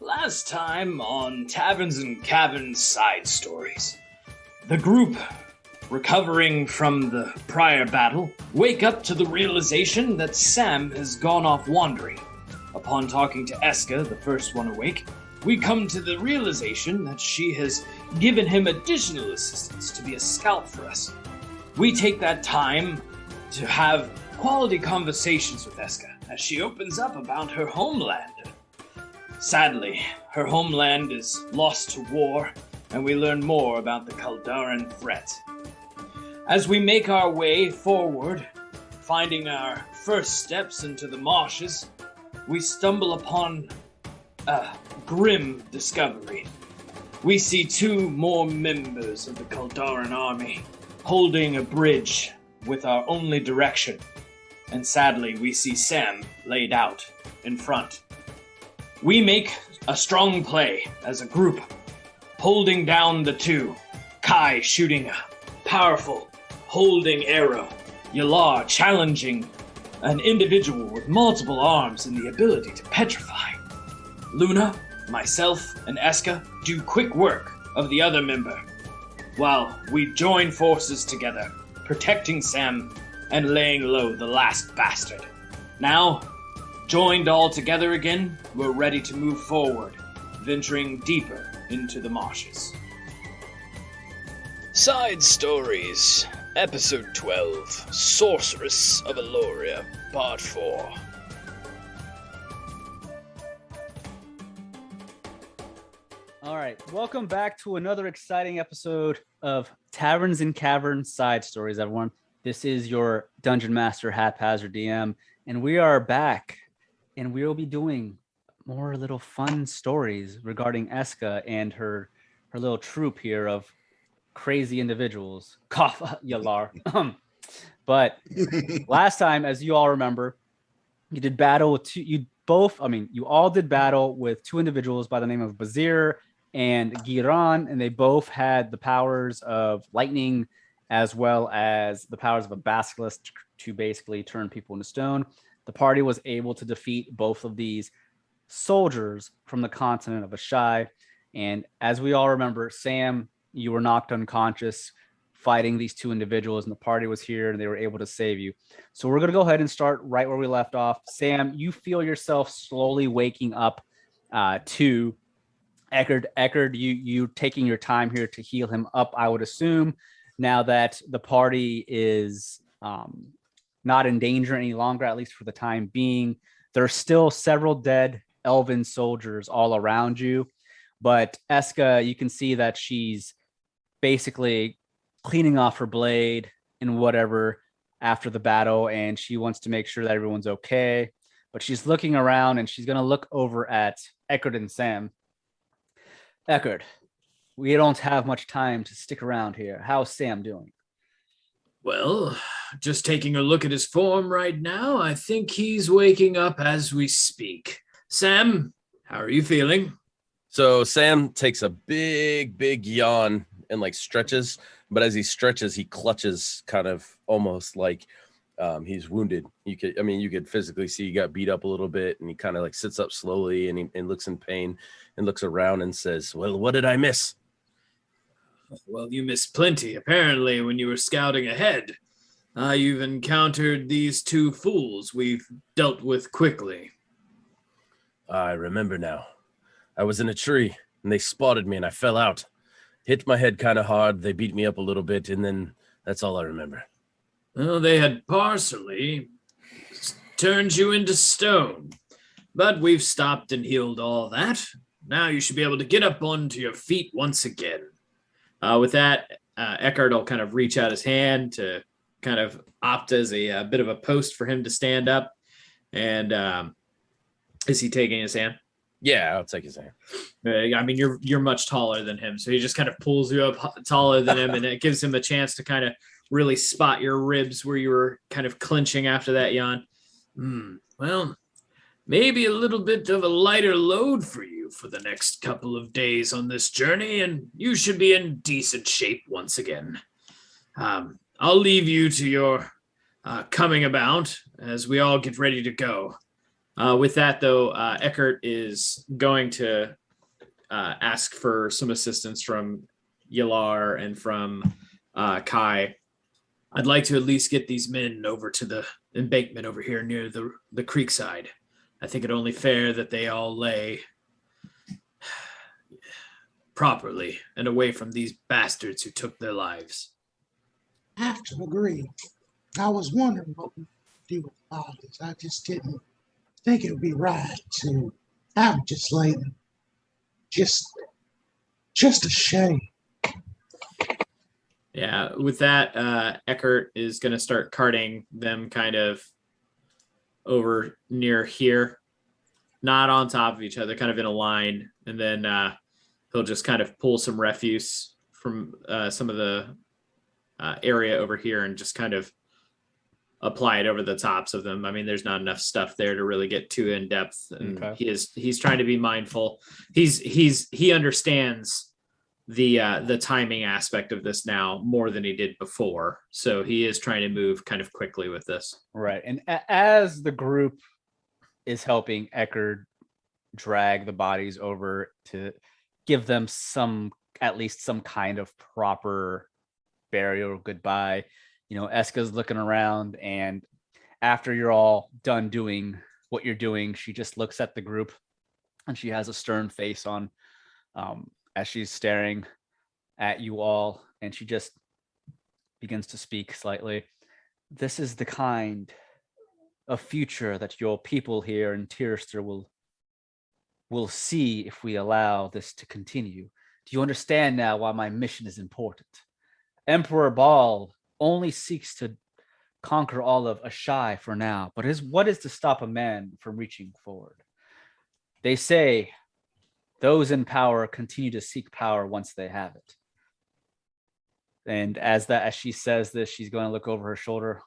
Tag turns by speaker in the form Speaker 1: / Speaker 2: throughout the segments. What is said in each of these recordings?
Speaker 1: Last time on Taverns and Caverns Side Stories, the group, recovering from the prior battle, wake up to the realization that Sam has gone off wandering. Upon talking to Esqa, the first one awake, we come to the realization that she has given him additional assistance to be a scout for us. We take that time to have quality conversations with Esqa as she opens up about her homeland. Sadly, her homeland is lost to war, and we learn more about the Kaldaran threat. As we make our way forward, finding our first steps into the marshes, we stumble upon a grim discovery. We see two more members of the Kaldaran army holding a bridge with our only direction, and sadly we see Sam laid out in front. We make a strong play as a group, holding down the two. Kai shooting a powerful holding arrow. Yelar challenging an individual with multiple arms and the ability to petrify. Luna, myself, and Esqa do quick work of the other member, while we join forces together, protecting Sam and laying low the last bastard. Now, joined all together again, we're ready to move forward, venturing deeper into the marshes.
Speaker 2: Side Stories, Episode 12, Sorceress of Aloria, Part 4.
Speaker 3: All right, welcome back to another exciting episode of Taverns and Caverns Side Stories, everyone. This is your Dungeon Master, HaphazardDM, and we are back, and we will be doing more little fun stories regarding Esqa and her little troop here of crazy individuals. Cough, Yelar. But last time, as you all remember, you did battle with you all did battle with two individuals by the name of Bazir and Giran, and they both had the powers of lightning as well as the powers of a basilisk to basically turn people into stone. The party was able to defeat both of these soldiers from the continent of Ashae. And as we all remember, Sam, you were knocked unconscious fighting these two individuals, and the party was here and they were able to save you. So we're going to go ahead and start right where we left off. Sam, you feel yourself slowly waking up to Ekhardt. Ekhardt, you taking your time here to heal him up, I would assume, now that the party is not in danger any longer, at least for the time being. There are still several dead elven soldiers all around you, but Esqa, you can see that she's basically cleaning off her blade and whatever after the battle, and she wants to make sure that everyone's okay. But she's looking around, and she's going to look over at Ekhardt and Sam. Ekhardt, we don't have much time to stick around here. How's Sam doing?
Speaker 1: Well, just taking a look at his form right now, I think he's waking up as we speak. Sam, how are you feeling?
Speaker 4: So Sam takes a big yawn and stretches, but as he stretches, he clutches kind of almost like he's wounded. You could physically see he got beat up a little bit, and he kind of sits up slowly and looks in pain and looks around and says, "Well, what did I miss?"
Speaker 1: Well, you missed plenty, apparently, when you were scouting ahead. You've encountered these two fools we've dealt with quickly.
Speaker 4: I remember now. I was in a tree, and they spotted me, and I fell out. Hit my head kind of hard. They beat me up a little bit, and then that's all I remember.
Speaker 1: Well, they had partially turned you into stone, but we've stopped and healed all that. Now you should be able to get up onto your feet once again. With that, Ekhardt will kind of reach out his hand to kind of opt as a bit of a post for him to stand up. And is he taking his hand?
Speaker 4: Yeah, I'll take his hand.
Speaker 1: You're much taller than him, so he just kind of pulls you up taller than him, and it gives him a chance to kind of really spot your ribs where you were kind of clenching after that yawn. Well, maybe a little bit of a lighter load for you for the next couple of days on this journey, and you should be in decent shape once again. I'll leave you to your coming about as we all get ready to go. With that, though, Ekhardt is going to
Speaker 5: ask for some assistance from Yelar and from Kai. I'd like to at least get these men over to the embankment over here near the creek side. I think it only fair that they all lay properly and away from these bastards who took their lives.
Speaker 6: I have to agree. I was wondering what we do with bodies. I just didn't think it would be right to have just laying just a shame.
Speaker 5: Yeah, with that, Ekhardt is going to start carting them kind of over near here, not on top of each other, kind of in a line. And then he'll just kind of pull some refuse from some of the area over here and just kind of apply it over the tops of them. I mean, there's not enough stuff there to really get too in depth. And he's trying to be mindful. He understands the timing aspect of this now more than he did before. So he is trying to move kind of quickly with this.
Speaker 3: Right. And as the group is helping Ekhardt drag the bodies over to give them at least some kind of proper burial goodbye, Esqa's looking around, and after you're all done doing what you're doing, she just looks at the group and she has a stern face on as she's staring at you all, and she just begins to speak slightly. This is the kind of future that your people here in Tirastir will see if we allow this to continue. Do you understand now why my mission is important? Emperor Ball only seeks to conquer all of Ashae for now, but what is to stop a man from reaching forward? They say those in power continue to seek power once they have it. And as she says this, she's going to look over her shoulder.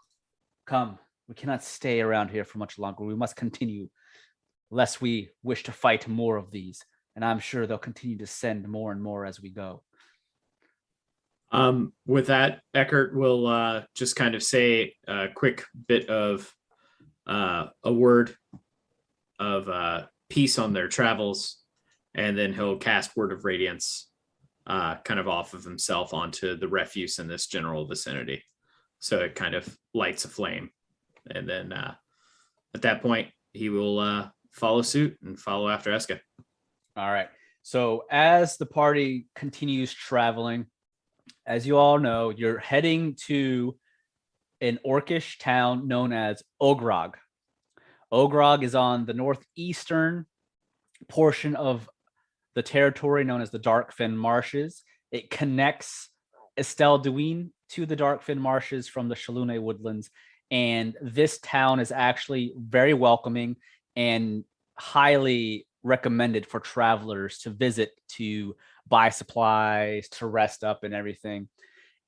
Speaker 3: Come, we cannot stay around here for much longer. We must continue, lest we wish to fight more of these. And I'm sure they'll continue to send more and more as we go.
Speaker 5: With that, Ekhardt will just kind of say a quick bit of a word of peace on their travels, and then he'll cast Word of Radiance kind of off of himself onto the refuse in this general vicinity. So it kind of lights a flame. And then at that point, he will follow suit and follow after Esqa.
Speaker 3: All right. So as the party continues traveling, as you all know, you're heading to an orcish town known as Ogrog. Ogrog is on the northeastern portion of the territory known as the Darkfen Marshes. It connects Estel Duin to the Darkfen Marshes from the Shalune Woodlands. And this town is actually very welcoming and highly recommended for travelers to visit, to buy supplies, to rest up and everything.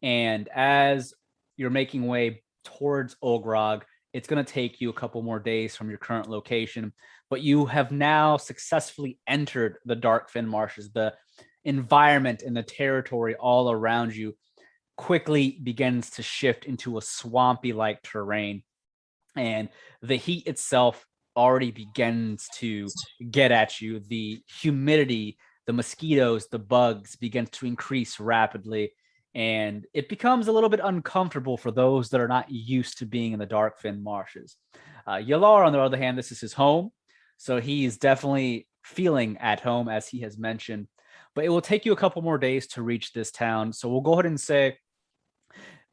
Speaker 3: And as you're making way towards Ogrog, it's going to take you a couple more days from your current location, but you have now successfully entered the Darkfen Marshes. The environment and the territory all around you quickly begins to shift into a swampy-like terrain, and the heat itself already begins to get at you. The humidity, the mosquitoes, the bugs begin to increase rapidly, and it becomes a little bit uncomfortable for those that are not used to being in the Darkfen Marshes. Yelar, on the other hand, this is his home, so he's definitely feeling at home, as he has mentioned, but it will take you a couple more days to reach this town. So we'll go ahead and say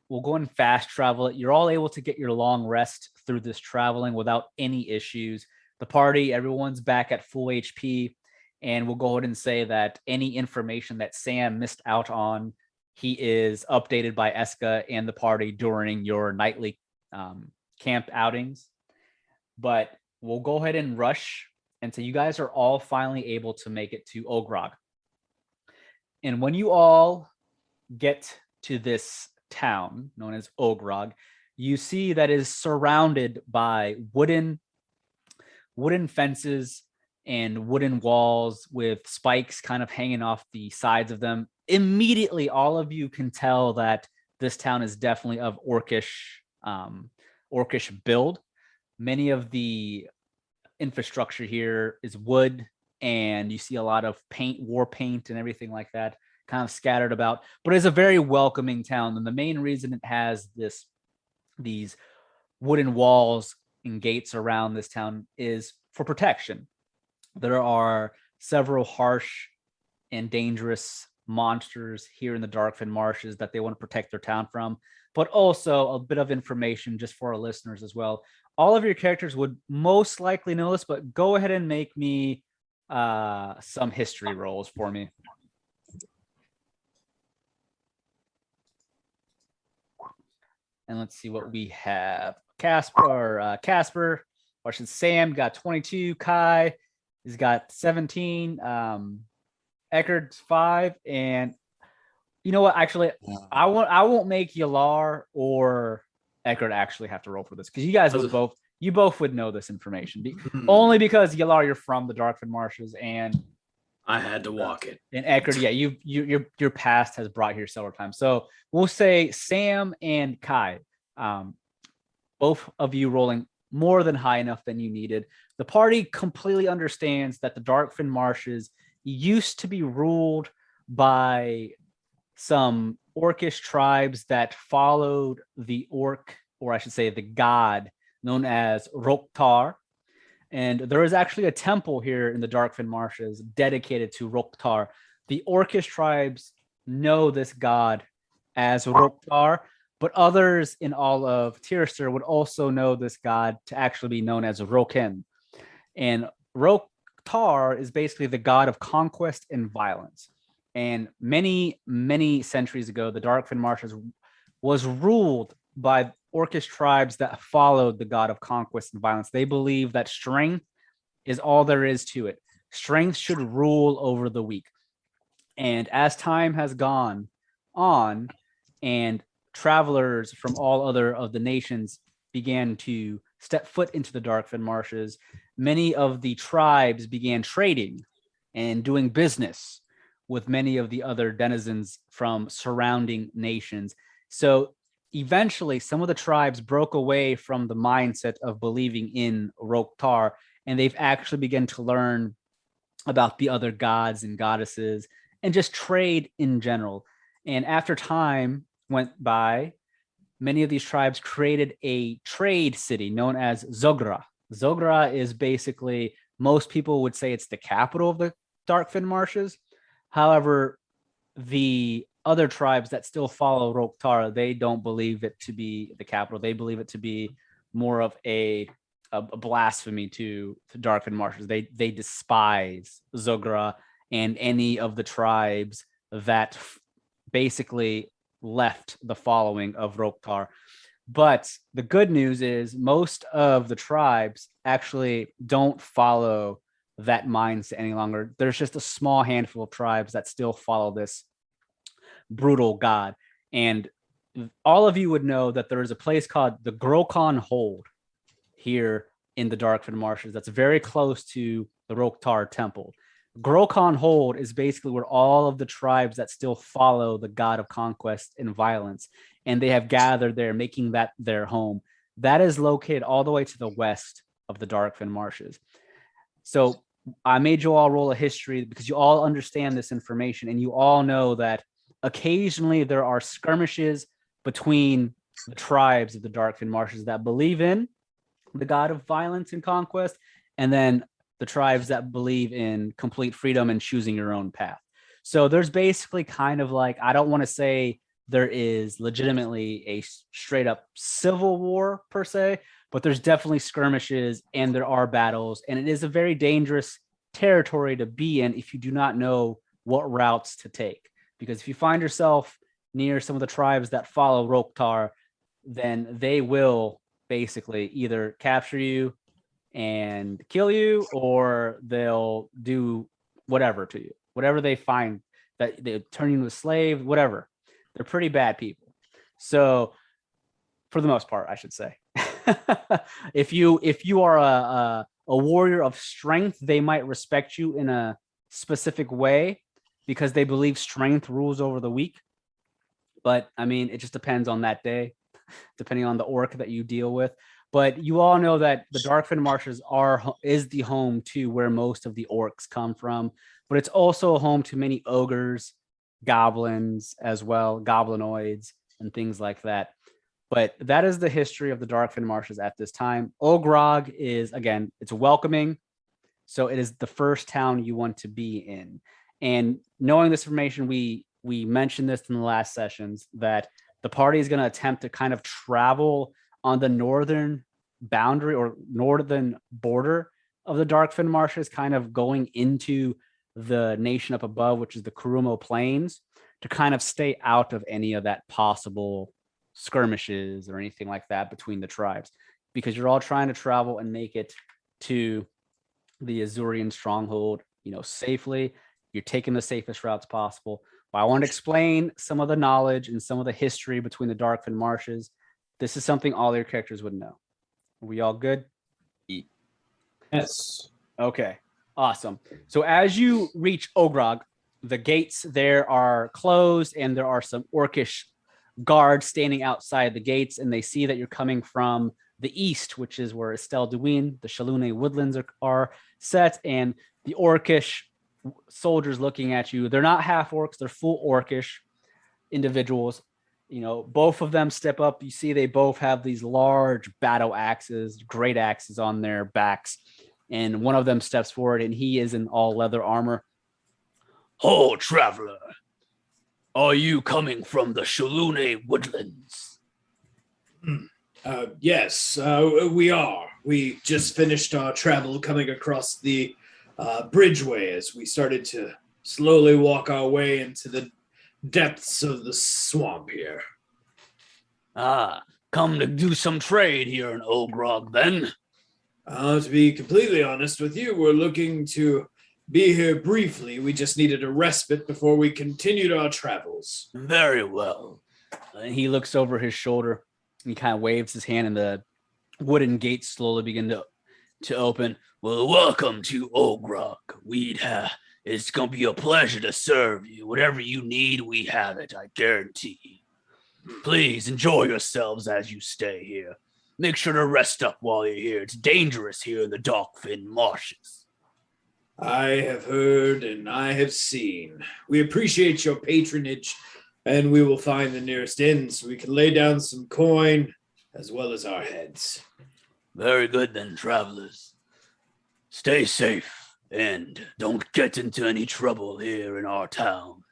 Speaker 3: we'll go and fast travel it. You're all able to get your long rest through this traveling without any issues. The party, everyone's back at full HP, and we'll go ahead and say that any information that Sam missed out on, he is updated by Esqa and the party during your nightly camp outings. But we'll go ahead and rush, and so you guys are all finally able to make it to Ogrog. And when you all get to this town known as Ogrog, you see that is surrounded by wooden fences and wooden walls with spikes kind of hanging off the sides of them. Immediately, all of you can tell that this town is definitely of orcish build. Many of the infrastructure here is wood and you see a lot of war paint and everything like that kind of scattered about, but it's a very welcoming town. And the main reason it has these wooden walls and gates around this town is for protection. There are several harsh and dangerous monsters here in the Darkfen Marshes that they want to protect their town from, but also a bit of information just for our listeners as well. All of your characters would most likely know this, but go ahead and make me some history rolls for me. And let's see what we have. Casper, or Sam got 22. Kai has got 17. Eckhart's 5. And you know what? Actually, I won't make Yelar or Ekhardt actually have to roll for this, because you guys would both would know this information. Only because Yelar, you're from the Darkfen Marshes, and
Speaker 5: I had to walk it.
Speaker 3: And Ekhardt, yeah, your past has brought here several times. So we'll say Sam and Kai, both of you rolling more than high enough than you needed. The party completely understands that the Darkfen Marshes used to be ruled by some orcish tribes that followed the orc, or I should say the god, known as Roktar. And there is actually a temple here in the Darkfen Marshes dedicated to Roktar. The orcish tribes know this god as Roktar, but others in all of Tirastir would also know this god to actually be known as Roken. And Roktar is basically the god of conquest and violence. And many, many centuries ago, the Darkfen Marshes was ruled by orcish tribes that followed the god of conquest and violence. They believe that strength is all there is to it. Strength should rule over the weak. And as time has gone on, and travelers from all other of the nations began to step foot into the Darkfen Marshes, many of the tribes began trading and doing business with many of the other denizens from surrounding nations. So eventually, some of the tribes broke away from the mindset of believing in Roktar, and they've actually begun to learn about the other gods and goddesses and just trade in general. And after time went by, many of these tribes created a trade city known as Zogra. Zogra is basically, most people would say it's the capital of the Darkfen Marshes. However, the other tribes that still follow Roktar, they don't believe it to be the capital. They believe it to be more of a blasphemy to Darkfen Marshes. They despise Zogra and any of the tribes that basically left the following of Roktar. But the good news is most of the tribes actually don't follow that mindset any longer. There's just a small handful of tribes that still follow this brutal god. And all of you would know that there is a place called the Grokon Hold here in the Darkfen Marshes that's very close to the Roktar Temple. Grokon Hold is basically where all of the tribes that still follow the god of conquest and violence, and they have gathered there, making that their home. That is located all the way to the west of the Darkfen Marshes. So I made you all roll a history because you all understand this information, and you all know that occasionally there are skirmishes between the tribes of the Darkfen Marshes that believe in the god of violence and conquest, and then the tribes that believe in complete freedom and choosing your own path. So there's basically kind of like, I don't want to say there is legitimately a straight up civil war per se, but there's definitely skirmishes and there are battles, and it is a very dangerous territory to be in if you do not know what routes to take. Because if you find yourself near some of the tribes that follow Roktar, then they will basically either capture you and kill you, or they'll do whatever to you, whatever they find, that they turn you into a slave, whatever. They're pretty bad people. So for the most part, I should say, if you are a warrior of strength, they might respect you in a specific way because they believe strength rules over the weak. But I mean, it just depends on that day, depending on the orc that you deal with. But you all know that the Darkfen Marshes is the home to where most of the orcs come from, but it's also a home to many ogres, goblins as well, goblinoids, and things like that. But that is the history of the Darkfen Marshes at this time. Ogrog is, again, it's welcoming. So it is the first town you want to be in. And knowing this information, we mentioned this in the last sessions, that the party is going to attempt to kind of travel on the northern boundary or northern border of the Darkfen Marshes, kind of going into the nation up above, which is the Kurumo Plains, to kind of stay out of any of that possible skirmishes or anything like that between the tribes, because you're all trying to travel and make it to the Azurian stronghold, safely. You're taking the safest routes possible. But I want to explain some of the knowledge and some of the history between the Darkfen Marshes. This is something all your characters would know. Are we all good?
Speaker 5: Yes.
Speaker 3: Okay, awesome. So as you reach Ogrog, the gates there are closed and there are some orcish guards standing outside the gates, and they see that you're coming from the east, which is where Estelle Duin, the Shalune woodlands are set, and the orcish soldiers looking at you. They're not half orcs, they're full orcish individuals. Both of them step up. You see they both have these large battle axes, great axes on their backs. And one of them steps forward, and he is in all leather armor.
Speaker 2: Oh, traveler, are you coming from the Shalune woodlands?
Speaker 7: Yes, we are. We just finished our travel coming across the bridgeway as we started to slowly walk our way into the depths of the swamp here.
Speaker 2: Come to do some trade here in Ogrog, then?
Speaker 7: To be completely honest with you, we're looking to be here briefly. We just needed a respite before we continued our travels.
Speaker 2: Very well.
Speaker 3: And he looks over his shoulder. He kind of waves his hand, and the wooden gates slowly begin to open.
Speaker 2: Well, welcome to Ogrog. It's going to be a pleasure to serve you. Whatever you need, we have it, I guarantee. Please enjoy yourselves as you stay here. Make sure to rest up while you're here. It's dangerous here in the Darkfen Marshes.
Speaker 7: I have heard and I have seen. We appreciate your patronage, and we will find the nearest inn so we can lay down some coin as well as our heads.
Speaker 2: Very good then, travelers. Stay safe and don't get into any trouble here in our town.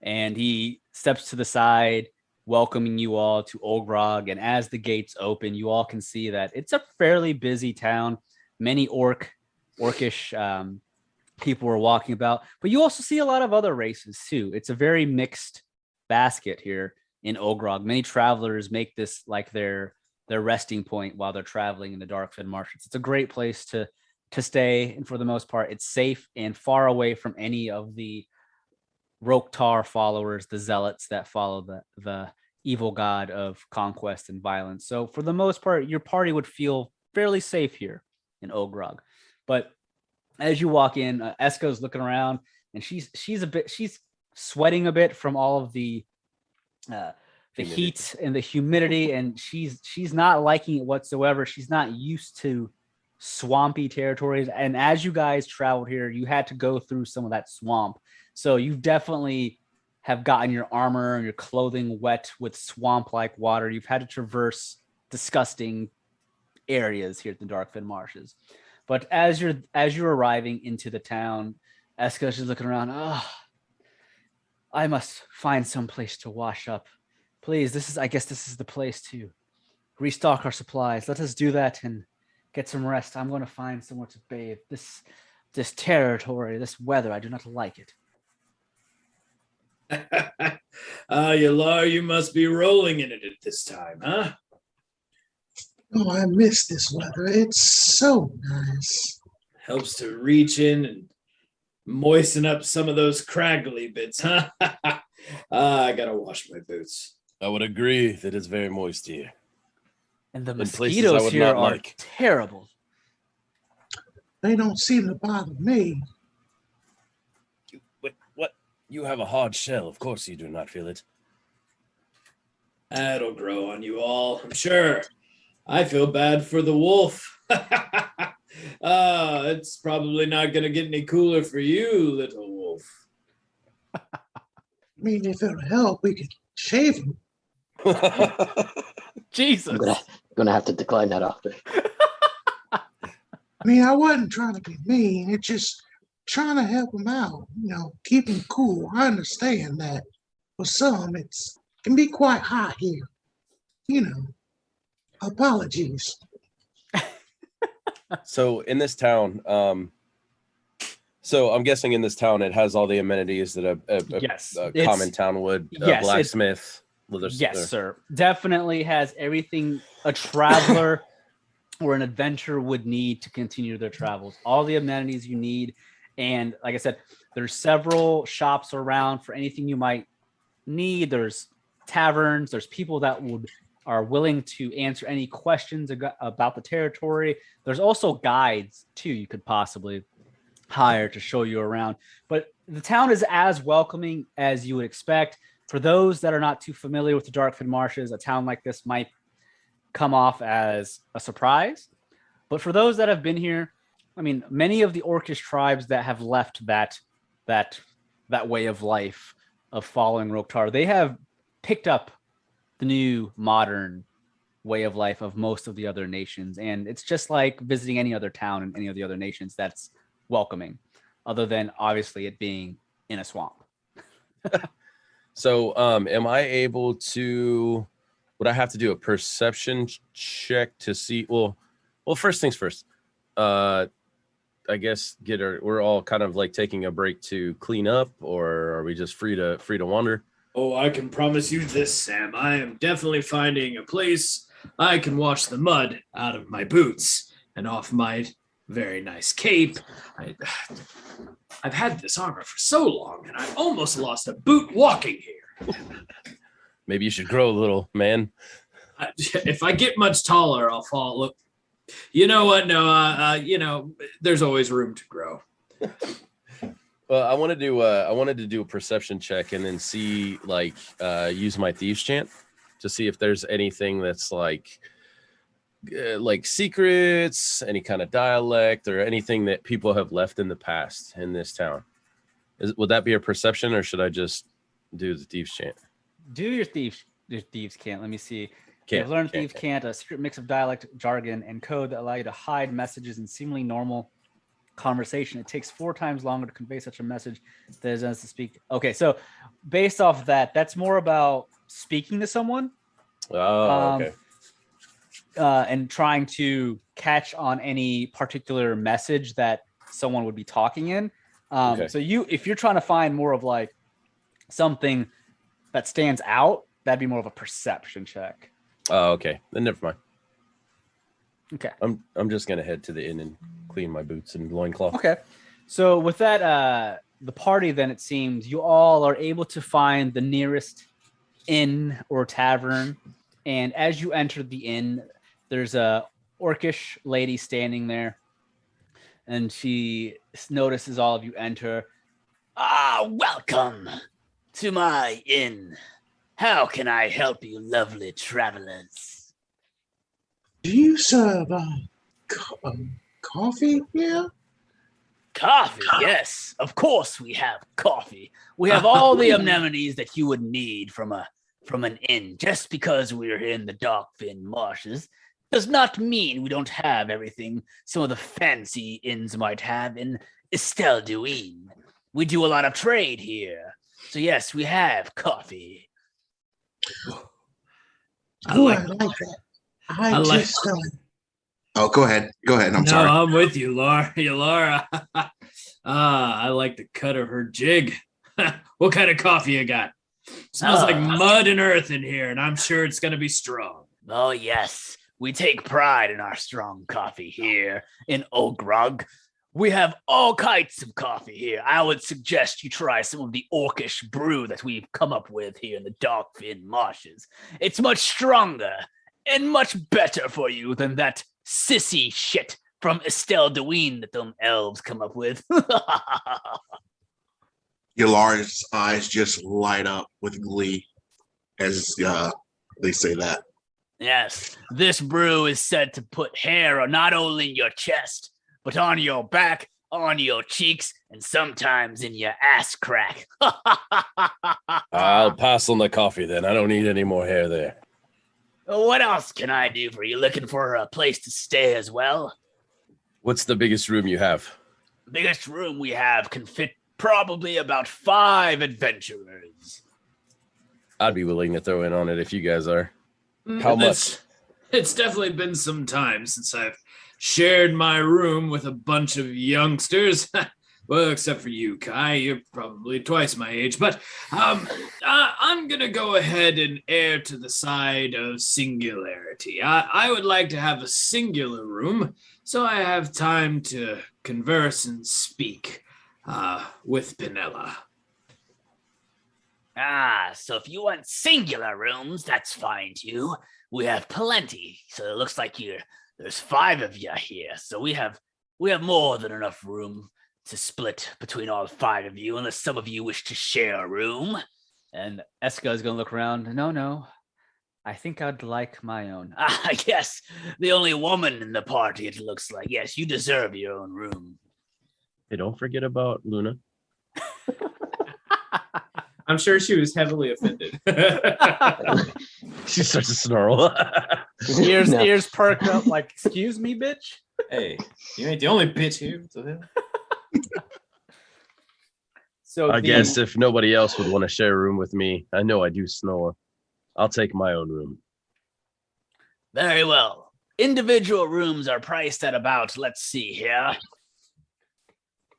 Speaker 3: And he steps to the side, welcoming you all to Ogrog. And as the gates open, you all can see that it's a fairly busy town. Many orcish people are walking about, but you also see a lot of other races too. It's a very mixed basket here in Ogrog. Many travelers make this like their resting point while they're traveling in the Darkfen Marshes. It's a great place to stay, and for the most part, it's safe and far away from any of the Roktar followers, the zealots that follow the evil god of conquest and violence. So for the most part, your party would feel fairly safe here in Ogrog. But as you walk in, Esqa's looking around, and she's sweating a bit from all of the heat and the humidity, and she's not liking it whatsoever. She's not used to swampy territories, and as you guys traveled here, you had to go through some of that swamp. So you definitely have gotten your armor and your clothing wet with swamp-like water. You've had to traverse disgusting areas here at the Darkfen Marshes. But as you're arriving into the town, Esqa's just looking around. I must find some place to wash up. Please, I guess this is the place to restock our supplies. Let us do that and get some rest. I'm going to find somewhere to bathe. This territory, this weather, I do not like it.
Speaker 7: Yelar, you must be rolling in it at this time, huh?
Speaker 6: Oh, I miss this weather. It's so nice.
Speaker 7: Helps to reach in and moisten up some of those craggly bits, huh? I gotta wash my boots.
Speaker 4: I would agree that it's very moist here.
Speaker 3: And the
Speaker 4: In places I
Speaker 3: mosquitoes
Speaker 4: would
Speaker 3: here
Speaker 4: not
Speaker 3: are
Speaker 4: like.
Speaker 3: terrible.
Speaker 6: They don't seem to bother me.
Speaker 4: What? You have a hard shell. Of course you do not feel it.
Speaker 7: That'll grow on you all, I'm sure. I feel bad for the wolf. It's probably not going to get any cooler for you, little wolf.
Speaker 6: I mean, if it'll help, we could shave him.
Speaker 3: Jesus.
Speaker 8: I'm gonna have to decline that offer.
Speaker 6: I mean, I wasn't trying to be mean. It's just trying to help him out, keep him cool. I understand that for some, it can be quite hot here. Apologies.
Speaker 4: So in this town, so I'm guessing in this town it has all the amenities that
Speaker 3: Yes,
Speaker 4: a
Speaker 3: it's-
Speaker 4: common town would.
Speaker 3: yes,
Speaker 4: Blacksmith.
Speaker 3: Yes, sir. Definitely has everything a traveler or an adventurer would need to continue their travels. All the amenities you need. And like I said, there's several shops around for anything you might need. There's taverns. There's people that are willing to answer any questions about the territory. There's also guides too you could possibly hire to show you around. But the town is as welcoming as you would expect. For those that are not too familiar with the Darkfen Marshes, a town like this might come off as a surprise. But for those that have been here, I mean, many of the Orcish tribes that have left that way of life of following Roktar, they have picked up the new modern way of life of most of the other nations. And it's just like visiting any other town in any of the other nations that's welcoming, other than obviously it being in a swamp.
Speaker 4: So am I able to, would I have to do a perception check to see, well, first things first, I guess we're all kind of like taking a break to clean up, or are we just free to wander?
Speaker 7: Oh, I can promise you this, Sam. I am definitely finding a place I can wash the mud out of my boots and off my very nice cape. I've had this armor for so long, and I almost lost a boot walking here.
Speaker 4: Maybe you should grow a little, man.
Speaker 7: If I get much taller, I'll fall. Look, you know what? No, there's always room to grow.
Speaker 4: Well, I wanted to do a perception check and then see, like, use my thieves chant to see if there's anything that's like secrets, any kind of dialect, or anything that people have left in the past in this town. Would that be a perception, or should I just do the thieves chant?
Speaker 3: Do your thieves chant. Let me see. You've learned thieves chant, a secret mix of dialect, jargon, and code that allow you to hide messages in seemingly normal conversation. It takes 4 times longer to convey such a message than it does to speak. Okay, so based off that, that's more about speaking to someone.
Speaker 4: Oh, okay.
Speaker 3: And trying to catch on any particular message that someone would be talking in.
Speaker 4: Okay.
Speaker 3: So if you're trying to find more of like something that stands out, that'd be more of a perception check.
Speaker 4: Oh, okay. Then never mind.
Speaker 3: Okay.
Speaker 4: I'm just gonna head to the inn and clean my boots and loincloth.
Speaker 3: Okay. So with that, the party, then it seems you all are able to find the nearest inn or tavern. And as you enter the inn, there's a orcish lady standing there, and she notices all of you enter.
Speaker 2: Welcome to my inn. How can I help you, lovely travelers?
Speaker 6: Do you serve coffee here?
Speaker 2: Coffee, yes. Of course we have coffee. We have all the amenities that you would need from an inn. Just because we're in the Darkfen Marshes does not mean we don't have everything some of the fancy inns might have in Estelduin. We do a lot of trade here. So yes, we have coffee.
Speaker 7: I like
Speaker 6: that.
Speaker 9: Oh, go ahead. I'm sorry.
Speaker 7: I'm with you, Laura. I like the cut of her jig. What kind of coffee you got? Smells like mud and earth in here, and I'm sure it's going to be strong.
Speaker 2: Oh, yes. We take pride in our strong coffee here in Ogrog. We have all kinds of coffee here. I would suggest you try some of the orcish brew that we've come up with here in the Darkfen Marshes. It's much stronger and much better for you than that sissy shit from Estelduin that them elves come up with.
Speaker 9: Yelar's eyes just light up with glee as they say that.
Speaker 2: Yes, this brew is said to put hair not only in your chest, but on your back, on your cheeks, and sometimes in your ass crack.
Speaker 4: I'll pass on the coffee then. I don't need any more hair there.
Speaker 2: What else can I do for you? Looking for a place to stay as well?
Speaker 4: What's the biggest room you have?
Speaker 2: The biggest room we have can fit probably about 5 adventurers.
Speaker 4: I'd be willing to throw in on it if you guys are. How much?
Speaker 7: It's definitely been some time since I've shared my room with a bunch of youngsters. Well, except for you, Kai. You're probably twice my age. But I'm going to go ahead and err to the side of singularity. I would like to have a singular room so I have time to converse and speak with Penella.
Speaker 2: So if you want singular rooms, that's fine too. We have plenty. So it looks like there's 5 of you here. So we have more than enough room to split between all 5 of you, unless some of you wish to share a room.
Speaker 3: And Esqa is going to look around. No. I think I'd like my own.
Speaker 2: Yes, the only woman in the party, it looks like. Yes, you deserve your own room.
Speaker 4: Hey, don't forget about Luna.
Speaker 5: I'm sure she was heavily offended.
Speaker 4: She starts to snarl.
Speaker 3: Ears perk up like, excuse me, bitch?
Speaker 5: Hey, you ain't the only bitch here.
Speaker 3: So
Speaker 4: I guess if nobody else would want to share a room with me, I know I do snore. I'll take my own room.
Speaker 2: Very well. Individual rooms are priced at about, let's see here,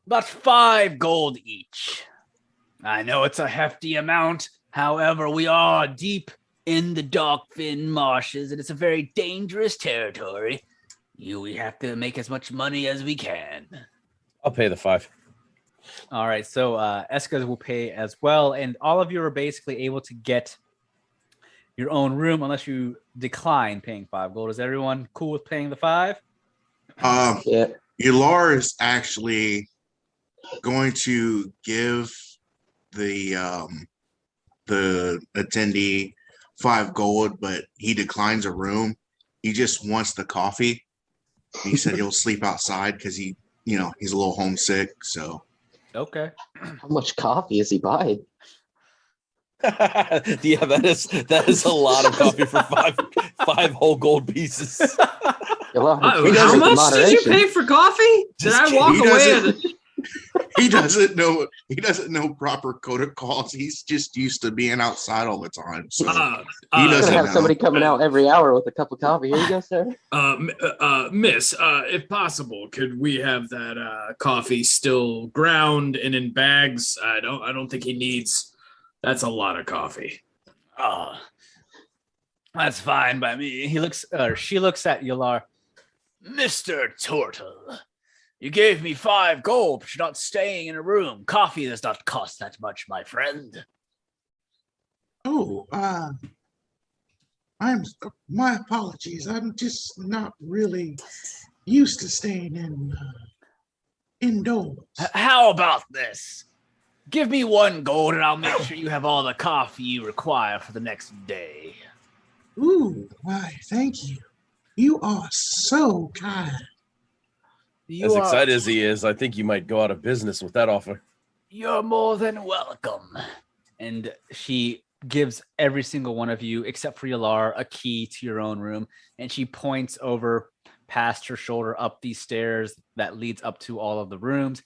Speaker 2: about 5 gold each. I know it's a hefty amount. However, we are deep in the Darkfin marshes, and it's a very dangerous territory. We have to make as much money as we can.
Speaker 4: I'll pay the 5.
Speaker 3: All right, so Esqa will pay as well, and all of you are basically able to get your own room unless you decline paying 5 gold. Is everyone cool with paying the 5?
Speaker 8: Yeah.
Speaker 9: Yelar is actually going to give the attendee 5 gold, but he declines a room. He just wants the coffee. He said he'll sleep outside because he's a little homesick. So
Speaker 3: Okay.
Speaker 8: How much coffee is he buying?
Speaker 4: Yeah, that is a lot of coffee for 5 whole gold pieces.
Speaker 5: How much did you pay for coffee? Did I walk away?
Speaker 9: He doesn't know. He doesn't know proper protocols. He's just used to being outside all the time. So he doesn't
Speaker 8: have
Speaker 9: know.
Speaker 8: somebody coming out every hour with a cup of coffee. Here you go, sir.
Speaker 7: Miss, if possible, could we have that coffee still ground and in bags? I don't think he needs. That's a lot of coffee.
Speaker 2: Oh, that's fine by me.
Speaker 3: She looks at Yelar.
Speaker 2: Mr. Turtle, you gave me 5 gold, but you're not staying in a room. Coffee does not cost that much, my friend.
Speaker 6: Oh, my apologies. I'm just not really used to staying indoors.
Speaker 2: How about this? Give me 1 gold and I'll make sure you have all the coffee you require for the next day.
Speaker 6: Ooh, why, thank you. You are so kind.
Speaker 4: As excited as he is, I think you might go out of business with that offer.
Speaker 2: You're more than welcome.
Speaker 3: And she gives every single one of you, except for Yelar, a key to your own room. And she points over past her shoulder up these stairs that leads up to all of the rooms.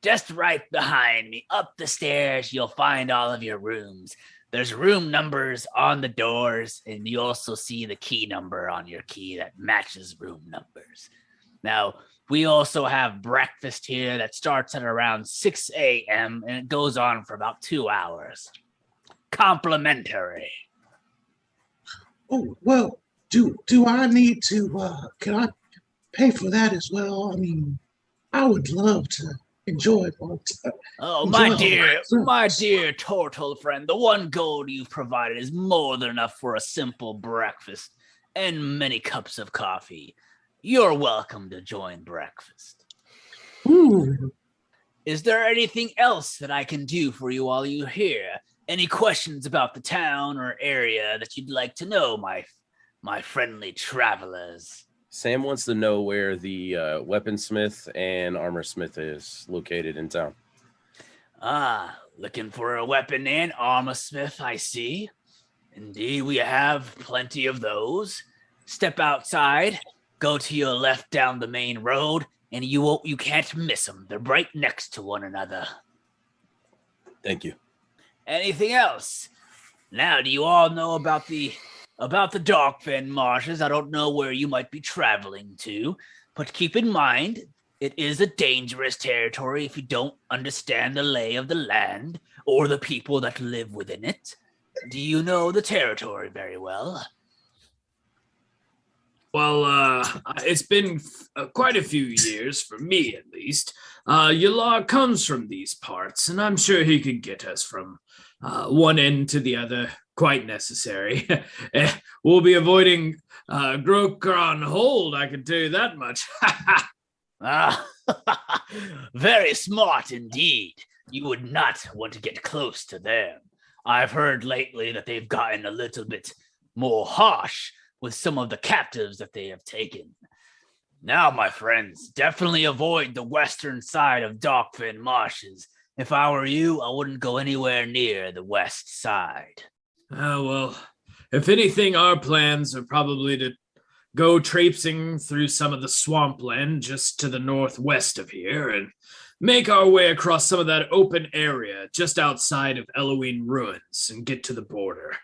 Speaker 2: Just right behind me, up the stairs, you'll find all of your rooms. There's room numbers on the doors, and you also see the key number on your key that matches room numbers. Now, we also have breakfast here that starts at around 6 a.m. and it goes on for about 2 hours. Complimentary.
Speaker 6: Oh, well, do I need to, can I pay for that as well? I mean, I would love to enjoy it.
Speaker 2: Oh, my dear turtle friend, the 1 gold you've provided is more than enough for a simple breakfast and many cups of coffee. You're welcome to join breakfast.
Speaker 6: Ooh.
Speaker 2: Is there anything else that I can do for you while you're here? Any questions about the town or area that you'd like to know, my friendly travelers.
Speaker 4: Sam wants to know where the weaponsmith and armorsmith is located in town.
Speaker 2: Looking for a weapon and armorsmith, I see. Indeed, we have plenty of those. Step outside, go to your left down the main road, and you can't miss them. They're right next to one another.
Speaker 4: Thank you.
Speaker 2: Anything else? Now, do you all know about the Darkfen marshes? I don't know where you might be traveling to, but keep in mind, it is a dangerous territory if you don't understand the lay of the land or the people that live within it. Do you know the territory very well?
Speaker 7: Well, it's been quite a few years, for me at least. Yelar comes from these parts, and I'm sure he could get us from one end to the other, quite necessary. We'll be avoiding Grokron Hold, I can tell you that much.
Speaker 2: Very smart indeed. You would not want to get close to them. I've heard lately that they've gotten a little bit more harsh with some of the captives that they have taken. Now, my friends, definitely avoid the western side of Darkfen Marshes. If I were you, I wouldn't go anywhere near the west side.
Speaker 7: Well, if anything, our plans are probably to go traipsing through some of the swampland just to the northwest of here and make our way across some of that open area just outside of Elohim Ruins and get to the border.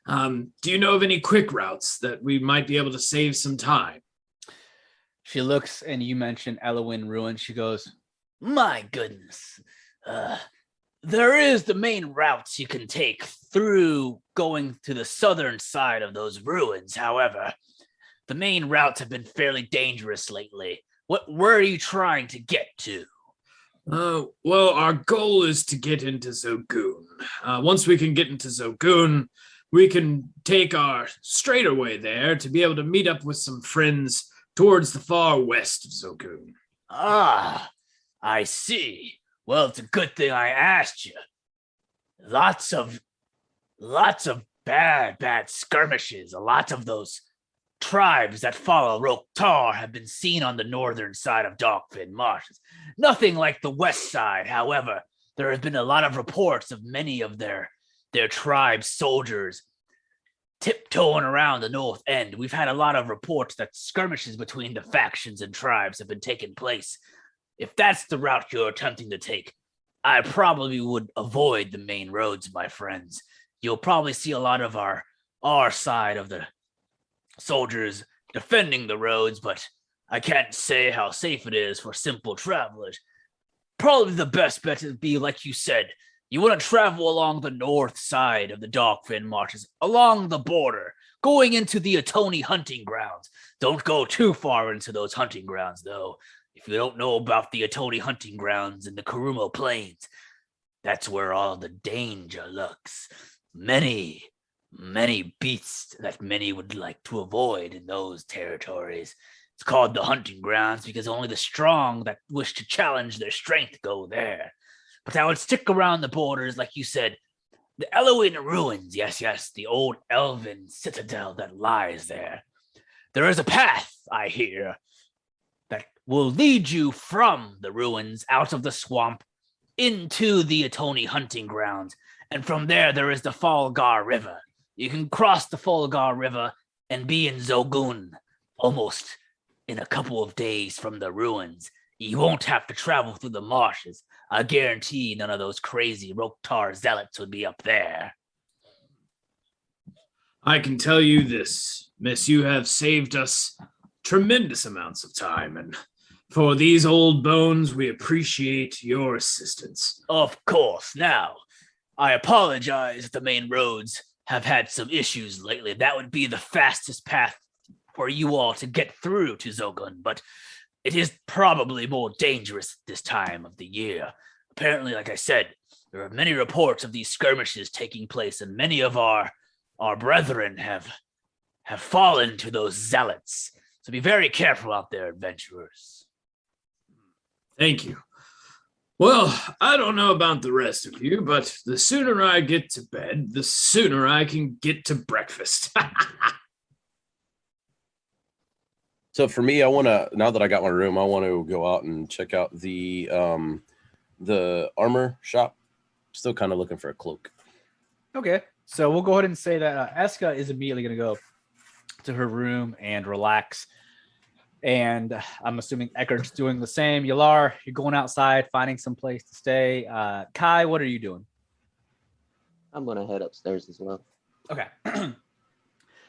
Speaker 7: Do you know of any quick routes that we might be able to save some time?
Speaker 3: She looks, and you mentioned Elohim Ruins. She goes,
Speaker 2: My goodness. There is the main routes you can take through going to the southern side of those ruins. However, the main routes have been fairly dangerous lately. Where are you trying to get to?
Speaker 7: Well, our goal is to get into Zogoon. Once we can get into Zogoon, we can take our straighter way there to be able to meet up with some friends towards the far west of Zogoon.
Speaker 2: I see. Well, it's a good thing I asked you. Lots of bad skirmishes. A lot of those tribes that follow Roktar have been seen on the northern side of Darkfen Marshes. Nothing like the west side. However, there have been a lot of reports of many of their tribe's soldiers tiptoeing around the north end. We've had a lot of reports that skirmishes between the factions and tribes have been taking place. If that's the route you're attempting to take, I probably would avoid the main roads, my friends. You'll probably see a lot of our side of the soldiers defending the roads, but I can't say how safe it is for simple travelers. Probably the best bet would be, like you said, you want to travel along the north side of the Darkfen Marshes, along the border, going into the Atoni hunting grounds. Don't go too far into those hunting grounds, though. If you don't know about the Atoni hunting grounds in the Karumo Plains, that's where all the danger lurks. Many beasts that many would like to avoid in those territories. It's called the hunting grounds because only the strong that wish to challenge their strength go there. But I would stick around the borders, like you said. The Elohim Ruins, yes, the old elven citadel that lies there. There is a path, I hear, that will lead you from the ruins out of the swamp into the Atoni hunting grounds. And from there is the Falgar River. You can cross the Falgar River and be in Zogoon almost in a couple of days from the ruins. You won't have to travel through the marshes. I guarantee none of those crazy Roktar zealots would be up there.
Speaker 7: I can tell you this, miss, you have saved us tremendous amounts of time, and for these old bones, we appreciate your assistance.
Speaker 2: Of course. Now, I apologize if the main roads have had some issues lately. That would be the fastest path for you all to get through to Zogun, but it is probably more dangerous this time of the year. Apparently, like I said, there are many reports of these skirmishes taking place, and many of our brethren have fallen to those zealots. So be very careful out there, adventurers.
Speaker 7: Thank you. Well, I don't know about the rest of you, but the sooner I get to bed, the sooner I can get to breakfast.
Speaker 4: So for me, I want to, now that I got my room, I want to go out and check out the armor shop. Still kind of looking for a cloak.
Speaker 3: Okay, so we'll go ahead and say that Esqa is immediately going to go to her room and relax. And I'm assuming Eckhart's doing the same. Yelar, you're going outside, finding some place to stay. Kai, what are you doing?
Speaker 8: I'm gonna head upstairs as well.
Speaker 3: Okay.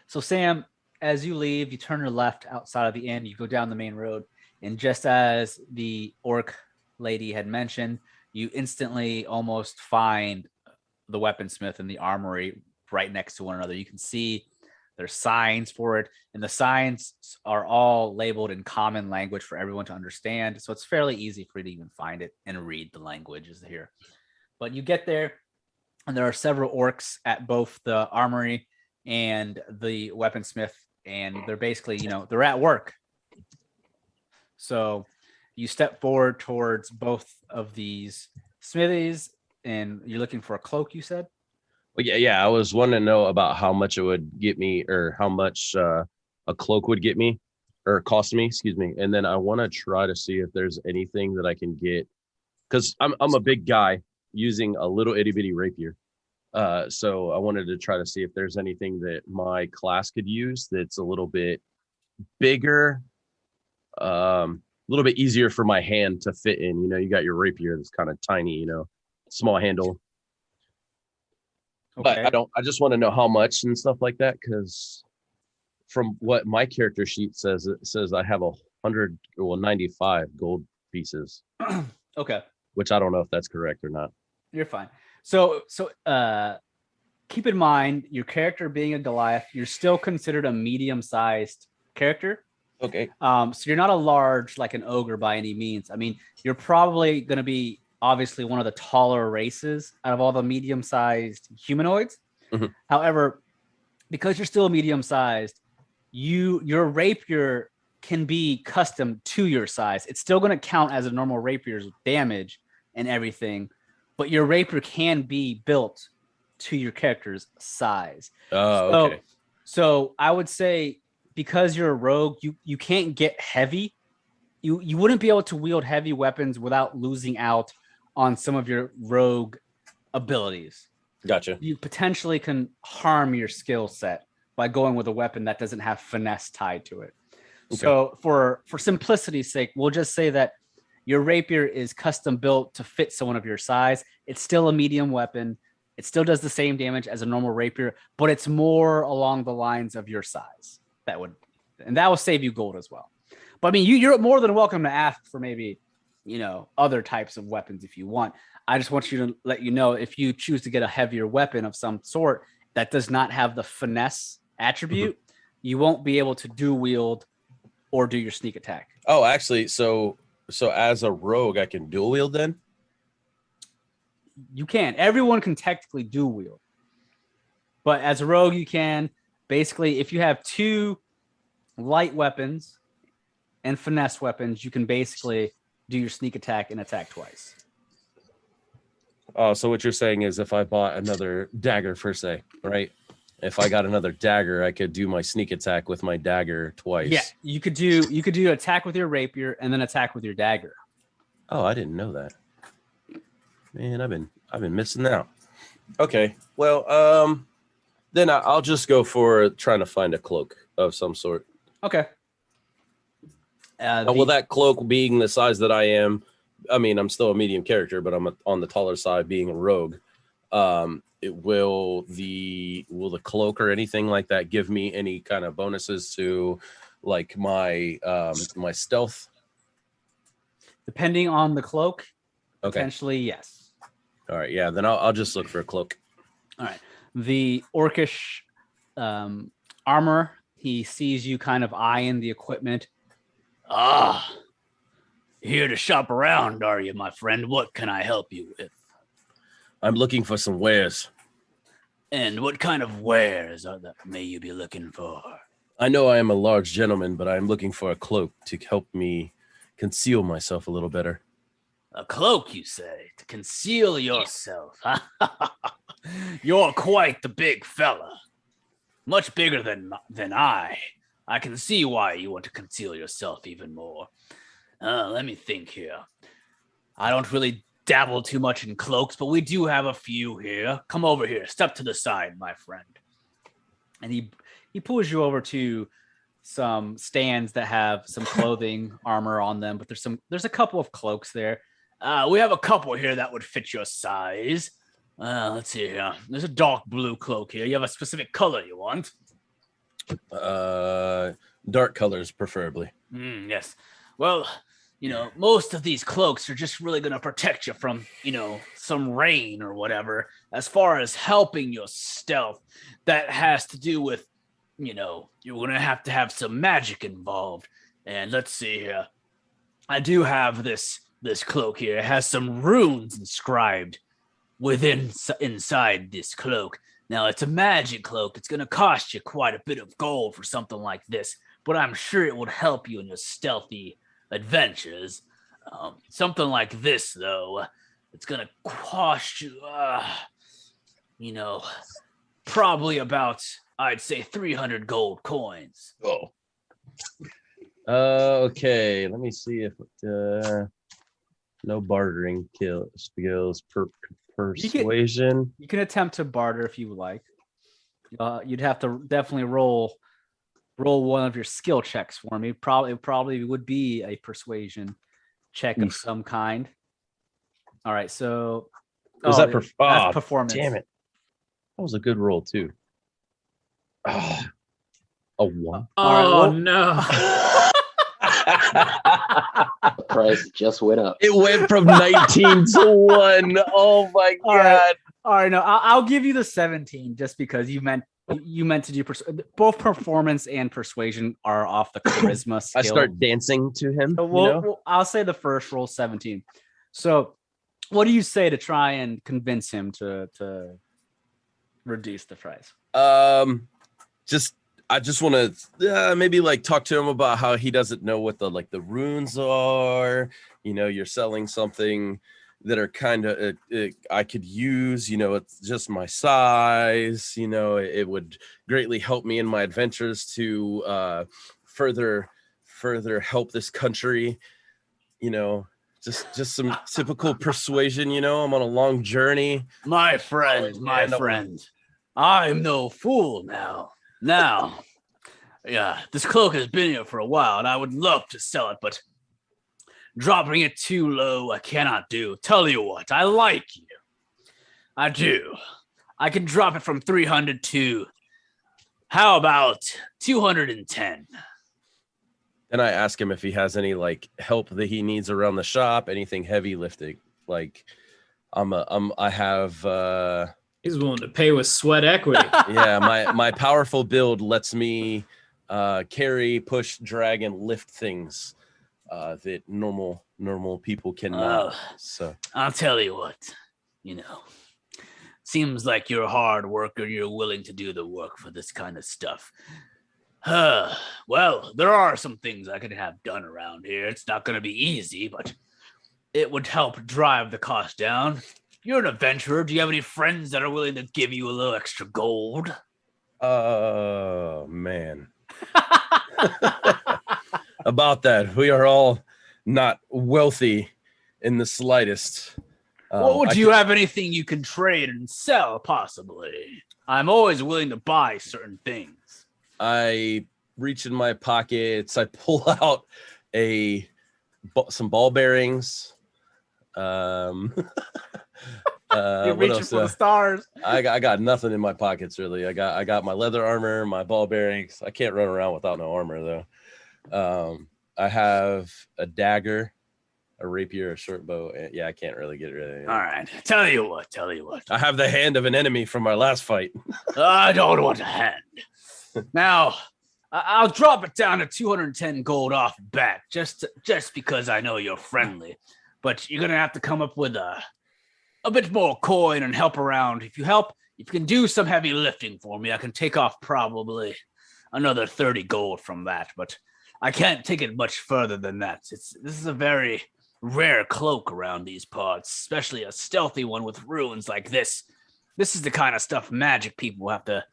Speaker 3: So Sam, as you leave, you turn your left outside of the inn, you go down the main road, and just as the orc lady had mentioned, you instantly almost find the weaponsmith and the armory right next to one another. You can see there's signs for it, and the signs are all labeled in common language for everyone to understand. So it's fairly easy for you to even find it and read the languages here. But you get there, and there are several orcs at both the armory and the weaponsmith, and they're basically, they're at work. So you step forward towards both of these smithies, and you're looking for a cloak, you said?
Speaker 4: Well, yeah. I was wanting to know about how much it would get me, or how much a cloak would get me, or cost me, excuse me. And then I want to try to see if there's anything that I can get, because I'm a big guy using a little itty bitty rapier. So I wanted to try to see if there's anything that my class could use that's a little bit bigger, a little bit easier for my hand to fit in. You got your rapier that's kind of tiny, small handle.
Speaker 3: Okay.
Speaker 4: But I just want to know how much and stuff like that, because from what my character sheet says, it says I have 95 gold pieces.
Speaker 3: Okay.
Speaker 4: Which I don't know if that's correct or not.
Speaker 3: You're fine. So keep in mind, your character being a Goliath, you're still considered a medium-sized character.
Speaker 4: Okay.
Speaker 3: So you're not a large, like an ogre by any means. I mean, you're probably going to be obviously one of the taller races out of all the medium-sized humanoids.
Speaker 4: Mm-hmm.
Speaker 3: However, because you're still medium-sized, your rapier can be custom to your size. It's still going to count as a normal rapier's damage and everything, but your rapier can be built to your character's size.
Speaker 4: Oh, okay.
Speaker 3: So I would say, because you're a rogue, you can't get heavy. You wouldn't be able to wield heavy weapons without losing out on some of your rogue abilities.
Speaker 4: Gotcha.
Speaker 3: You potentially can harm your skill set by going with a weapon that doesn't have finesse tied to it. Okay. So for simplicity's sake, we'll just say that your rapier is custom built to fit someone of your size. It's still a medium weapon. It still does the same damage as a normal rapier, but it's more along the lines of your size. That will save you gold as well. But I mean, you're more than welcome to ask for maybe, other types of weapons if you want. I just want you to let you know, if you choose to get a heavier weapon of some sort that does not have the finesse attribute, you won't be able to dual wield or do your sneak attack.
Speaker 4: Oh, actually, so as a rogue, I can dual wield then?
Speaker 3: You can. Everyone can technically dual wield. But as a rogue, you can. Basically, if you have two light weapons and finesse weapons, you can basically do your sneak attack and attack twice.
Speaker 4: Oh, so what you're saying is, if I bought another dagger per se, right? If I got another dagger, I could do my sneak attack with my dagger twice.
Speaker 3: Yeah, you could do attack with your rapier and then attack with your dagger.
Speaker 4: Oh, I didn't know that. Man, I've been missing out. Okay, well, then I'll just go for trying to find a cloak of some sort.
Speaker 3: Okay.
Speaker 4: Will that cloak, being the size that I am, I mean, I'm still a medium character, but I'm on the taller side, being a rogue. Will the cloak or anything like that give me any kind of bonuses to, like, my my stealth?
Speaker 3: Depending on the cloak,
Speaker 4: okay.
Speaker 3: Potentially yes.
Speaker 4: All right, yeah. Then I'll just look for a cloak.
Speaker 3: All right. The orcish armor. He sees you kind of eyeing the equipment.
Speaker 2: Ah, here to shop around, are you, my friend? What can I help you with?
Speaker 4: I'm looking for some wares.
Speaker 2: And what kind of wares may you be looking for?
Speaker 4: I know I am a large gentleman, but I'm looking for a cloak to help me conceal myself a little better.
Speaker 2: A cloak, you say, to conceal yourself? You're quite the big fella. Much bigger than I. I can see why you want to conceal yourself even more. Let me think here. I don't really dabble too much in cloaks, but we do have a few here. Come over here. Step to the side, my friend. And he pulls you over to some stands that have some clothing, armor on them, but there's a couple of cloaks there. We have a couple here that would fit your size. Let's see here. There's a dark blue cloak here. You have a specific color you want?
Speaker 4: Dark colors, preferably.
Speaker 2: Yes. Well, most of these cloaks are just really going to protect you from, some rain or whatever. As far as helping your stealth, that has to do with, you're going to have some magic involved. And let's see here. I do have this cloak here. It has some runes inscribed inside this cloak. Now, it's a magic cloak. It's going to cost you quite a bit of gold for something like this, but I'm sure it would help you in your stealthy adventures. Something like this, though, it's going to cost you, probably about, I'd say, 300 gold coins.
Speaker 4: Oh. Okay. Let me see if no bartering skills per persuasion.
Speaker 3: You can attempt to barter if you would like. You'd have to definitely roll one of your skill checks for me. Probably would be a persuasion check of some kind. All right, so
Speaker 4: that's
Speaker 3: performance.
Speaker 4: Damn it. That was a good roll too. Oh, a 1.
Speaker 5: Oh no.
Speaker 8: The price just went up.
Speaker 4: It went from 19 to 1. Oh my god.
Speaker 3: All right, no, I'll give you the 17 just because you meant to do both performance and persuasion are off the charisma skill.
Speaker 4: I start dancing to him.
Speaker 3: So I'll say the first roll 17. So what do you say to try and convince him to reduce the price?
Speaker 4: I just want to maybe like talk to him about how he doesn't know what the runes are. You're selling something that are kind of I could use. It's just my size. It would greatly help me in my adventures to further help this country. Just some typical persuasion. I'm on a long journey.
Speaker 2: My friend, I'm no fool now. Now, yeah, this cloak has been here for a while, and I would love to sell it, but dropping it too low, I cannot do. Tell you what, I like you. I do. I can drop it from 300 to, how about 210?
Speaker 4: And I ask him if he has any help that he needs around the shop, anything heavy lifting. I have.
Speaker 5: He's willing to pay with sweat equity.
Speaker 4: Yeah, my powerful build lets me carry, push, drag, and lift things that normal people cannot. So
Speaker 2: I'll tell you what, seems like you're a hard worker. You're willing to do the work for this kind of stuff. Well, there are some things I could have done around here. It's not going to be easy, but it would help drive the cost down. You're an adventurer. Do you have any friends that are willing to give you a little extra gold?
Speaker 4: Oh, man. About that, we are all not wealthy in the slightest.
Speaker 2: Would you have anything you can trade and sell, possibly? I'm always willing to buy certain things.
Speaker 4: I reach in my pockets. I pull out some ball bearings.
Speaker 3: You're reaching for the stars.
Speaker 4: I got nothing in my pockets really. I got my leather armor, my ball bearings. I can't run around without no armor though. I have a dagger, a rapier, a short bow. Yeah, I can't really get rid of it.
Speaker 2: All right. Tell you what.
Speaker 4: I have the hand of an enemy from our last fight.
Speaker 2: I don't want a hand. Now, I'll drop it down to 210 gold off bat, just because I know you're friendly. But you're gonna have to come up with a bit more coin and help around. If you can do some heavy lifting for me, I can take off probably another 30 gold from that. But I can't take it much further than that. This is a very rare cloak around these parts, especially a stealthy one with runes like this. This is the kind of stuff magic people have to,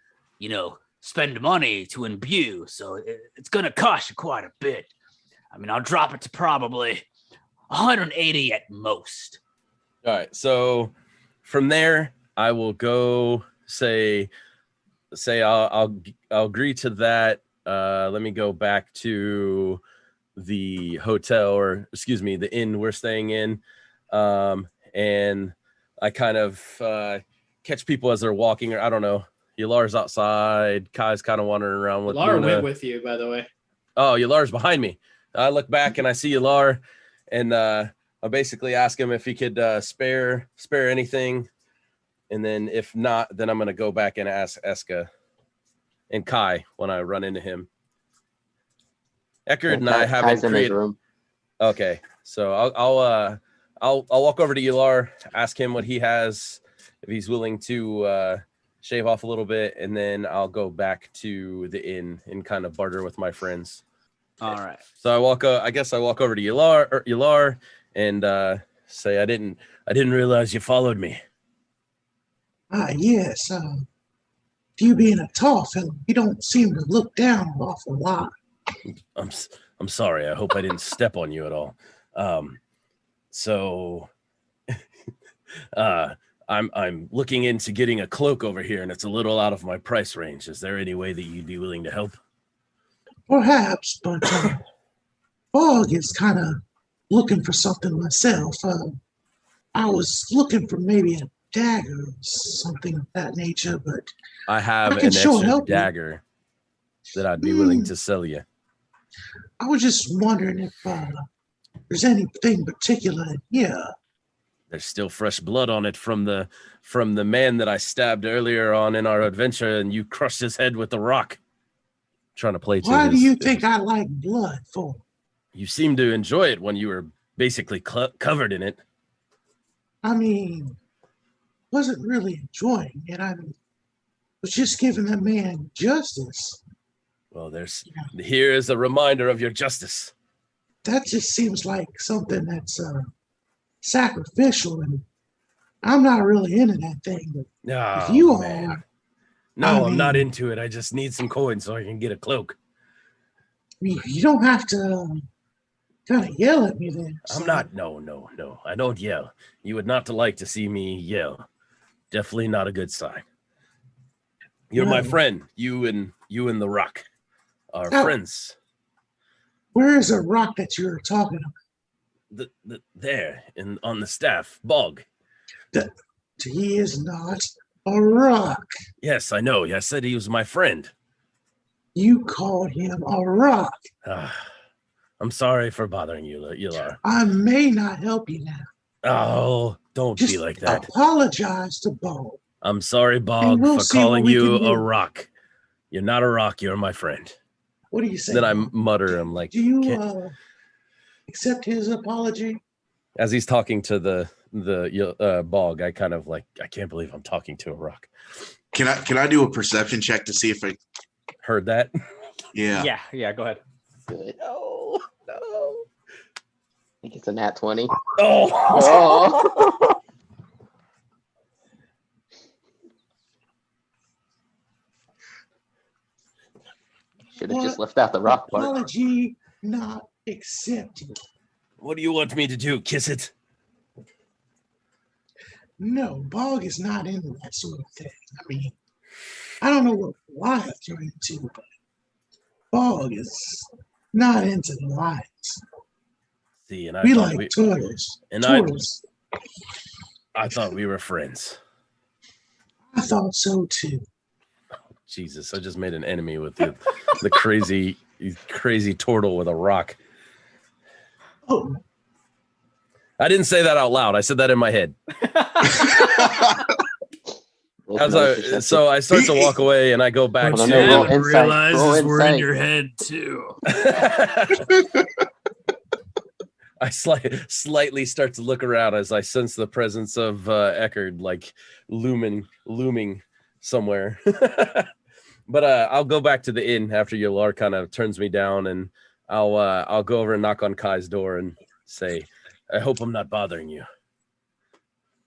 Speaker 2: spend money to imbue, so it's going to cost you quite a bit. I mean, I'll drop it to probably 180 at most.
Speaker 4: All right. So from there, I will go say I'll agree to that. Let me go back to the hotel, or excuse me, the inn we're staying in. And I kind of catch people as they're walking, or I don't know. Yelar's outside. Kai's kind of wandering around with
Speaker 5: Laura
Speaker 4: Luna.
Speaker 5: went with you, by the way.
Speaker 4: Oh, Yelar's behind me. I look back and I see Yelar, and I basically ask him if he could spare anything, and then if not, then I'm gonna go back and ask Esqa and Kai when I run into him. Ekhardt and I haven't created. Okay, so I'll walk over to Yelar, ask him what he has, if he's willing to shave off a little bit, and then I'll go back to the inn and kind of barter with my friends.
Speaker 3: All right.
Speaker 4: So I walk over to Yelar and say I didn't realize you followed me.
Speaker 6: Yes. You being a tall fellow, you don't seem to look down an awful lot.
Speaker 4: I'm sorry. I hope I didn't step on you at all. So I'm looking into getting a cloak over here, and it's a little out of my price range. Is there any way that you'd be willing to help?
Speaker 6: Perhaps, but Bog is kind of looking for something myself. I was looking for maybe a dagger or something of that nature, but
Speaker 4: I have
Speaker 6: I can
Speaker 4: an
Speaker 6: sure
Speaker 4: extra
Speaker 6: help you.
Speaker 4: dagger that I'd be willing to sell you.
Speaker 6: I was just wondering if there's anything particular in here.
Speaker 4: There's still fresh blood on it from the man that I stabbed earlier on in our adventure, and you crushed his head with the rock. Trying to play to
Speaker 6: Why
Speaker 4: his,
Speaker 6: do you think I like blood for?
Speaker 4: You seem to enjoy it when you were basically covered in it.
Speaker 6: I mean, wasn't really enjoying it. I was just giving that man justice.
Speaker 4: Well, here is a reminder of your justice.
Speaker 6: That just seems like something that's sacrificial, and I'm not really into that thing. But if you are,
Speaker 4: I'm not into it. I just need some coins so I can get a cloak.
Speaker 6: You don't have to kind of yell at me then.
Speaker 4: I'm not. No. I don't yell. You would not like to see me yell. Definitely not a good sign. You're my friend. You and the rock are friends.
Speaker 6: Where is the rock that you're talking about?
Speaker 4: There on the staff, Bog.
Speaker 6: He is not a rock.
Speaker 4: Yes, I know. I said he was my friend.
Speaker 6: You called him a rock.
Speaker 4: I'm sorry for bothering you, Yelar.
Speaker 6: I may not help you now.
Speaker 4: Oh, don't be like that.
Speaker 6: Apologize to Bog.
Speaker 4: I'm sorry, Bog, for calling you a rock. You're not a rock. You're my friend.
Speaker 6: What do you say?
Speaker 4: Then I mutter, I'm like,
Speaker 6: do you accept his apology?
Speaker 4: As he's talking to the Bog, I kind of like, I can't believe I'm talking to a rock.
Speaker 9: Can I do a perception check to see if I
Speaker 4: heard that?
Speaker 3: Yeah. Go ahead.
Speaker 8: Good.
Speaker 4: No.
Speaker 8: I think it's a nat 20.
Speaker 4: Oh.
Speaker 8: Should have just left out the rock part.
Speaker 6: Apology not accepted.
Speaker 4: What do you want me to do? Kiss it?
Speaker 6: No, Bog is not into that sort of thing. I mean, I don't know what life you're into, but Bog is not into the lions.
Speaker 4: See, and
Speaker 6: we like turtles.
Speaker 4: And
Speaker 6: turtles.
Speaker 4: I thought we were friends.
Speaker 6: I thought so too.
Speaker 4: Jesus, I just made an enemy with the crazy turtle with a rock.
Speaker 6: Oh.
Speaker 4: I didn't say that out loud. I said that in my head. So I start to walk away, and I go back to
Speaker 2: realizes we're in your head too.
Speaker 4: I slightly start to look around as I sense the presence of Ekhardt, like looming somewhere. But I'll go back to the inn after Yelar kind of turns me down, and I'll go over and knock on Kai's door and say, I hope I'm not bothering you.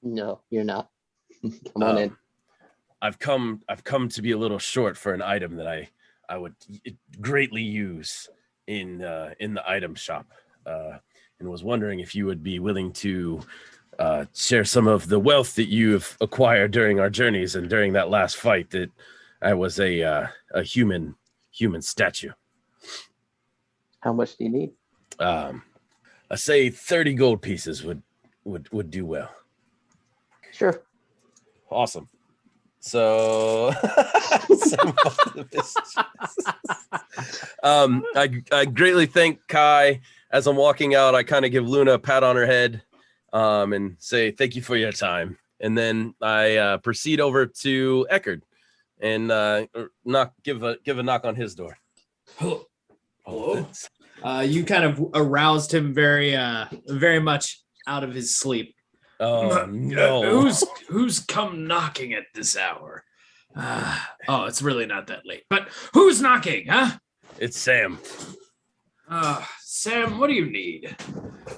Speaker 8: No, you're not. Come on in.
Speaker 4: I've come to be a little short for an item that I would greatly use in the item shop, and was wondering if you would be willing to share some of the wealth that you have acquired during our journeys and during that last fight that I was a human statue.
Speaker 8: How much do you need?
Speaker 4: I say 30 gold pieces would do well.
Speaker 8: Sure.
Speaker 4: Awesome. So I greatly thank Kai. As I'm walking out, I kind of give Luna a pat on her head and say thank you for your time. And then I proceed over to Ekhardt and give a knock on his door.
Speaker 5: Hello. You kind of aroused him very much out of his sleep.
Speaker 4: Oh no!
Speaker 7: Who's come knocking at this hour? It's really not that late. But who's knocking, huh?
Speaker 4: It's Sam.
Speaker 7: Sam, what do you need?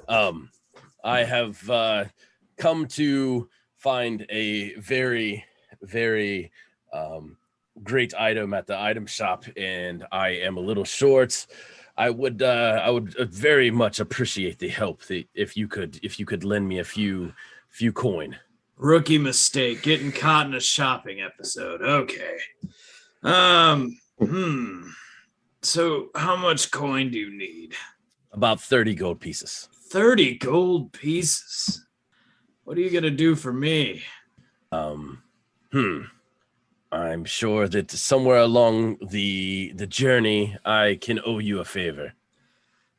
Speaker 4: I have come to find a very, very great item at the item shop, and I am a little short. I would very much appreciate the help if you could lend me a few coin.
Speaker 7: Rookie mistake, getting caught in a shopping episode. Okay. So how much coin do you need?
Speaker 4: About 30 gold pieces.
Speaker 7: 30 gold pieces. What are you gonna do for me?
Speaker 4: I'm sure that somewhere along the journey, I can owe you a favor.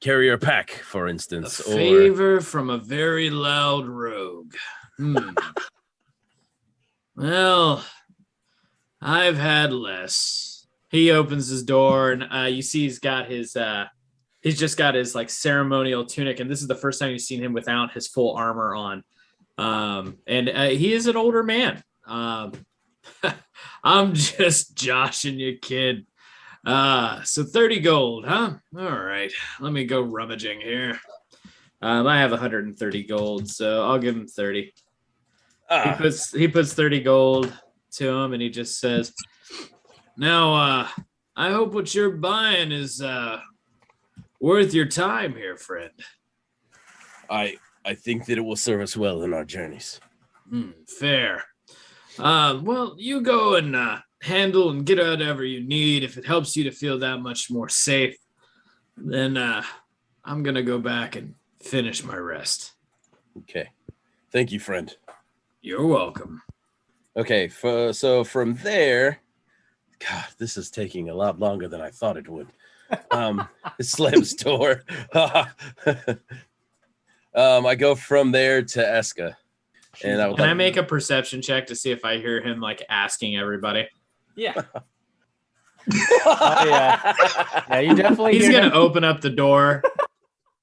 Speaker 4: Carrier pack, for instance.
Speaker 7: A favor from a very loud rogue. Well, I've had less. He opens his door, and you see he's just got his like ceremonial tunic, and this is the first time you've seen him without his full armor on. And he is an older man. I'm just joshing you, kid. So 30 gold, huh? All right. Let me go rummaging here. I have 130 gold, so I'll give him 30. He puts 30 gold to him, and he just says, now, I hope what you're buying is worth your time here, friend.
Speaker 4: I think that it will serve us well in our journeys.
Speaker 7: Fair. Well, you go and handle and get whatever you need. If it helps you to feel that much more safe, then I'm going to go back and finish my rest.
Speaker 4: Okay. Thank you, friend.
Speaker 7: You're welcome.
Speaker 4: Okay, so from there, God, this is taking a lot longer than I thought it would. Slams door. I go from there to Esqa. And
Speaker 5: Can I make a perception check to see if I hear him like asking everybody?
Speaker 3: Yeah. Yeah, you definitely.
Speaker 5: He's gonna open up the door.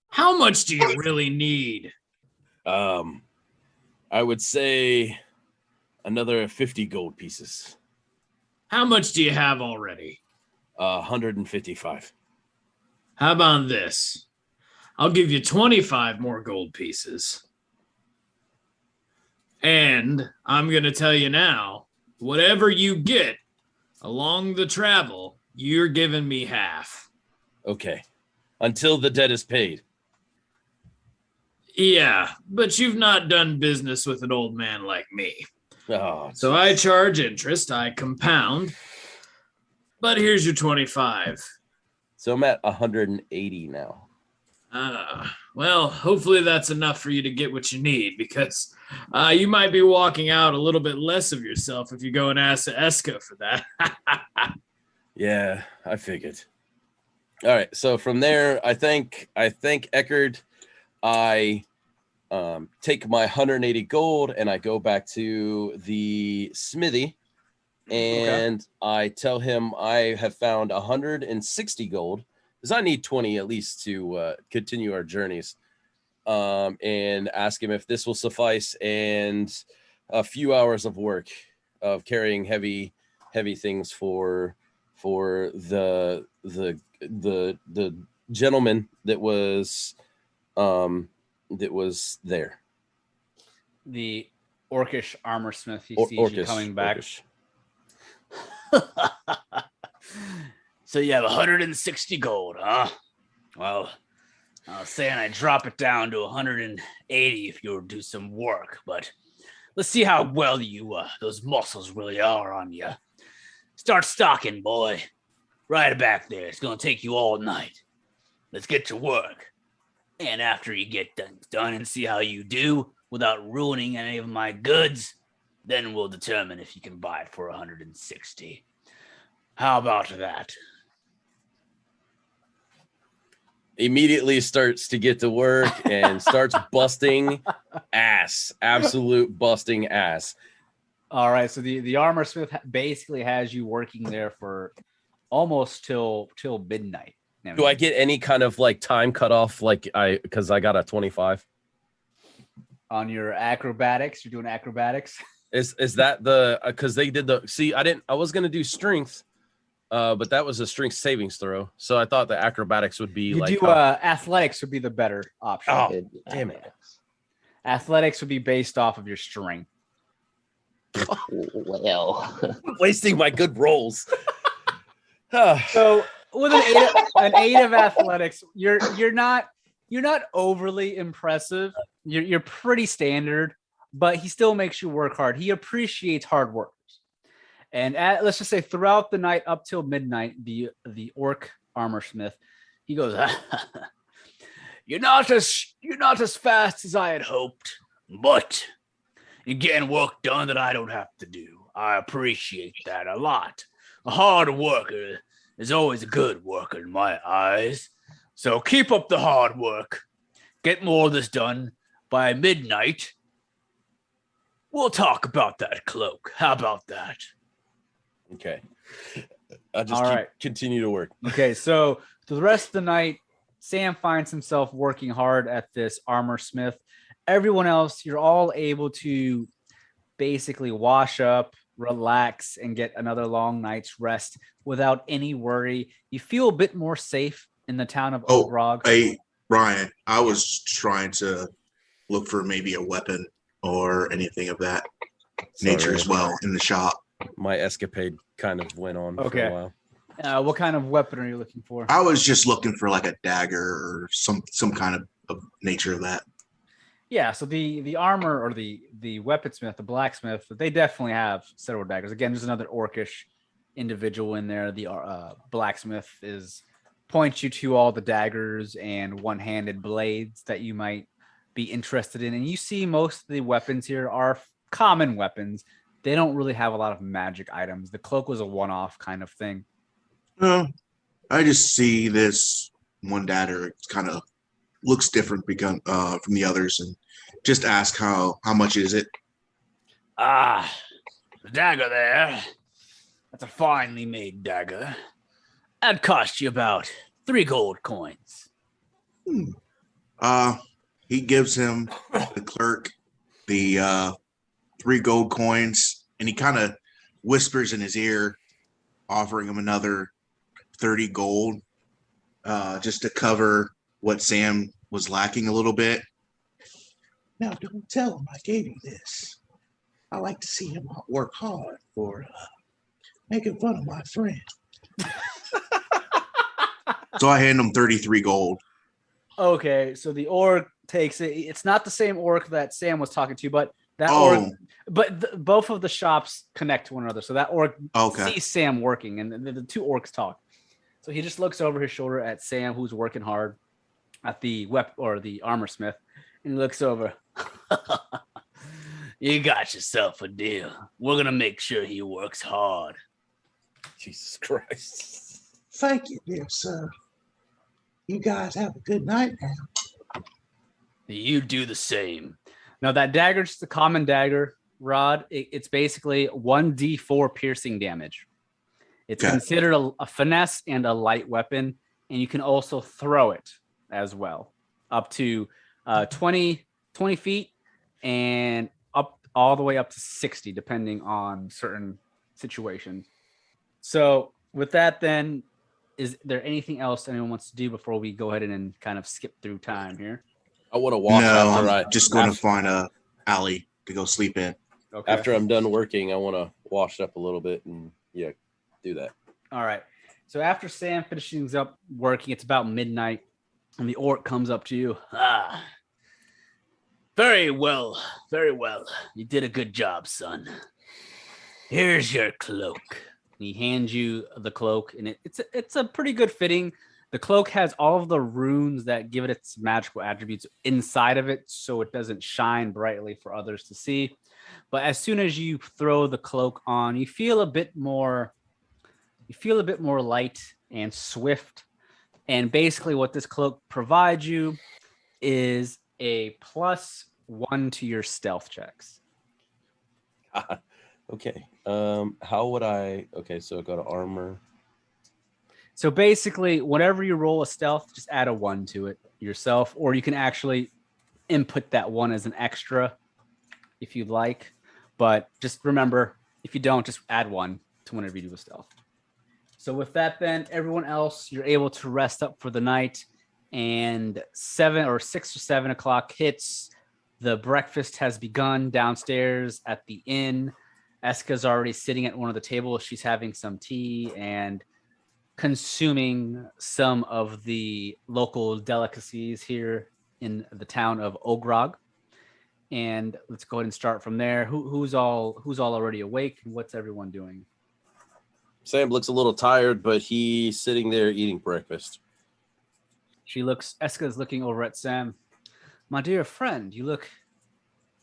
Speaker 7: How much do you really need?
Speaker 4: I would say another 50 gold pieces.
Speaker 7: How much do you have already?
Speaker 4: 155.
Speaker 7: How about this? I'll give you 25 more gold pieces. And I'm going to tell you now, whatever you get along the travel, you're giving me half.
Speaker 4: Okay. Until the debt is paid.
Speaker 7: Yeah, but you've not done business with an old man like me.
Speaker 4: Oh,
Speaker 7: so I charge interest, I compound. But here's your 25.
Speaker 4: So I'm at 180 now.
Speaker 7: Well, hopefully that's enough for you to get what you need, because you might be walking out a little bit less of yourself if you go and ask Esqa for that.
Speaker 4: Yeah, I figured. All right, so from there, I thank Ekhardt. I take my 180 gold and I go back to the smithy, and I tell him I have found 160 gold, because I need 20 at least to continue our journeys, and ask him if this will suffice, and a few hours of work of carrying heavy things for the gentleman that was there.
Speaker 3: The orcish armor smith, he sees you coming back.
Speaker 4: Orcish.
Speaker 2: So you have 160 gold, huh? Well, I was saying I'd drop it down to 180 if you were to do some work, but let's see how well you, those muscles really are on you. Start stocking, boy. Right back there. It's going to take you all night. Let's get to work. And after you get done and see how you do without ruining any of my goods, then we'll determine if you can buy it for 160. How about that?
Speaker 4: Immediately starts to get to work and starts busting ass. Absolute busting ass.
Speaker 3: All right, so the armor smith basically has you working there for almost till midnight.
Speaker 4: Do I get any kind of like time cutoff? Because I got a 25
Speaker 3: on your acrobatics? You're doing acrobatics.
Speaker 4: Is that because they did I was gonna do strength, but that was a strength savings throw. So I thought the acrobatics would be
Speaker 3: athletics would be the better option.
Speaker 4: Oh, damn it!
Speaker 3: Athletics would be based off of your strength.
Speaker 8: Well,
Speaker 4: wasting my good rolls.
Speaker 3: So with an eight of athletics, you're not overly impressive. You're pretty standard, but he still makes you work hard. He appreciates hard workers. And let's just say throughout the night up till midnight, the orc armor smith, he goes,
Speaker 2: You're not as fast as I had hoped, but you're getting work done that I don't have to do. I appreciate that a lot. A hard worker is always a good worker in my eyes. So keep up the hard work. Get more of this done by midnight. We'll talk about that cloak. How about that?
Speaker 4: Okay. I'll just continue to work.
Speaker 3: Okay, so for the rest of the night, Sam finds himself working hard at this armor smith. Everyone else, you're all able to basically wash up, relax, and get another long night's rest without any worry. You feel a bit more safe in the town of Ogrog.
Speaker 9: Hey, Ryan, I was trying to look for maybe a weapon or anything of that nature as well in the shop.
Speaker 4: My escapade kind of went on for a while.
Speaker 3: What kind of weapon are you looking for?
Speaker 9: I was just looking for like a dagger or some kind of nature of that.
Speaker 3: Yeah, so the armor or the weaponsmith, the blacksmith, they definitely have several daggers. Again, there's another orcish individual in there. The blacksmith points you to all the daggers and one-handed blades that you might be interested in. And you see most of the weapons here are common weapons. They don't really have a lot of magic items. The cloak was a one-off kind of thing.
Speaker 9: No, I just see this one dagger. It kind of looks different from the others, and just ask how much is it?
Speaker 2: The dagger there. That's a finely made dagger. That'd cost you about 3 gold coins.
Speaker 9: He gives him the clerk the 3 gold coins, and he kind of whispers in his ear, offering him another 30 gold, just to cover what Sam was lacking a little bit.
Speaker 6: Now, don't tell him I gave you this. I like to see him work hard for making fun of my friend.
Speaker 9: So I hand him 33 gold.
Speaker 3: Okay, so the orc takes it. It's not the same orc that Sam was talking to, but that orc. But both of the shops connect to one another. So that orc sees Sam working, and the two orcs talk. So he just looks over his shoulder at Sam, who's working hard at the the armor smith, and he looks over.
Speaker 2: You got yourself a deal. We're gonna make sure he works hard.
Speaker 4: Jesus Christ.
Speaker 6: Thank you, dear sir. You guys have a good night now.
Speaker 2: You do the same.
Speaker 3: Now that dagger is just a common dagger, Rod. It's basically 1d4 piercing damage. It's considered a finesse and a light weapon, and you can also throw it as well, up to 20 feet and up all the way up to 60, depending on certain situations. So with that, then, is there anything else anyone wants to do before we go ahead and kind of skip through time here?
Speaker 4: I want to walk after
Speaker 9: I'm just going to find a alley to go sleep in.
Speaker 4: Okay. After I'm done working, I want to wash up a little bit and do that.
Speaker 3: All right. So after Sam finishes up working, it's about midnight, and the orc comes up to you.
Speaker 2: Ah. Very well. Very well. You did a good job, son. Here's your cloak.
Speaker 3: He hands you the cloak, and it's a pretty good fitting. The cloak has all of the runes that give it its magical attributes inside of it, so it doesn't shine brightly for others to see. But as soon as you throw the cloak on, you feel a bit more light and swift. And basically what this cloak provides you is a +1 to your stealth checks.
Speaker 4: Okay. How would I? Okay, so go to armor.
Speaker 3: So basically, whenever you roll a stealth, just add a 1 to it yourself, or you can actually input that 1 as an extra if you'd like. But just remember, if you don't, just add 1 to whenever you do a stealth. So with that, then everyone else, you're able to rest up for the night, and 6 or 7 o'clock hits. The breakfast has begun downstairs at the inn. Esqa's already sitting at one of the tables. She's having some tea and consuming some of the local delicacies here in the town of Ogrog. And let's go ahead and start from there. Who's all already awake, and what's everyone doing?
Speaker 4: Sam looks a little tired, but he's sitting there eating breakfast.
Speaker 3: Esqa's looking over at Sam. My dear friend, you look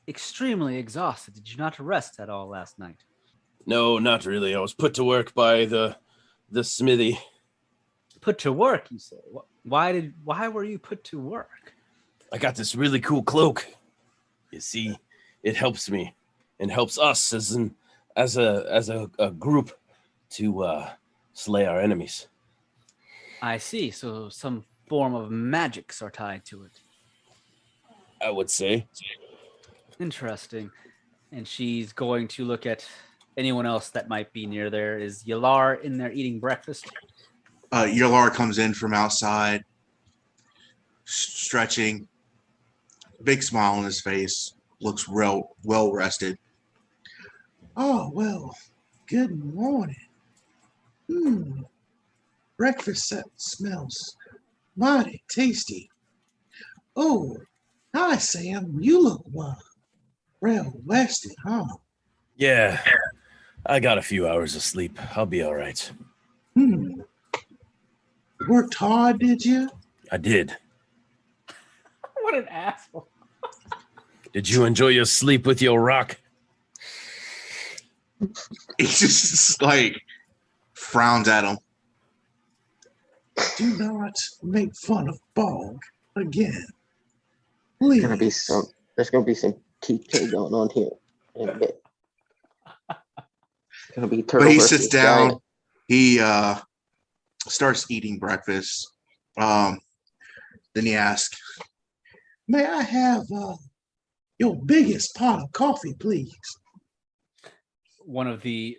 Speaker 3: extremely exhausted. Did you not rest at all last night?
Speaker 4: No, not really. I was put to work by the smithy.
Speaker 3: Put to work, you say? Why were you put to work?
Speaker 4: I got this really cool cloak. You see, it helps me and helps us as a group to slay our enemies.
Speaker 3: I see. So some form of magics are tied to it.
Speaker 4: I would say.
Speaker 3: Interesting. And she's going to look at anyone else that might be near there. Is Yelar in there eating breakfast?
Speaker 9: Yelar comes in from outside, stretching, big smile on his face, looks well rested.
Speaker 6: Oh, well, good morning. Breakfast smells mighty tasty. Oh, hi, Sam. You look well rested, huh?
Speaker 4: Yeah, I got a few hours of sleep. I'll be all right.
Speaker 6: Worked hard, did you?
Speaker 4: I did.
Speaker 3: What an asshole.
Speaker 4: Did you enjoy your sleep with your rock?
Speaker 9: He just like frowns at him.
Speaker 6: Do not make fun of Bog again. Please.
Speaker 8: There's gonna be some TK going on here in a bit. It's gonna be turtle.
Speaker 9: But he
Speaker 8: versus
Speaker 9: sits down.
Speaker 8: giant.
Speaker 9: He starts eating breakfast. Then he asks,
Speaker 6: May I have your biggest pot of coffee, please?
Speaker 3: One of the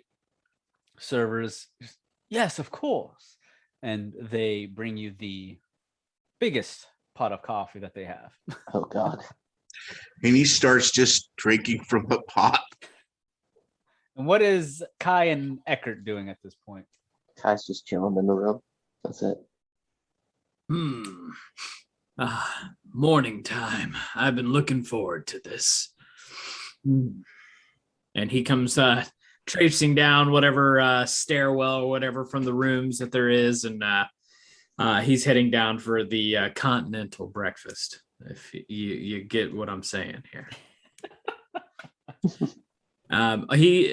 Speaker 3: servers, yes, of course. And they bring you the biggest pot of coffee that they have.
Speaker 8: Oh God.
Speaker 9: and he starts just drinking from the pot.
Speaker 3: And what is Kai and Ekhardt doing at this point?
Speaker 8: Kai's just chilling in the room. That's it.
Speaker 5: Morning time. I've been looking forward to this. And he comes traipsing down whatever stairwell or whatever from the rooms that there is, and he's heading down for the continental breakfast. If you get what I'm saying here.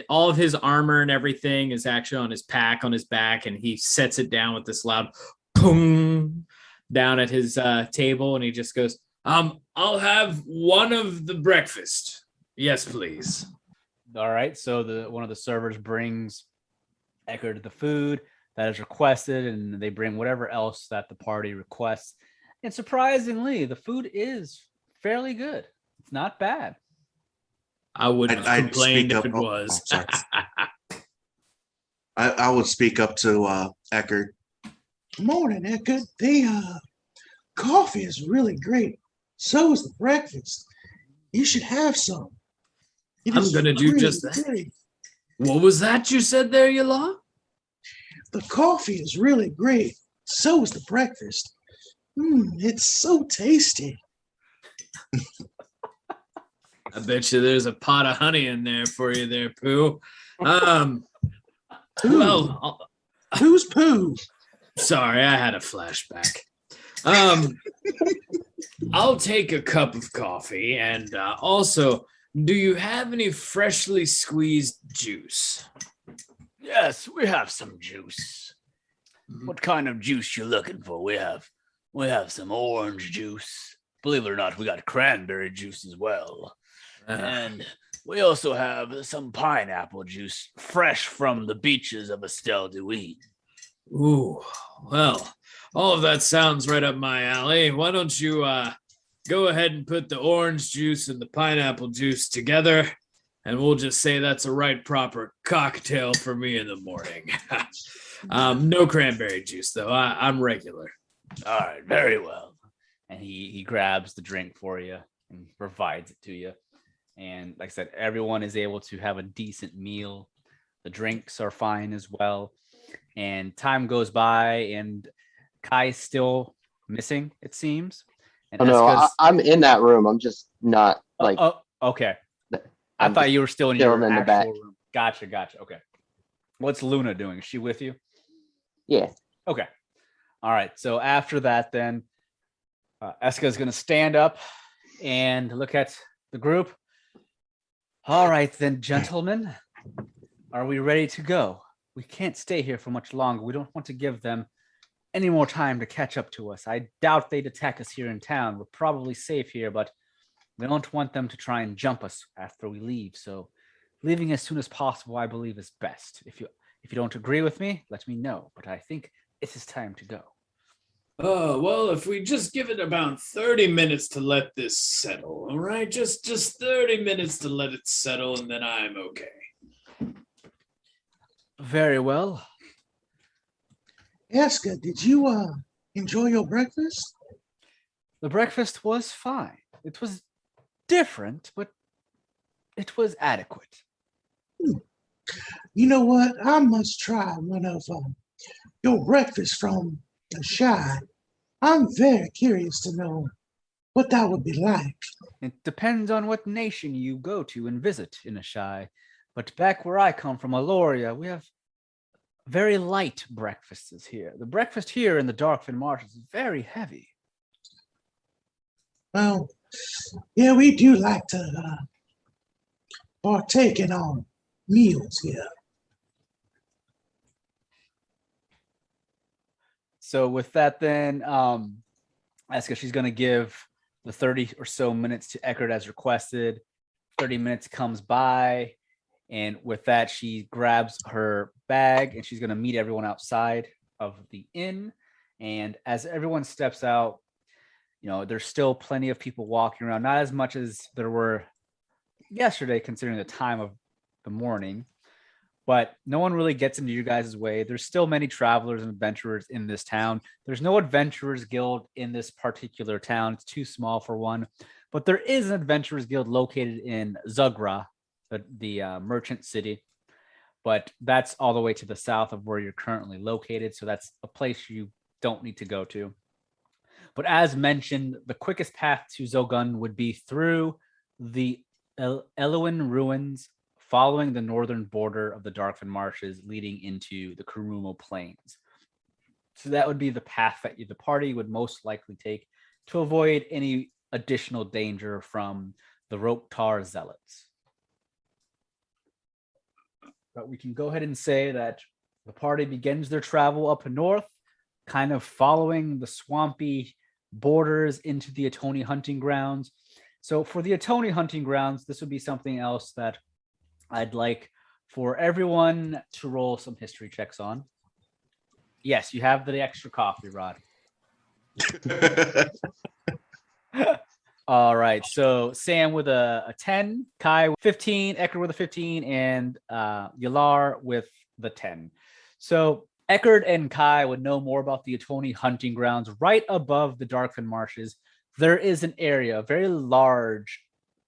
Speaker 5: All of his armor and everything is actually on his pack on his back, and he sets it down with this loud boom down at his table, and he just goes, I'll have one of the breakfast. Yes, please.
Speaker 3: All right. So one of the servers brings Ekhardt the food that is requested, and they bring whatever else that the party requests. And surprisingly, the food is fairly good. It's not bad.
Speaker 5: I wouldn't have complained if it was.
Speaker 9: I would speak up to Ekhardt.
Speaker 6: Morning, Ekhardt. The coffee is really great. So is the breakfast. You should have some.
Speaker 5: I'm going to do just that.
Speaker 6: Great.
Speaker 5: What was that you said there, Yelar?
Speaker 6: the coffee is really great. So is the breakfast. It's so tasty.
Speaker 7: I bet you there's a pot of honey in there for you there, Pooh. Well,
Speaker 6: Who's Pooh?
Speaker 7: sorry, I had a flashback. I'll take a cup of coffee, and also, do you have any freshly squeezed juice?
Speaker 2: Yes, we have some juice. What kind of juice you looking for? We have some orange juice. Believe it or not, we got cranberry juice as well. And we also have some pineapple juice fresh from the beaches of Estelle Duin.
Speaker 7: Ooh, well, all of that sounds right up my alley. Why don't you go ahead and put the orange juice and the pineapple juice together, and we'll just say that's a right proper cocktail for me in the morning. No cranberry juice, though. I'm regular.
Speaker 2: All right, very well.
Speaker 3: And he grabs the drink for you and provides it to you. And like I said, everyone is able to have a decent meal. The drinks are fine as well. And time goes by, and Kai's still missing, it seems. And
Speaker 8: Oh, no, I'm in that room. I'm just not like.
Speaker 3: Okay. I
Speaker 8: I'm
Speaker 3: thought
Speaker 8: just
Speaker 3: you were still in
Speaker 8: chilling
Speaker 3: your
Speaker 8: in the
Speaker 3: actual
Speaker 8: back.
Speaker 3: room. Gotcha. Okay. What's Luna doing? Is she with you?
Speaker 8: Yeah.
Speaker 3: Okay. All right. So after that, then Esqa is going to stand up and look at the group. All right, then, gentlemen, are we ready to go? We can't stay here for much longer. We don't want to give them any more time to catch up to us. I doubt they'd attack us here in town. We're probably safe here, but we don't want them to try and jump us after we leave. So leaving as soon as possible, I believe, is best. If you don't agree with me, let me know. But I think it is time to go.
Speaker 7: Oh, well, if we just give it about 30 minutes to let this settle, all right? Just 30 minutes to let it settle, and then I'm okay.
Speaker 3: Very well.
Speaker 6: Esqa, did you enjoy your breakfast?
Speaker 3: The breakfast was fine. It was different, but it was adequate.
Speaker 6: You know what? I must try one of your breakfast from Ashae. I'm very curious to know what that would be like.
Speaker 3: It depends on what nation you go to and visit in Ashae. But back where I come from, Aloria, we have very light breakfasts here. The breakfast here in the Darkfen Marshes is very heavy.
Speaker 6: Well, yeah, we do like to partake in our meals here.
Speaker 3: So with that, then, Esqa, she's going to give the 30 or so minutes to Ekhardt as requested. 30 minutes comes by, and with that, she grabs her bag, and she's going to meet everyone outside of the inn. And as everyone steps out, there's still plenty of people walking around, not as much as there were yesterday, considering the time of the morning. But no one really gets into you guys' way. There's still many travelers and adventurers in this town. There's no adventurers guild in this particular town. It's too small for one. But there is an adventurers guild located in Zugra, the merchant city. But that's all the way to the south of where you're currently located. So that's a place you don't need to go to. But as mentioned, the quickest path to Zogun would be through the Eluin ruins, following the northern border of the Darkfen Marshes leading into the Kurumo Plains. So that would be the path that the party would most likely take to avoid any additional danger from the Roktar Zealots. But we can go ahead and say that the party begins their travel up north, kind of following the swampy borders into the Atoni hunting grounds. So for the Atoni hunting grounds, this would be something else that I'd like for everyone to roll some history checks on. Yes, you have the extra coffee, Rod. All right. So Sam with a 10, Kai with 15, Ekhardt with a 15, and Yelar with the 10. So Ekhardt and Kai would know more about the Atoni hunting grounds right above the Darkfen Marshes. There is an area, a very large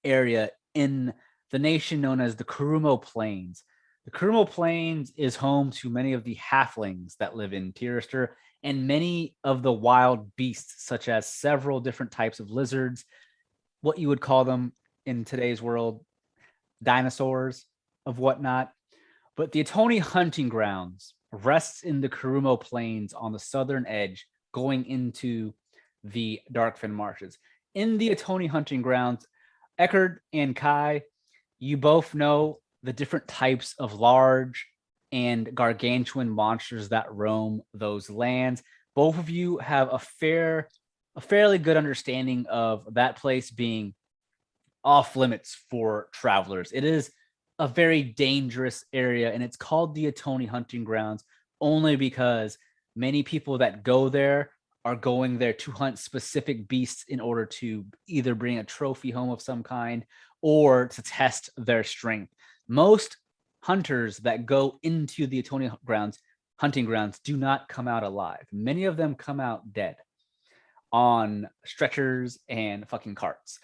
Speaker 3: area in the nation known as the Kurumo Plains. The Kurumo Plains is home to many of the halflings that live in Tirastir and many of the wild beasts, such as several different types of lizards, what you would call them in today's world, dinosaurs of whatnot. But the Atoni hunting grounds rests in the Kurumo Plains on the southern edge going into the Darkfen Marshes. In the Atoni hunting grounds, Ekhardt and Kai, you both know the different types of large and gargantuan monsters that roam those lands. Both of you have a fairly good understanding of that place being off limits for travelers. It is a very dangerous area, and it's called the Atoni hunting grounds only because many people that go there are going there to hunt specific beasts in order to either bring a trophy home of some kind or to test their strength. Most hunters that go into the Atoni hunting grounds do not come out alive. Many of them come out dead on stretchers and fucking carts.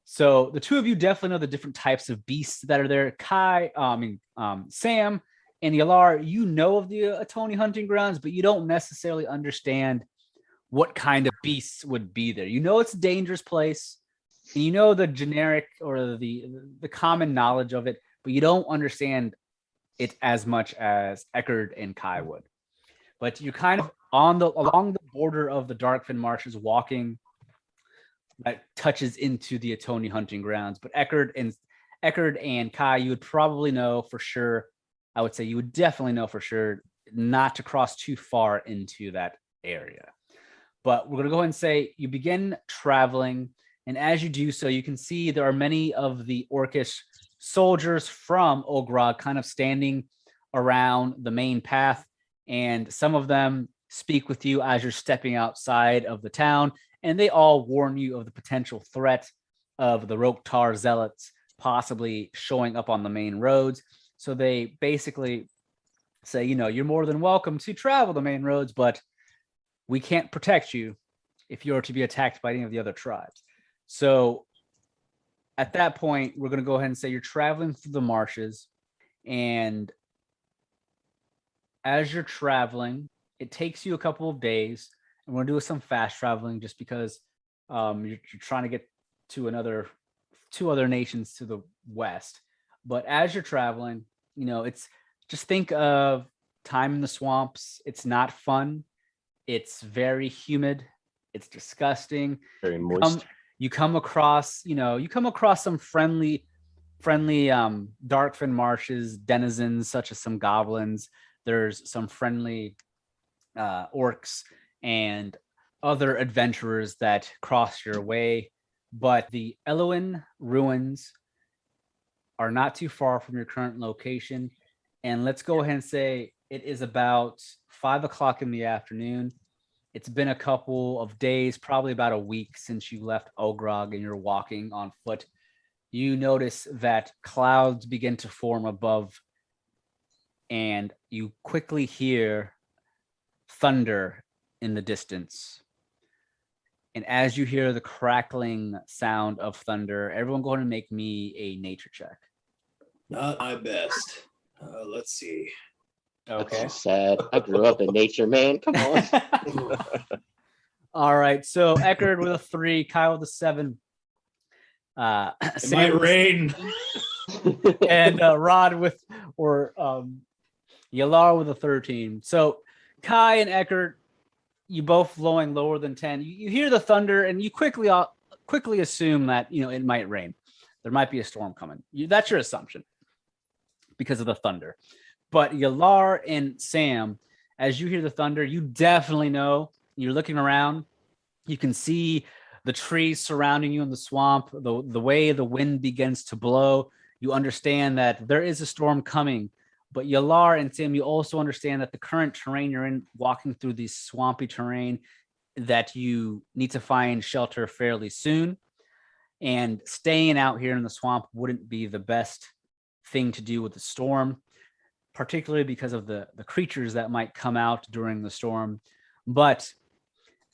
Speaker 3: So the two of you definitely know the different types of beasts that are there. Sam and Yelar, you know of the Atoni hunting grounds, but you don't necessarily understand what kind of beasts would be there. You know it's a dangerous place, and you know the generic or the common knowledge of it, but you don't understand it as much as Ekhardt and Kai would. But you're kind of along the border of the Darkfen Marshes, walking that touches into the Atoni hunting grounds. But Ekhardt and Kai, you would probably know for sure. I would say you would definitely know for sure not to cross too far into that area. But we're going to go ahead and say you begin traveling. And as you do so, you can see there are many of the orcish soldiers from Ogrog kind of standing around the main path. And some of them speak with you as you're stepping outside of the town. And they all warn you of the potential threat of the Roktar zealots possibly showing up on the main roads. So they basically say, you're more than welcome to travel the main roads, but we can't protect you if you're to be attacked by any of the other tribes. So at that point, we're going to go ahead and say you're traveling through the marshes. And as you're traveling, it takes you a couple of days. And we're going to do some fast traveling just because you're trying to get to two other nations to the west. But as you're traveling, it's just think of time in the swamps. It's not fun. It's very humid. It's disgusting.
Speaker 4: Very moist.
Speaker 3: You come across some friendly Darkfen Marshes denizens, such as some goblins. There's some friendly orcs and other adventurers that cross your way. But the Eloin ruins are not too far from your current location. And let's go ahead and say it is about 5:00 in the afternoon. It's been a couple of days, probably about a week since you left Ogrog and you're walking on foot. You notice that clouds begin to form above, and you quickly hear thunder in the distance. And as you hear the crackling sound of thunder, everyone go ahead and make me a nature check.
Speaker 7: Not my best. Let's see.
Speaker 3: Okay.
Speaker 8: That's so sad. I grew up in nature, man. Come on.
Speaker 3: All right. So Ekhardt with a 3, Kyle with a 7.
Speaker 7: It might rain.
Speaker 3: And Rod Yelar with a 13. So Kai and Ekhardt, you both blowing lower than 10. You hear the thunder, and you quickly assume that it might rain. There might be a storm coming. That's your assumption because of the thunder. But Yelar and Sam, as you hear the thunder, you definitely know. You're looking around. You can see the trees surrounding you in the swamp. The way the wind begins to blow, you understand that there is a storm coming. But Yelar and Sam, you also understand that the current terrain you're in, walking through this swampy terrain, that you need to find shelter fairly soon. And staying out here in the swamp wouldn't be the best thing to do with the storm, particularly because of the creatures that might come out during the storm. But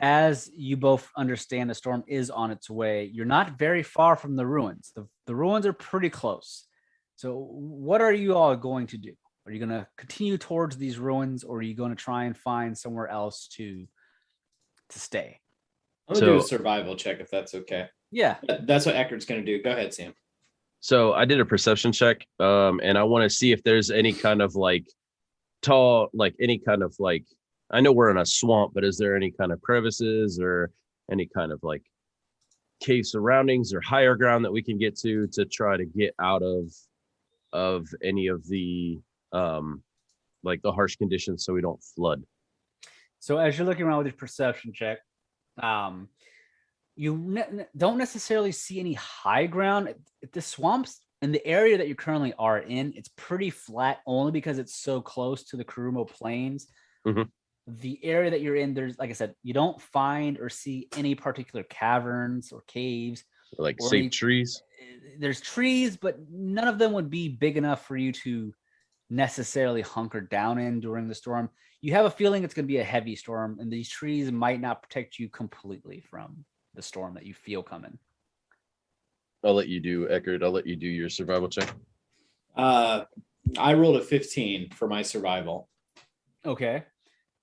Speaker 3: as you both understand the storm is on its way, you're not very far from the ruins. The ruins are pretty close. So what are you all going to do? Are you going to continue towards these ruins, or are you going to try and find somewhere else to stay?
Speaker 5: I'm gonna do a survival check if that's okay.
Speaker 3: Yeah.
Speaker 5: That's what Eckhart's gonna do. Go ahead, Sam.
Speaker 4: So I did a perception check, and I want to see if there's any kind of like tall, like any kind of like, I know we're in a swamp, but is there any kind of crevices or any kind of like cave surroundings or higher ground that we can get to try to get out of any of the like the harsh conditions so we don't flood?
Speaker 3: So as you're looking around with your perception check, you don't necessarily see any high ground. The swamps in the area that you currently are in, it's pretty flat only because it's so close to the Kurumo Plains.
Speaker 4: Mm-hmm.
Speaker 3: The area that you're in, there's, like I said, you don't find or see any particular caverns or caves.
Speaker 4: Like safe trees?
Speaker 3: There's trees, but none of them would be big enough for you to necessarily hunker down in during the storm. You have a feeling it's going to be a heavy storm, and these trees might not protect you completely from the storm that you feel coming.
Speaker 4: I'll let you do, Ekhardt. I'll let you do your survival check.
Speaker 5: I rolled a 15 for my survival.
Speaker 3: Okay.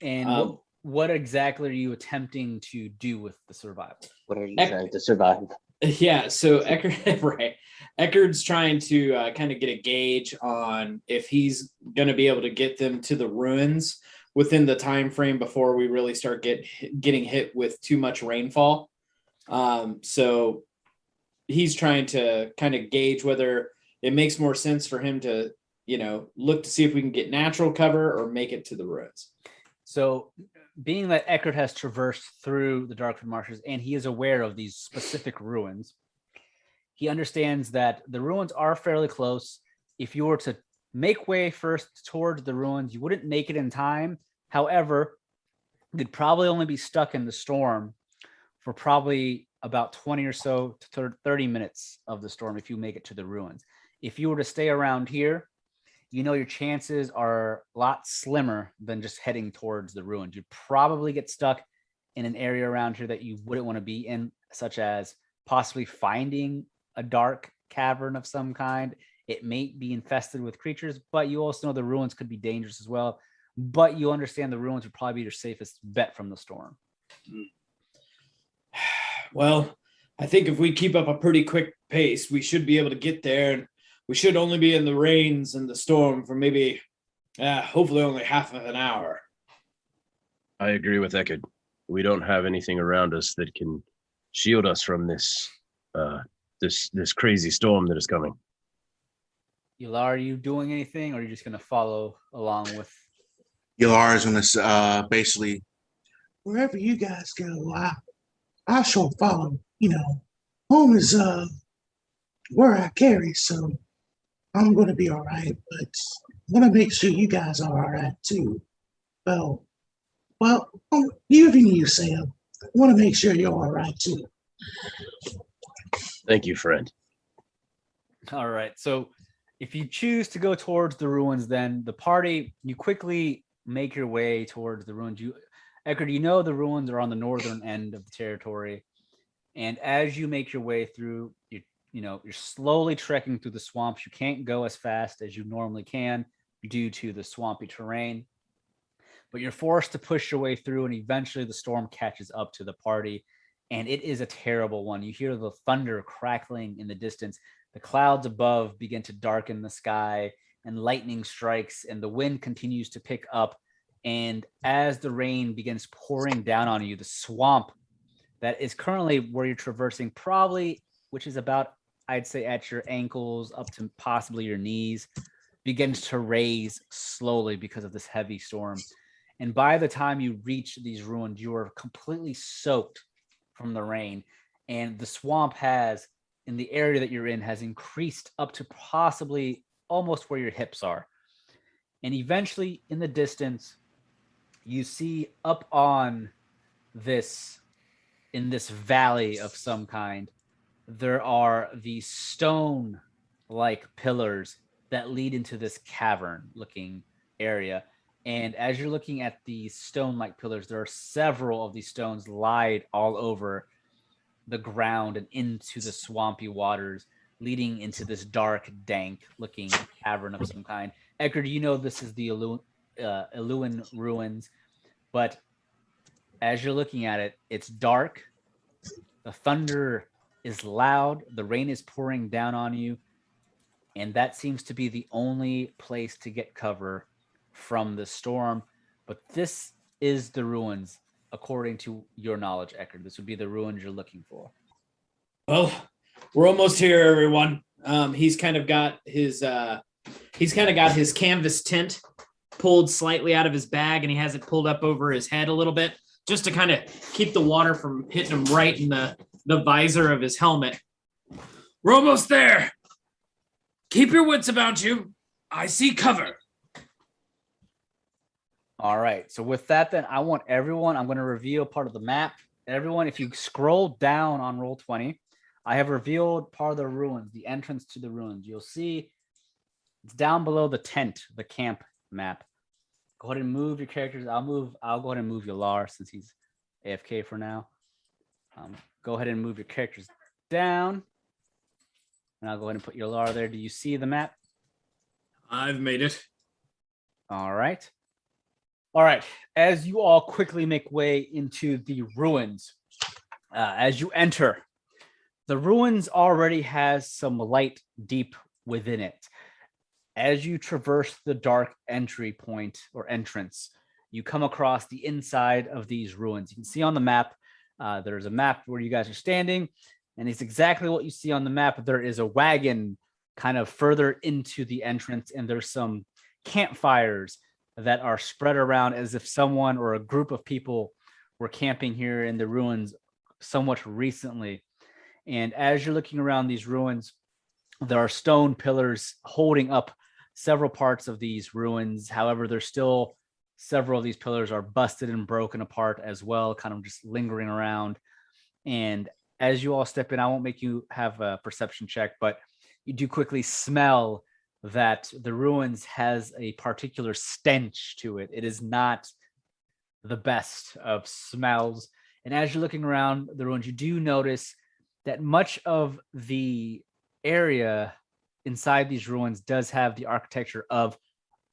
Speaker 3: And what exactly are you attempting to do with the survival?
Speaker 8: What are you trying to survive?
Speaker 5: Yeah, so Ekhardt, right. Eckhart's trying to kind of get a gauge on if he's going to be able to get them to the ruins within the time frame before we really start getting hit with too much rainfall. So he's trying to kind of gauge whether it makes more sense for him to, look to see if we can get natural cover or make it to the ruins.
Speaker 3: So being that Ekhardt has traversed through the Darkwood Marshes and he is aware of these specific ruins, he understands that the ruins are fairly close. If you were to make way first towards the ruins, you wouldn't make it in time. However, you'd probably only be stuck in the storm for probably about 20 or so to 30 minutes of the storm if you make it to the ruins. If you were to stay around here, your chances are a lot slimmer than just heading towards the ruins. You'd probably get stuck in an area around here that you wouldn't want to be in, such as possibly finding a dark cavern of some kind. It may be infested with creatures, but you also know the ruins could be dangerous as well. But you understand the ruins would probably be your safest bet from the storm.
Speaker 7: Well, I think if we keep up a pretty quick pace, we should be able to get there, and we should only be in the rains and the storm for maybe, hopefully only half of an hour.
Speaker 4: I agree with Ekhardt. We don't have anything around us that can shield us from this this crazy storm that is coming.
Speaker 3: Yelar, are you doing anything, or are you just going to follow along with?
Speaker 9: Yelar is going to basically,
Speaker 6: Wherever you guys go, I shall follow. Home is where I carry, so I'm going to be all right. But I want to make sure you guys are all right too. Well, even you, Sam. I want to make sure you're all right too.
Speaker 4: Thank you, friend.
Speaker 3: All right. So if you choose to go towards the ruins, then the party, you quickly make your way towards the ruins. Ekhardt, the ruins are on the northern end of the territory. And as you make your way through, you're slowly trekking through the swamps. You can't go as fast as you normally can due to the swampy terrain. But you're forced to push your way through, and eventually the storm catches up to the party. And it is a terrible one. You hear the thunder crackling in the distance. The clouds above begin to darken the sky, and lightning strikes, and the wind continues to pick up. And as the rain begins pouring down on you, the swamp that is currently where you're traversing, probably, which is about, I'd say, at your ankles up to possibly your knees, begins to raise slowly because of this heavy storm. And by the time you reach these ruins, you are completely soaked from the rain. And the swamp has, in the area that you're in, has increased up to possibly almost where your hips are. And eventually, in the distance, you see up on this, in this valley of some kind, there are these stone-like pillars that lead into this cavern-looking area. And as you're looking at these stone-like pillars, there are several of these stones lied all over the ground and into the swampy waters, leading into this dark, dank-looking cavern of some kind. Ekhardt, you know this is the Eluan ruins, but as you're looking at it, it's dark. The thunder is loud. The rain is pouring down on you. And that seems to be the only place to get cover from the storm. But this is the ruins, according to your knowledge, Ekhardt. This would be the ruins you're looking for.
Speaker 7: Well, we're almost here, everyone. He's kind of got his canvas tent pulled slightly out of his bag, and he has it pulled up over his head a little bit, just to kind of keep the water from hitting him right in the visor of his helmet. We're almost there. Keep your wits about you. I see cover.
Speaker 3: All right. So with that, then I want everyone, I'm going to reveal part of the map. Everyone, if you scroll down on Roll20, I have revealed part of the ruins, the entrance to the ruins. You'll see it's down below the tent, the camp map. Go ahead and move your characters. I'll go ahead and move Yelar since he's AFK for now. Go ahead and move your characters down. And I'll go ahead and put Yelar there. Do you see the map?
Speaker 7: I've made it.
Speaker 3: All right. All right. As you all quickly make way into the ruins, as you enter, the ruins already has some light deep within it. As you traverse the dark entry point or entrance, you come across the inside of these ruins. You can see on the map, there's a map where you guys are standing, and it's exactly what you see on the map. There is a wagon kind of further into the entrance, and there's some campfires that are spread around as if someone or a group of people were camping here in the ruins somewhat recently. And as you're looking around these ruins, there are stone pillars holding up several parts of these ruins. However, there's still several of these pillars are busted and broken apart as well, kind of just lingering around. And as you all step in, I won't make you have a perception check, but you do quickly smell that the ruins has a particular stench to it. It is not the best of smells. And as you're looking around the ruins, you do notice that much of the area inside these ruins does have the architecture of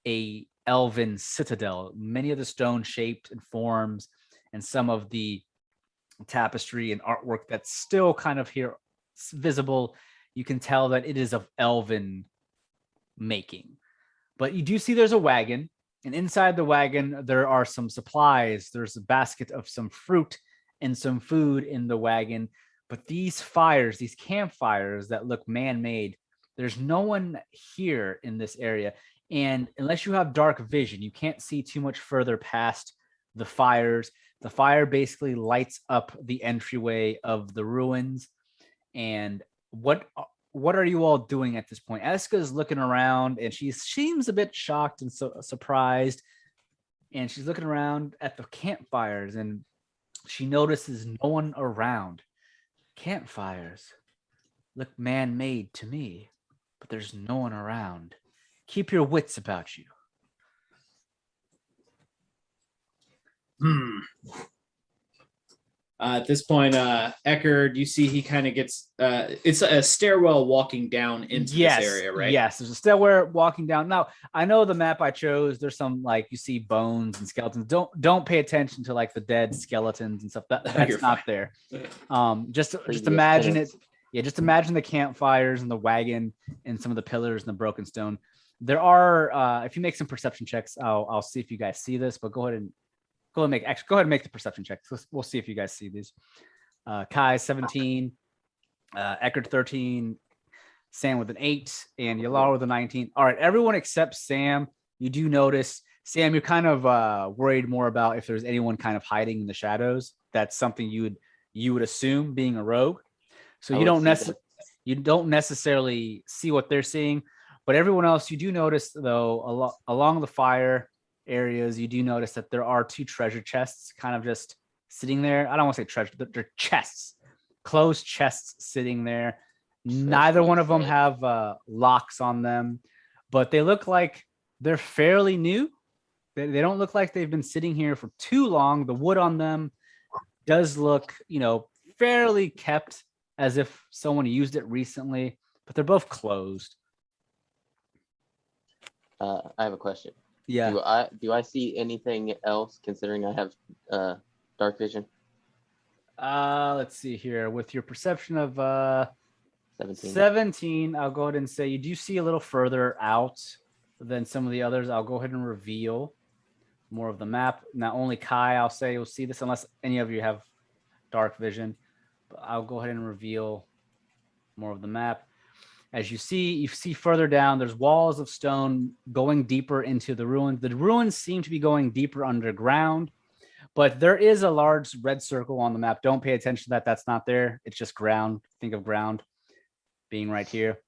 Speaker 3: a elven citadel. Many of the stone shaped and forms and some of the tapestry and artwork that's still kind of here visible, you can tell that it is of elven making. But you do see there's a wagon, and inside the wagon there are some supplies. There's a basket of some fruit and some food in the wagon. But these fires, these campfires that look man-made, there's no one here in this area. And unless you have dark vision, you can't see too much further past the fires. The fire basically lights up the entryway of the ruins. And what are you all doing at this point? Esqa is looking around, and she seems a bit shocked and surprised. And she's looking around at the campfires, and she notices no one around. Campfires look man-made to me, but there's no one around. Keep your wits about you.
Speaker 5: At this point, Ekhardt, you see he kind of gets, it's a stairwell walking down into this area, right?
Speaker 3: Yes, there's a stairwell walking down. Now, I know the map I chose, there's some, like, you see bones and skeletons. Don't pay attention to, like, the dead skeletons and stuff. That's not there. Just imagine it. Yeah, just imagine the campfires and the wagon and some of the pillars and the broken stone. There are, if you make some perception checks, I'll see if you guys see this, but go ahead and make the perception check. We'll see if you guys see these. Kai 17, Ekhardt 13, Sam with an 8, and Yelar with a 19. All right, everyone except Sam. You do notice, Sam, you're kind of worried more about if there's anyone kind of hiding in the shadows. That's something you would assume, being a rogue. So you don't necessarily see what they're seeing, but everyone else, you do notice though, along the fire areas, you do notice that there are 2 treasure chests kind of just sitting there. I don't want to say treasure, they're chests, closed chests sitting there. Neither one of them have locks on them, but they look like they're fairly new. They don't look like they've been sitting here for too long. The wood on them does look, fairly kept, as if someone used it recently, but they're both closed.
Speaker 8: I have a question.
Speaker 3: Yeah.
Speaker 8: Do I see anything else considering I have dark vision?
Speaker 3: Let's see here. With your perception of 17, I'll go ahead and say you do see a little further out than some of the others. I'll go ahead and reveal more of the map. Not only Kai, I'll say you'll see this unless any of you have dark vision. But I'll go ahead and reveal more of the map. As you see further down, there's walls of stone going deeper into the ruins. The ruins seem to be going deeper underground, but there is a large red circle on the map. Don't pay attention to that. That's not there. It's just ground. Think of ground being right here.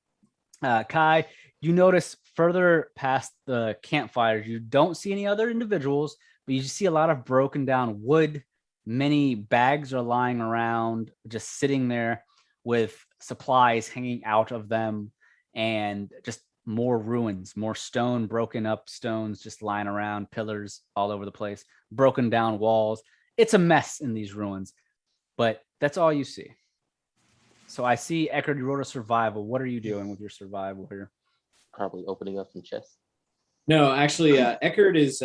Speaker 3: Kai, you notice further past the campfires, you don't see any other individuals, but you see a lot of broken down wood. Many bags are lying around, just sitting there with supplies hanging out of them, and just more ruins, more stone, broken up stones just lying around, pillars all over the place, broken down walls. It's a mess in these ruins, but that's all you see. So I see, Ekhardt, you wrote a survival. What are you doing with your survival here?
Speaker 8: Probably opening up some chests.
Speaker 5: No, actually, Ekhardt is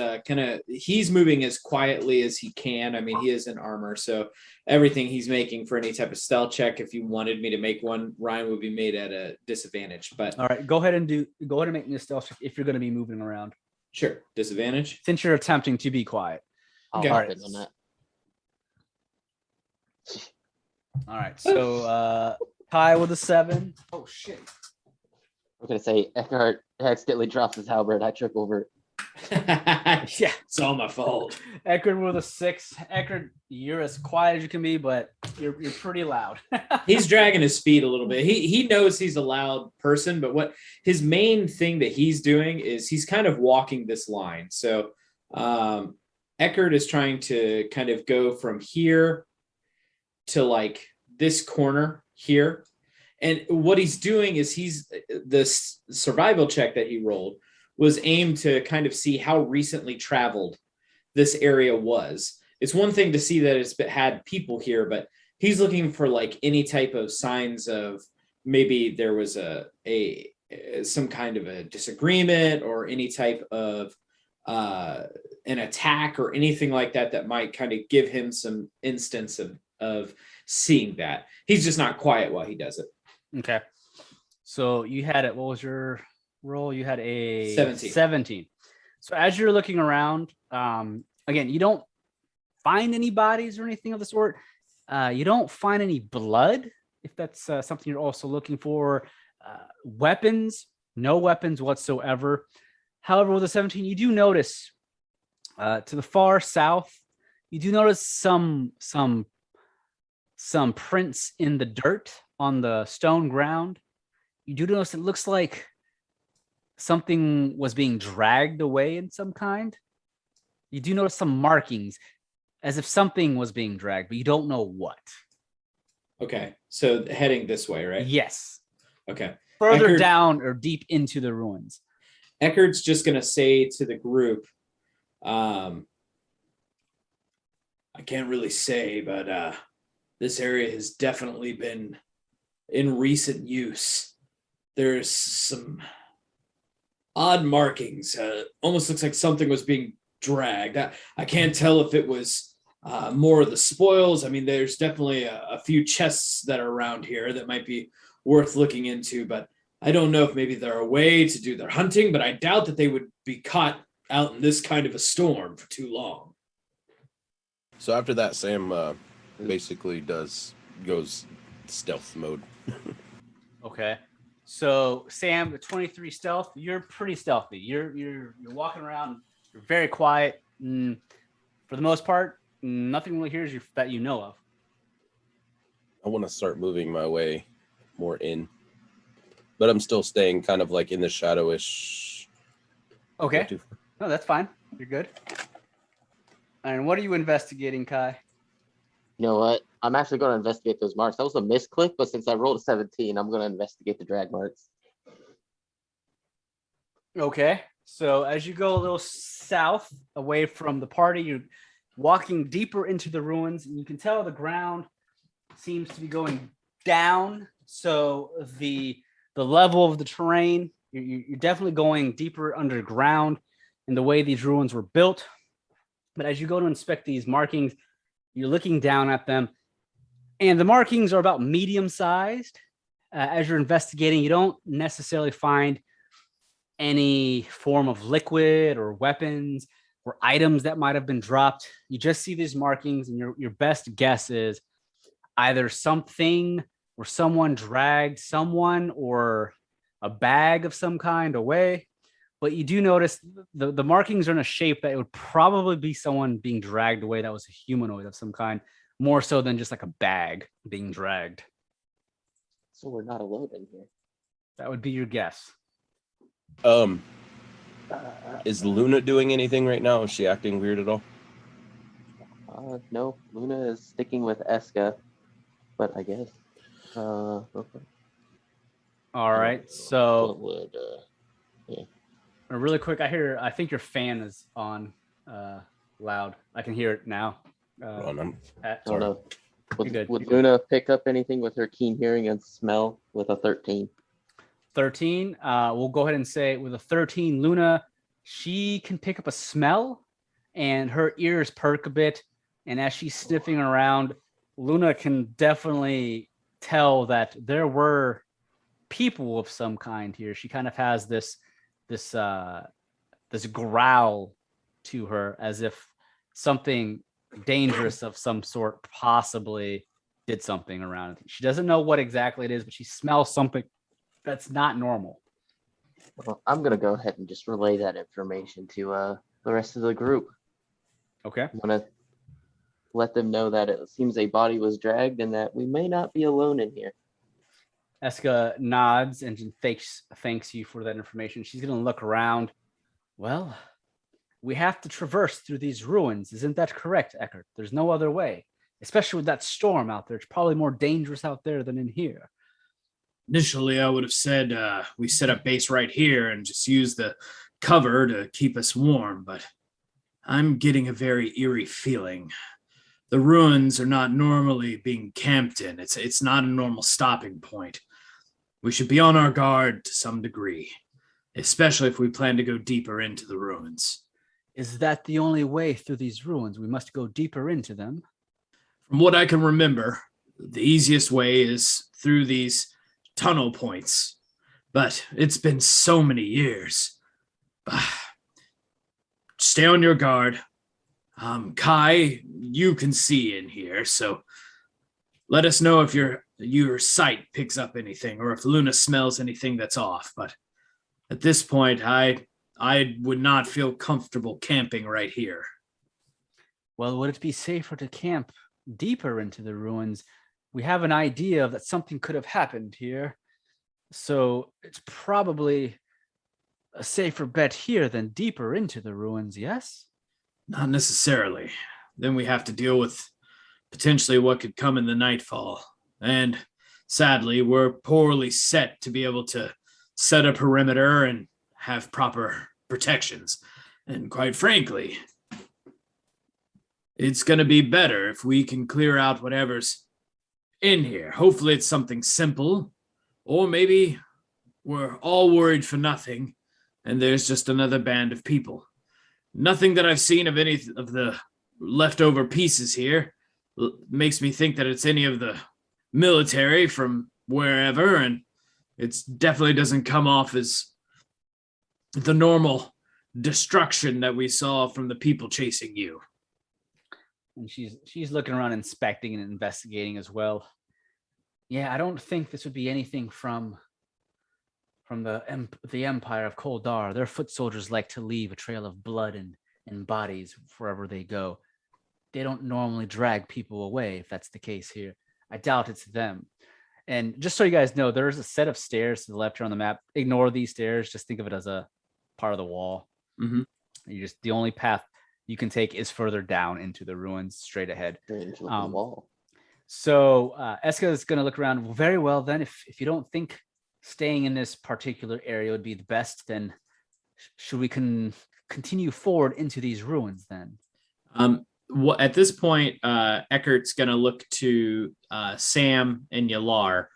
Speaker 5: he's moving as quietly as he can. I mean, he is in armor, so everything he's making for any type of stealth check, if you wanted me to make one, Ryan would be made at a disadvantage. But
Speaker 3: all right, go ahead and make me a stealth check if you're going to be moving around.
Speaker 5: Sure, disadvantage.
Speaker 3: Since you're attempting to be quiet.
Speaker 8: I'll
Speaker 5: Okay.
Speaker 8: hop in on that.
Speaker 3: All right, so Kai with a 7. Oh shit.
Speaker 8: I'm gonna say Ekhardt accidentally drops his halberd. I trip over it.
Speaker 3: Yeah,
Speaker 5: It's all my fault.
Speaker 3: Ekhardt with a 6. Ekhardt, you're as quiet as you can be, but you're pretty loud.
Speaker 5: He's dragging his feet a little bit. He knows he's a loud person, but what his main thing that he's doing is he's kind of walking this line. So Ekhardt is trying to kind of go from here to like this corner here. And what he's doing is this survival check that he rolled was aimed to kind of see how recently traveled this area was. It's one thing to see that it's had people here, but he's looking for like any type of signs of maybe there was some kind of a disagreement or any type of an attack or anything like that might kind of give him some instance of seeing that. He's just not quiet while he does it.
Speaker 3: Okay. So you had it. What was your roll? You had a
Speaker 5: 17.
Speaker 3: So as you're looking around, again, you don't find any bodies or anything of the sort. You don't find any blood, if that's something you're also looking for. Weapons, no weapons whatsoever. However, with a 17, you do notice to the far south, you do notice some prints in the dirt on the stone ground. You do notice it looks like something was being dragged away in some kind. You do notice some markings as if something was being dragged, but you don't know what.
Speaker 5: Okay. So heading this way, right?
Speaker 3: Yes.
Speaker 5: Okay.
Speaker 3: Further down or deep into the ruins.
Speaker 5: Eckhart's just going to say to the group, I can't really say, but this area has definitely been in recent use. There's some odd markings. Almost looks like something was being dragged. I can't tell if it was more of the spoils. I mean, there's definitely a few chests that are around here that might be worth looking into, but I don't know if maybe they're a way to do their hunting, but I doubt that they would be caught out in this kind of a storm for too long.
Speaker 4: So after that, Sam basically goes stealth mode.
Speaker 3: Okay. So Sam, the 23 stealth, you're pretty stealthy. You're walking around, you're very quiet. For the most part, nothing really hears you that you know of.
Speaker 4: I want to start moving my way more in, but I'm still staying kind of like in the shadowish.
Speaker 3: Okay. No, that's fine. You're good. And what are you investigating, Kai?
Speaker 8: You know what? I'm actually going to investigate those marks. That was a misclick, but since I rolled a 17, I'm going to investigate the drag marks.
Speaker 3: Okay. So as you go a little south away from the party, you're walking deeper into the ruins, and you can tell the ground seems to be going down. So the level of the terrain You're definitely going deeper underground in the way these ruins were built. But as you go to inspect these markings, you're looking down at them, and the markings are about medium-sized. As you're investigating, you don't necessarily find any form of liquid or weapons or items that might have been dropped. You just see these markings, and your best guess is either something or someone dragged someone or a bag of some kind away. But you do notice the markings are in a shape that it would probably be someone being dragged away that was a humanoid of some kind, more so than just like a bag being dragged.
Speaker 8: So we're not alone in here.
Speaker 3: That would be your guess.
Speaker 4: Is Luna doing anything right now? Is she acting weird at all?
Speaker 8: No, Luna is sticking with Esqa, but I guess. Okay.
Speaker 3: All right, so
Speaker 8: What would,
Speaker 3: really quick, I think your fan is on loud. I can hear it now.
Speaker 4: Hold on,
Speaker 8: I don't know.
Speaker 3: You're good.
Speaker 8: Would Luna pick up anything with her keen hearing and smell with a 13?
Speaker 3: 13. We'll go ahead and say with a 13, Luna, she can pick up a smell, and her ears perk a bit. And as she's sniffing around, Luna can definitely tell that there were people of some kind here. She kind of has this growl to her, as if something dangerous of some sort possibly did something around it. She doesn't know what exactly it is, but she smells something that's not normal.
Speaker 8: Well, I'm gonna go ahead and just relay that information to the rest of the group.
Speaker 3: Okay.
Speaker 8: I'm gonna let them know that it seems a body was dragged and that we may not be alone in here.
Speaker 3: Esqa nods and thanks you for that information. She's going to look around. Well, we have to traverse through these ruins. Isn't that correct, Ekhardt? There's no other way, especially with that storm out there. It's probably more dangerous out there than in here.
Speaker 7: Initially, I would have said we set up base right here and just use the cover to keep us warm, but I'm getting a very eerie feeling. The ruins are not normally being camped in. It's not a normal stopping point. We should be on our guard to some degree, especially if we plan to go deeper into the ruins.
Speaker 3: Is that the only way through these ruins? We must go deeper into them.
Speaker 7: From what I can remember, the easiest way is through these tunnel points. But it's been so many years. Stay on your guard. Kai, you can see in here, so let us know if your sight picks up anything or if Luna smells anything that's off. But at this point, I would not feel comfortable camping right here.
Speaker 3: Well, would it be safer to camp deeper into the ruins? We have an idea that something could have happened here, so it's probably a safer bet here than deeper into the ruins, yes?
Speaker 7: Not necessarily. Then we have to deal with potentially what could come in the nightfall. And sadly, we're poorly set to be able to set a perimeter and have proper protections. And quite frankly, it's going to be better if we can clear out whatever's in here. Hopefully it's something simple, or maybe we're all worried for nothing and there's just another band of people. Nothing that I've seen of any of the leftover pieces here makes me think that it's any of the military from wherever, and it definitely doesn't come off as the normal destruction that we saw from the people chasing you.
Speaker 3: And she's looking around, inspecting and investigating as well. Yeah, I don't think this would be anything from the Empire of Koldar. Their foot soldiers like to leave a trail of blood and bodies wherever they go. They don't normally drag people away, if that's the case here. I doubt it's them. And just so you guys know, there's a set of stairs to the left here on the map. Ignore these stairs. Just think of it as a part of the wall.
Speaker 7: Mm-hmm.
Speaker 3: The only path you can take is further down into the ruins, straight ahead.
Speaker 8: Wall.
Speaker 3: So Esqa is going to look around. Very well, then, if you don't think staying in this particular area would be the best, then should we continue forward into these ruins then?
Speaker 5: At this point, Eckhart's going to look to Sam and Yelar.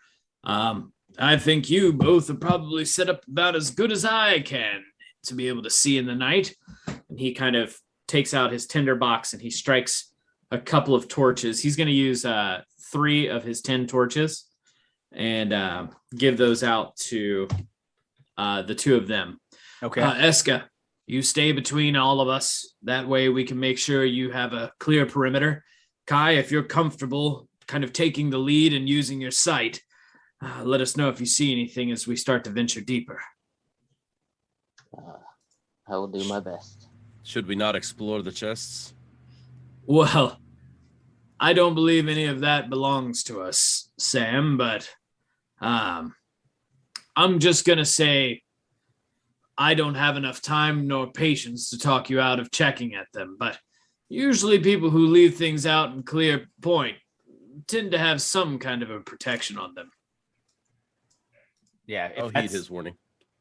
Speaker 7: I think you both are probably set up about as good as I can to be able to see in the night. And he kind of takes out his tinderbox and he strikes a couple of torches. He's going to use 3 of his 10 torches and give those out to the 2 of them.
Speaker 3: Okay.
Speaker 7: Esqa, you stay between all of us. That way we can make sure you have a clear perimeter. Kai, if you're comfortable kind of taking the lead and using your sight, let us know if you see anything as we start to venture deeper.
Speaker 8: I will do my best.
Speaker 4: Should we not explore the chests?
Speaker 7: Well, I don't believe any of that belongs to us, Sam, but I'm just going to say I don't have enough time nor patience to talk you out of checking at them, but usually people who leave things out in clear point tend to have some kind of a protection on them.
Speaker 3: Yeah.
Speaker 4: I'll heed his warning.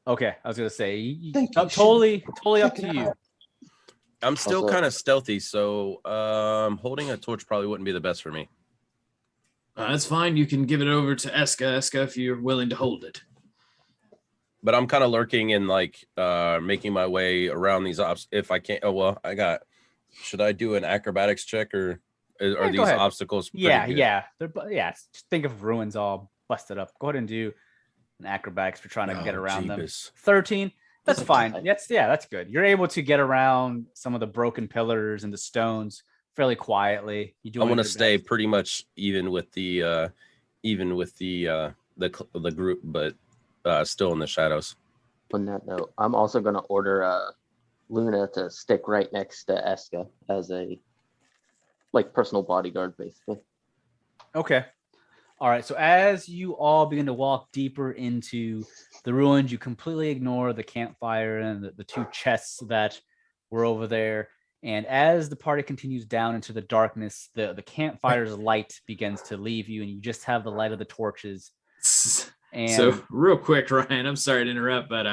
Speaker 3: Okay, I was gonna say,
Speaker 6: Thank you.
Speaker 3: totally up
Speaker 6: Check
Speaker 3: to
Speaker 6: it
Speaker 3: you.
Speaker 6: out.
Speaker 4: I'm still
Speaker 8: Also-
Speaker 4: kind of stealthy, so holding a torch probably wouldn't be the best for me.
Speaker 7: That's fine. You can give it over to Esqa, if you're willing to hold it.
Speaker 4: But I'm kind of lurking and like making my way around these if I can't. Oh well, should I do an acrobatics check or are
Speaker 3: go
Speaker 4: these
Speaker 3: ahead.
Speaker 4: obstacles? pretty
Speaker 3: Yeah,
Speaker 4: good?
Speaker 3: yeah. Just think of ruins all busted up. Go ahead and do an acrobatics for trying to get
Speaker 4: Oh,
Speaker 3: around
Speaker 4: jeebus.
Speaker 3: them. 13. That's
Speaker 8: That's
Speaker 3: fine.
Speaker 8: fine.
Speaker 3: That's good. You're able to get around some of the broken pillars and the stones fairly quietly. You do.
Speaker 4: I want to stay pretty much even with the group, but still in the shadows.
Speaker 8: On that note, I'm also going to order Luna to stick right next to Esqa as a personal bodyguard, basically.
Speaker 3: Okay. All right. So as you all begin to walk deeper into the ruins, you completely ignore the campfire and the 2 chests that were over there. And as the party continues down into the darkness, the campfire's light begins to leave you, and you just have the light of the torches. And
Speaker 7: So real quick, Ryan, I'm sorry to interrupt, but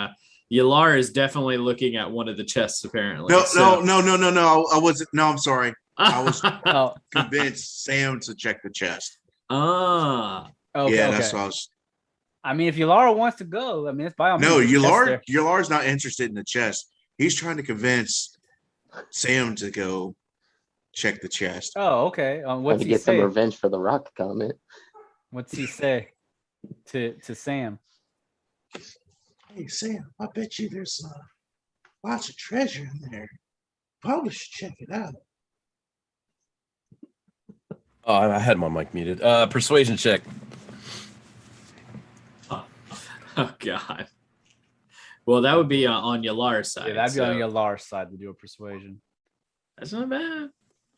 Speaker 7: Yelar is definitely looking at one of the chests, apparently.
Speaker 9: No. I wasn't. No, I'm sorry. I was
Speaker 3: oh,
Speaker 9: convinced Sam to check the chest.
Speaker 7: Ah.
Speaker 3: okay,
Speaker 9: Yeah,
Speaker 3: okay.
Speaker 9: that's what I was.
Speaker 3: I mean, if Yelara wants to go, I mean, it's by all means.
Speaker 9: No,
Speaker 3: there's a chest
Speaker 9: Yelar.
Speaker 3: there.
Speaker 9: Yelar's not interested in the chest. He's trying to convince Sam to go check the chest.
Speaker 3: Oh, okay.
Speaker 8: Trying
Speaker 3: What's
Speaker 8: to
Speaker 3: he
Speaker 8: get some
Speaker 3: say?
Speaker 8: revenge for the rock comment.
Speaker 3: What's he say to Sam?
Speaker 6: Hey, Sam, I bet you there's lots of treasure in there. Probably should check it out.
Speaker 4: Oh, I had my mic muted. Persuasion check.
Speaker 7: Oh, God. Well, that would be on Yelar's side.
Speaker 3: Yeah, that'd be
Speaker 7: so
Speaker 3: on Yelar's side to do a persuasion.
Speaker 7: That's not bad.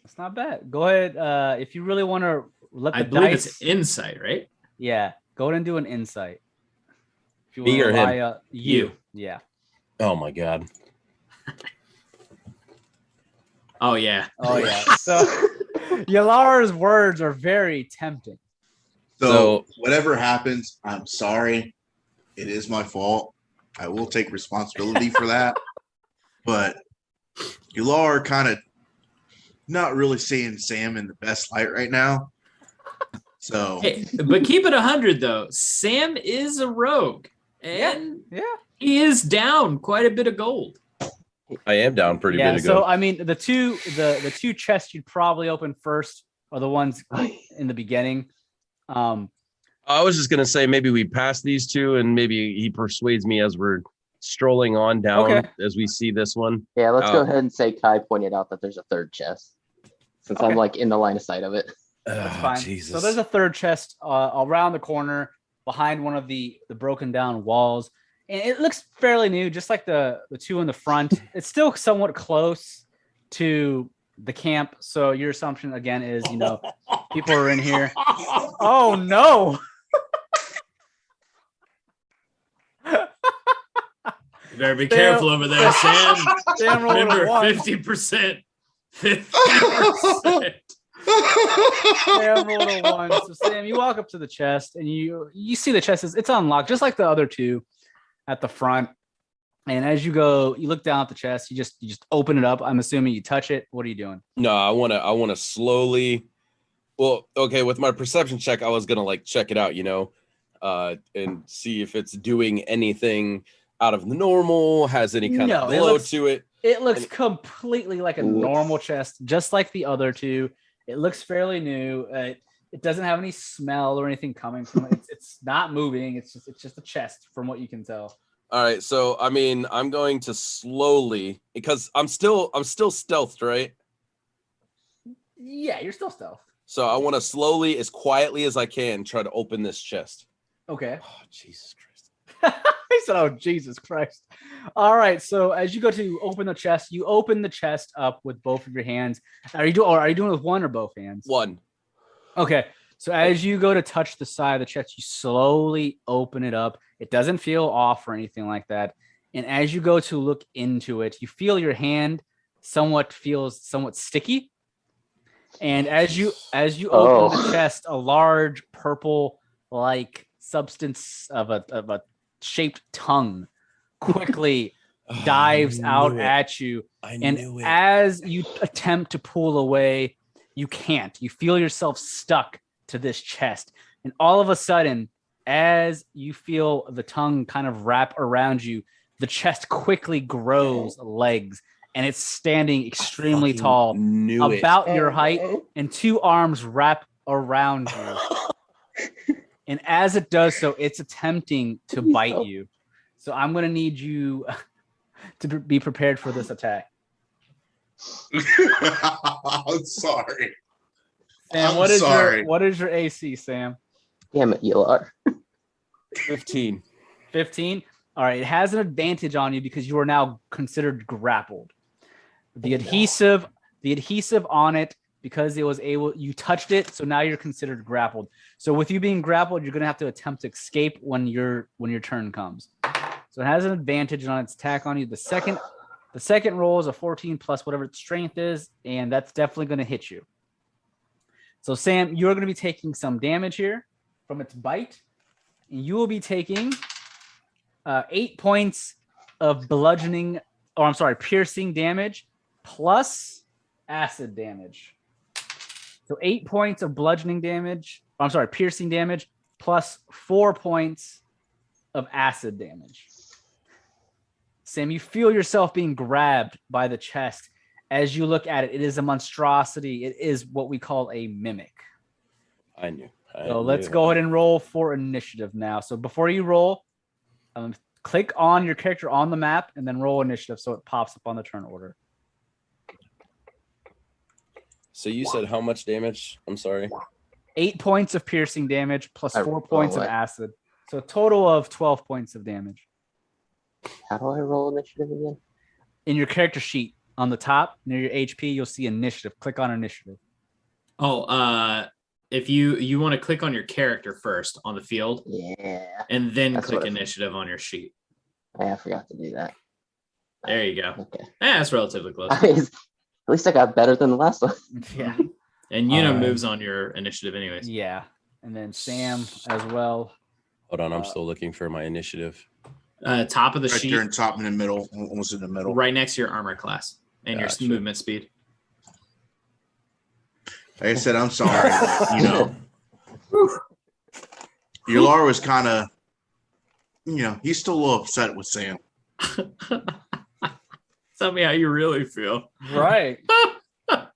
Speaker 3: That's not bad. Go ahead. If you really want to let the
Speaker 7: I believe
Speaker 3: dice.
Speaker 7: it's insight, right?
Speaker 3: Yeah, go ahead and do an insight. If you
Speaker 4: Me
Speaker 3: wanna
Speaker 4: or him?
Speaker 3: rely, you.
Speaker 7: You.
Speaker 3: Yeah.
Speaker 4: Oh my god.
Speaker 7: Oh, yeah.
Speaker 3: Oh yeah. So Yelar's words are very tempting.
Speaker 9: So whatever happens, I'm sorry. It is my fault. I will take responsibility for that. But you are kind of not really seeing Sam in the best light right now. So
Speaker 7: Hey, but keep it 100 though. Sam is a rogue, and
Speaker 3: Yeah.
Speaker 7: he is down quite a bit of gold.
Speaker 4: I am down pretty
Speaker 3: Yeah.
Speaker 4: bit
Speaker 3: So
Speaker 4: ago.
Speaker 3: I mean, the two chests you'd probably open first are the ones in the beginning.
Speaker 4: I was just gonna say maybe we pass these 2 and maybe he persuades me as we're strolling on down
Speaker 3: Okay.
Speaker 4: as we see this one.
Speaker 8: Yeah, let's go
Speaker 4: Oh.
Speaker 8: ahead and say Kai pointed out that there's a 3rd chest. Since
Speaker 3: Okay.
Speaker 8: I'm in the line of sight of it.
Speaker 3: That's
Speaker 4: Oh,
Speaker 3: fine.
Speaker 4: Jesus.
Speaker 3: So there's a 3rd chest around the corner behind one of the broken down walls. And it looks fairly new, just like the 2 in the front. It's still somewhat close to the camp. So your assumption again is, people are in here. Oh no.
Speaker 7: You better be careful over there, Sam.
Speaker 3: Sam rolled a
Speaker 7: Remember,
Speaker 3: 1.
Speaker 7: 50%. 50%.
Speaker 3: Sam rolled a 1. So Sam, you walk up to the chest and you see the chest it's unlocked, just like the other 2 at the front. And as you go, you look down at the chest, you just open it up. I'm assuming you touch it. What are you doing?
Speaker 4: No, I wanna slowly. Well, okay, with my perception check, I was gonna check it out, and see if it's doing anything out of the normal, has any kind of glow to it.
Speaker 3: It looks completely like a normal chest, just like the other two. It looks fairly new. It doesn't have any smell or anything coming from it. It's not moving. It's just a chest, from what you can tell.
Speaker 4: All right, so I mean, I'm going to slowly, because I'm still stealthed, right?
Speaker 3: Yeah, you're still stealth.
Speaker 4: So I want to slowly, as quietly as I can, try to open this chest.
Speaker 3: Okay.
Speaker 4: Oh, Jesus Christ.
Speaker 3: He said, "Oh, Jesus Christ." All right, so as you go to open the chest, you open the chest up with both of your hands. Are you doing it with one or both hands?
Speaker 4: One.
Speaker 3: Okay. So as you go to touch the side of the chest, you slowly open it up. It doesn't feel off or anything like that. And as you go to look into it, you feel your hand feels somewhat sticky. And as you open the chest, a large purple like substance of a shaped tongue quickly dives out at you. As you attempt to pull away, you can't. You feel yourself stuck to this chest. And all of a sudden, as you feel the tongue kind of wrap around you, the chest quickly grows legs, and it's standing extremely tall, about your height, and two arms wrap around you. And as it does so, it's attempting to bite you. So I'm going to need you to be prepared for this attack.
Speaker 9: I'm sorry.
Speaker 3: Sam, what is your AC, Sam?
Speaker 8: Damn it, Yelar.
Speaker 4: 15.
Speaker 3: 15? All right, it has an advantage on you because you are now considered grappled. The adhesive on it, because you touched it, so now you're considered grappled. So with you being grappled, you're gonna have to attempt to escape when your turn comes. So it has an advantage on its attack on you. The second roll is a 14 plus whatever its strength is, and that's definitely gonna hit you. So Sam, you're gonna be taking some damage here from its bite, and you will be taking 8 points of piercing damage plus acid damage. So 8 points of piercing damage plus 4 points of acid damage. Sam, you feel yourself being grabbed by the chest. As you look at it, it is a monstrosity. It is what we call a mimic.
Speaker 4: I knew.
Speaker 3: Let's go ahead and roll for initiative now. So before you roll, click on your character on the map and then roll initiative so it pops up on the turn order.
Speaker 4: So you said how much damage? I'm sorry.
Speaker 3: 8 points of piercing damage plus 4 points of acid. So a total of 12 points of damage.
Speaker 8: How do I roll initiative again?
Speaker 3: In your character sheet on the top near your HP, you'll see initiative. Click on initiative.
Speaker 5: If you want to click on your character first on the field, and then click initiative on your sheet.
Speaker 8: I forgot to do that.
Speaker 5: There you go.
Speaker 8: Okay.
Speaker 5: Yeah, that's relatively close.
Speaker 8: At least I got better than the last one.
Speaker 3: Yeah.
Speaker 5: And moves on your initiative anyways.
Speaker 3: Yeah. And then Sam as well.
Speaker 4: Hold on, I'm still looking for my initiative.
Speaker 5: Top of the sheet.
Speaker 9: Right there in top in the middle, almost in the middle.
Speaker 5: Right next to your armor class and your movement speed.
Speaker 9: Like I said, I'm sorry. Yelar was kind of, he's still a little upset with Sam.
Speaker 5: Tell me how you really feel.
Speaker 3: Right. All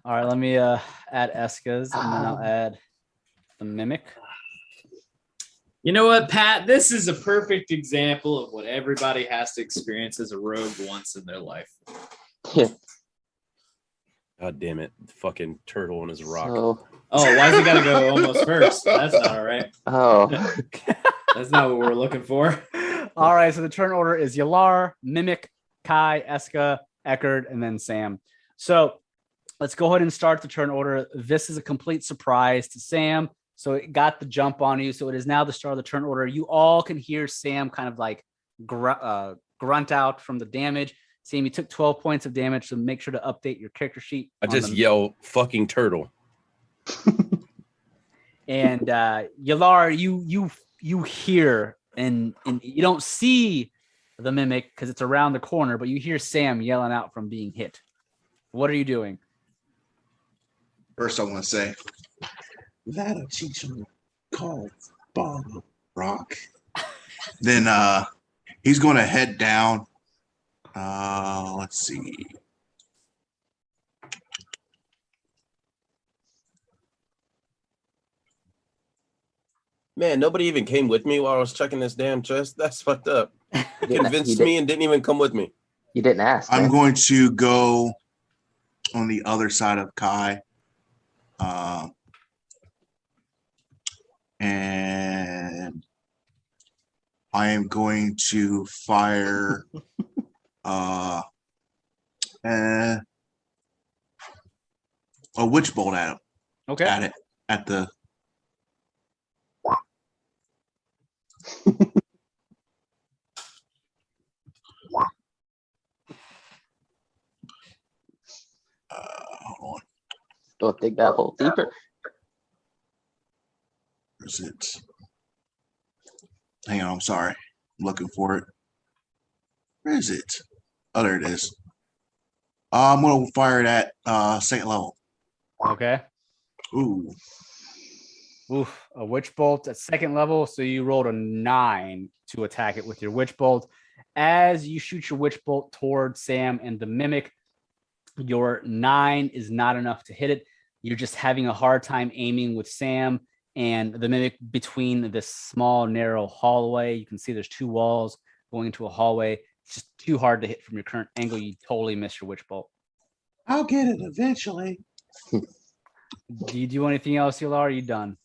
Speaker 3: right, let me add Esqa's and then I'll add the mimic.
Speaker 5: You know what, Pat? This is a perfect example of what everybody has to experience as a rogue once in their life.
Speaker 4: God damn it. The fucking turtle on his rock.
Speaker 5: Why's he gotta go almost first? That's not all right.
Speaker 8: Oh.
Speaker 5: That's not what we're looking for.
Speaker 3: All right, so the turn order is Yelar, Mimic, Kai, Esqa, Ekhardt, and then Sam. So let's go ahead and start the turn order. This is a complete surprise to Sam. So it got the jump on you. So it is now the start of the turn order. You all can hear Sam kind of like grunt out from the damage. Sam, you took 12 points of damage, so make sure to update your character sheet.
Speaker 4: I just yell, fucking turtle.
Speaker 3: And Yelar, you hear, and you don't see the mimic because it's around the corner, but you hear Sam yelling out from being hit. What are you doing?
Speaker 9: First, I want to say,
Speaker 6: That'll teach him to call
Speaker 9: ball of rock. Then he's going to head down. Let's see.
Speaker 4: Man, nobody even came with me while I was checking this damn chest. That's fucked up.
Speaker 8: You
Speaker 4: Convinced me and didn't even come with me.
Speaker 8: You didn't ask.
Speaker 9: I'm
Speaker 8: man.
Speaker 9: going to go on the other side of Kai. And I am going to fire a witch bolt at him.
Speaker 3: Okay.
Speaker 9: At it. At the hold on.
Speaker 8: Don't dig that hole deeper.
Speaker 9: Where's it? Hang on, I'm sorry. I'm looking for it. Where is it? Oh, there it is. I'm gonna fire it at second level.
Speaker 3: Okay.
Speaker 9: Ooh.
Speaker 3: Oof. A witch bolt at second level. So you rolled a 9 to attack it with your witch bolt. As you shoot your witch bolt towards Sam and the mimic, your 9 is not enough to hit it. You're just having a hard time aiming with Sam and the mimic between this small, narrow hallway. You can see there's 2 walls going into a hallway. It's just too hard to hit from your current angle. You totally miss your witch bolt.
Speaker 6: I'll get it eventually.
Speaker 3: Do you do anything else, Yelar? Are you done?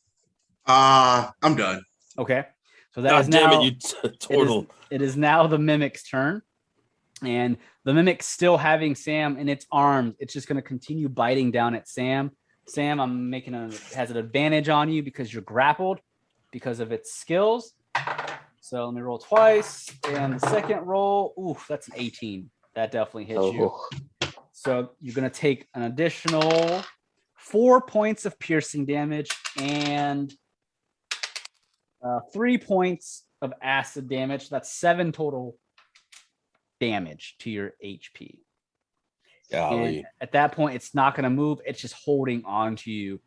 Speaker 9: I'm done.
Speaker 3: Okay. So that
Speaker 4: God
Speaker 3: is
Speaker 4: damn
Speaker 3: now,
Speaker 4: it, you turtle.
Speaker 3: it is now the mimic's turn. And the mimic still having Sam in its arms. It's just going to continue biting down at Sam. Sam, I'm making has an advantage on you because you're grappled because of its skills. So let me roll twice. And the second roll, oof, that's an 18. That definitely hits you. So you're going to take an additional 4 points of piercing damage and 3 points of acid damage. That's 7 total damage to your HP.
Speaker 4: Golly.
Speaker 3: And at that point, it's not going to move. It's just holding on to you,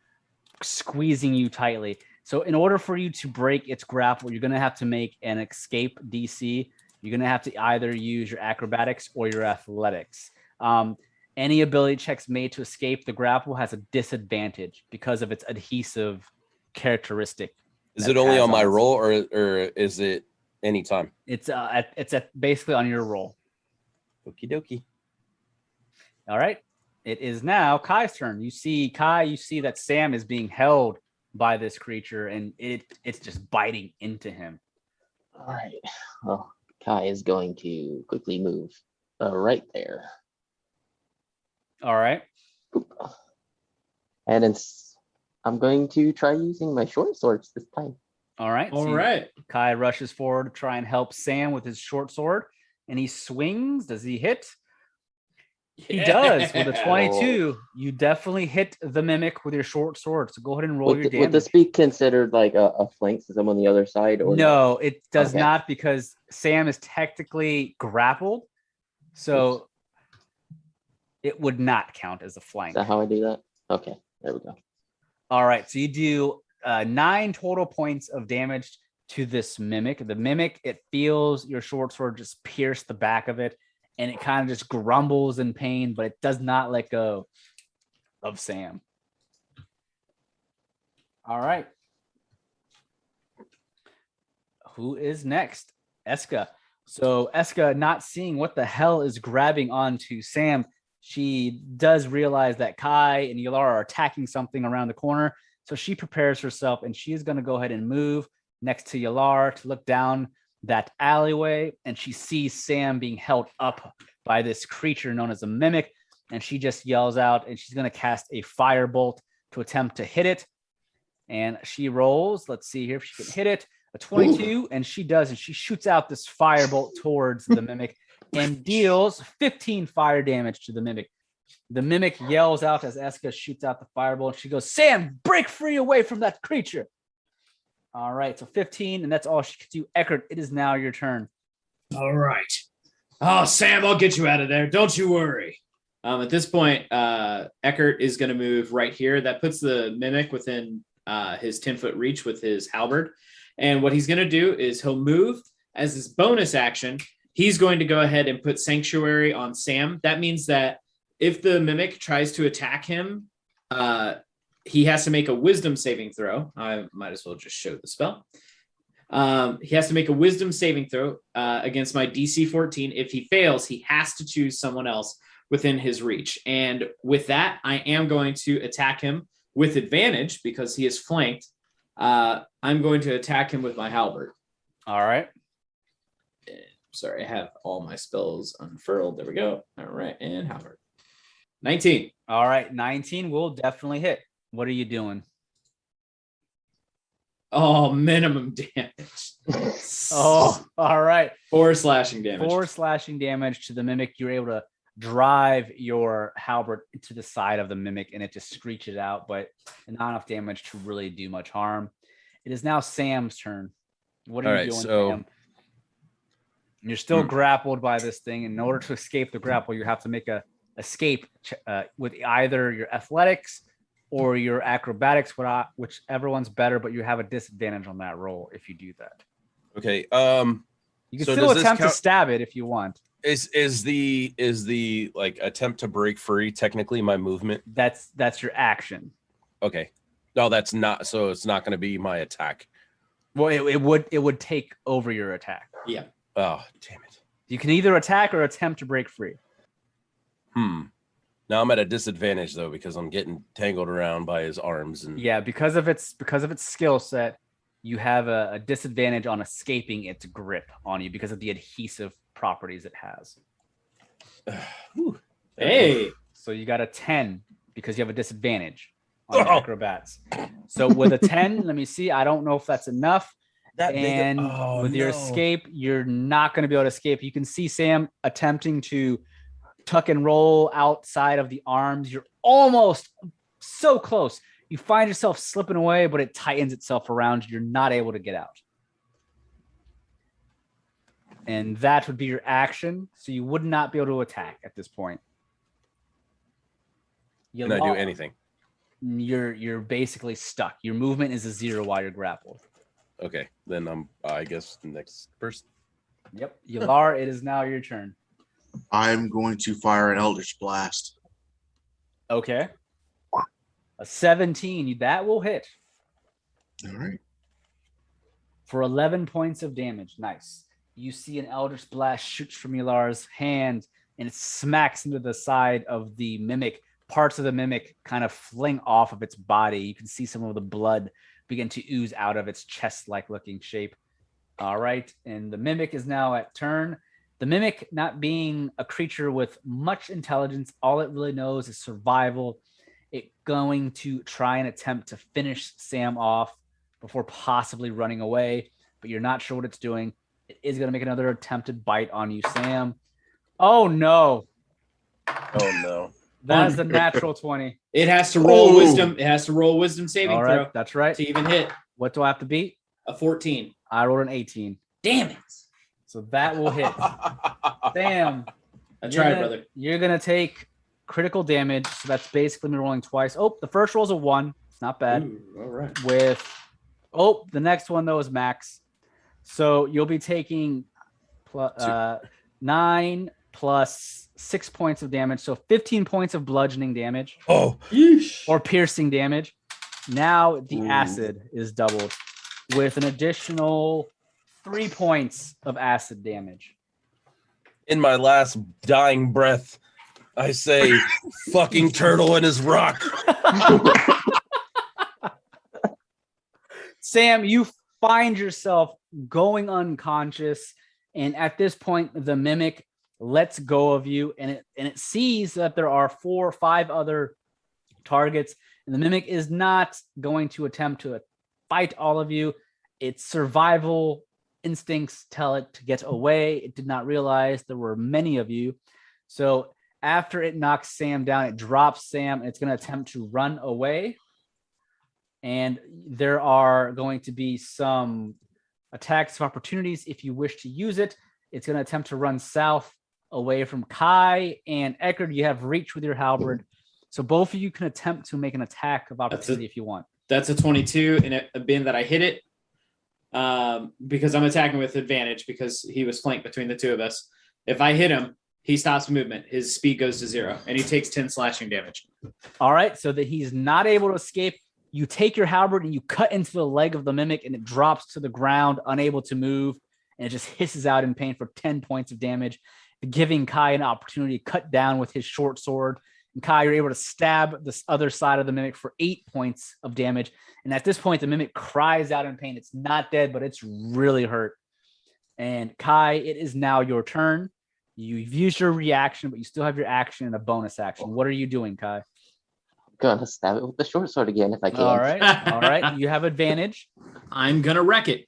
Speaker 3: squeezing you tightly. So in order for you to break its grapple, you're going to have to make an escape DC. You're going to have to either use your acrobatics or your athletics. Any ability checks made to escape the grapple has a disadvantage because of its adhesive characteristic.
Speaker 4: Is it only on my roll or is it anytime?
Speaker 3: It's basically on your roll.
Speaker 4: Okie dokie.
Speaker 3: All right. It is now Kai's turn. You see that Sam is being held by this creature and it's just biting into him.
Speaker 8: All right. Well, Kai is going to quickly move right there.
Speaker 3: All right.
Speaker 8: And I'm going to try using my short swords this time.
Speaker 3: All right.
Speaker 5: All right.
Speaker 3: Kai rushes forward to try and help Sam with his short sword, and he swings. Does he hit? He does with a 22. You definitely hit the mimic with your short sword. So go ahead and roll your damage.
Speaker 8: Would this be considered like a flank since I'm on the other side? Or
Speaker 3: no, it does
Speaker 8: Okay.
Speaker 3: not because Sam is technically grappled. So it would not count as a flank.
Speaker 8: Is that how I do that? Okay, there we go.
Speaker 3: All right. So you do 9 total points of damage to this mimic. The mimic, it feels your short sword just pierce the back of it. And it kind of just grumbles in pain, but it does not let go of Sam. All right. Who is next? Esqa. So Esqa, not seeing what the hell is grabbing onto Sam, she does realize that Kai and Yelar are attacking something around the corner. So she prepares herself and she is going to go ahead and move next to Yelar to look down that alleyway, and she sees Sam being held up by this creature known as a mimic, and she just yells out, and she's going to cast a firebolt to attempt to hit it. And she rolls. Let's see here if she can hit it. A 22, and she does, and she shoots out this firebolt towards the mimic and deals 15 fire damage to the mimic. The mimic yells out as Esqa shoots out the firebolt. She goes, "Sam, break free away from that creature." All right, so 15, and that's all she could do. Ekhardt, it is now your turn.
Speaker 5: All right. Oh, Sam, I'll get you out of there. Don't you worry. At this point, Ekhardt is going to move right here. That puts the mimic within his 10-foot reach with his halberd. And what he's going to do is he'll move as his bonus action. He's going to go ahead and put Sanctuary on Sam. That means that if the Mimic tries to attack him, he has to make a Wisdom saving throw. I might as well just show the spell. He has to make a Wisdom saving throw against my DC 14. If he fails, he has to choose someone else within his reach. And with that, I am going to attack him with advantage because he is flanked. I'm going to attack him with my halberd.
Speaker 3: All right.
Speaker 5: Sorry, I have all my spells unfurled. There we go. All right, and halberd. 19.
Speaker 3: All right, 19 will definitely hit. What are you doing?
Speaker 5: Oh, minimum damage.
Speaker 3: Oh, all right.
Speaker 5: 4 slashing damage.
Speaker 3: 4 slashing damage to the Mimic. You're able to drive your halberd into the side of the Mimic, and it just screeches out, but not enough damage to really do much harm. It is now Sam's turn. What are you doing, Sam? You're still grappled by this thing. In order to escape the grapple, you have to make a escape with either your athletics or your acrobatics, whichever one's better, but you have a disadvantage on that roll if you do that.
Speaker 4: Okay.
Speaker 3: You can still attempt to stab it if you want.
Speaker 4: Is the like attempt to break free technically my movement?
Speaker 3: That's your action.
Speaker 4: Okay. No, that's not. So it's not going to be my attack.
Speaker 3: Well, it would take over your attack.
Speaker 5: Yeah.
Speaker 4: Oh, damn it.
Speaker 3: You can either attack or attempt to break free.
Speaker 4: Now I'm at a disadvantage though because I'm getting tangled around by his arms and
Speaker 3: yeah, because of its skill set, you have a disadvantage on escaping its grip on you because of the adhesive properties it has.
Speaker 5: Hey,
Speaker 3: so you got a 10 because you have a disadvantage on acrobats. So with a 10, let me see. I don't know if that's enough. With your escape, you're not going to be able to escape. You can see Sam attempting to tuck and roll outside of the arms. You're almost so close. You find yourself slipping away, but it tightens itself around you. You're not able to get out. And that would be your action. So you would not be able to attack at this point.
Speaker 4: Can I do anything?
Speaker 3: You're basically stuck. Your movement is a 0 while you're grappled.
Speaker 4: Okay, then I'm I guess the next person.
Speaker 3: Yep. Yelar, it is now your turn.
Speaker 9: I'm going to fire an Eldritch Blast.
Speaker 3: Okay. A 17. That will hit.
Speaker 9: All right.
Speaker 3: For 11 points of damage. Nice. You see an Eldritch Blast shoots from Yelar's hand, and it smacks into the side of the Mimic. Parts of the Mimic kind of fling off of its body. You can see some of the blood begin to ooze out of its chest-like looking shape. All right. And the Mimic is now at turn. The Mimic, not being a creature with much intelligence, all it really knows is survival. It's going to try and attempt to finish Sam off before possibly running away, but you're not sure what it's doing. It is going to make another attempted bite on you, Sam. Oh, no.
Speaker 4: Oh, no.
Speaker 3: That is a natural 20.
Speaker 5: it has to roll wisdom. It has to roll wisdom saving
Speaker 3: All right,
Speaker 5: throw
Speaker 3: that's right.
Speaker 5: to even hit.
Speaker 3: What do I have to beat?
Speaker 5: A 14.
Speaker 3: I rolled an 18.
Speaker 5: Damn it.
Speaker 3: So that will hit. Damn.
Speaker 5: I tried, brother.
Speaker 3: You're going to take critical damage. So that's basically me rolling twice. Oh, the first roll's a 1. It's not bad.
Speaker 5: Ooh, all right.
Speaker 3: The next one, though, is max. So you'll be taking 9 plus 6 points of damage. So 15 points of bludgeoning damage.
Speaker 4: Oh,
Speaker 3: or piercing damage. Now the acid is doubled with an additional 3 points of acid damage.
Speaker 4: in my last dying breath, I say, fucking turtle in his rock.
Speaker 3: Sam, you find yourself going unconscious, and at this point, the mimic lets go of you, and it sees that there are 4 or 5 other targets, and the mimic is not going to attempt to fight all of you. Its survival instincts tell it to get away. It did not realize there were many of you. So after it knocks Sam down, it drops Sam, and it's going to attempt to run away. And there are going to be some attacks of opportunities if you wish to use it. It's going to attempt to run south away from Kai and Ekhardt. You have reach with your halberd. So both of you can attempt to make an attack of opportunity if you want.
Speaker 5: That's a 22, and being that I hit it, because I'm attacking with advantage because he was flanked between the two of us. If I hit him, he stops movement. His speed goes to 0, and he takes 10 slashing damage.
Speaker 3: All right, so that he's not able to escape. You take your halberd and you cut into the leg of the mimic, and it drops to the ground, unable to move, and it just hisses out in pain for 10 points of damage, giving Kai an opportunity to cut down with his short sword. And Kai, you're able to stab this other side of the mimic for 8 points of damage. And at this point, the mimic cries out in pain. It's not dead, but it's really hurt. And Kai, it is now your turn. You've used your reaction, but you still have your action and a bonus action. What are you doing, Kai?
Speaker 8: I'm gonna stab it with the short sword again if I can.
Speaker 3: All right. You have advantage.
Speaker 5: I'm gonna wreck it.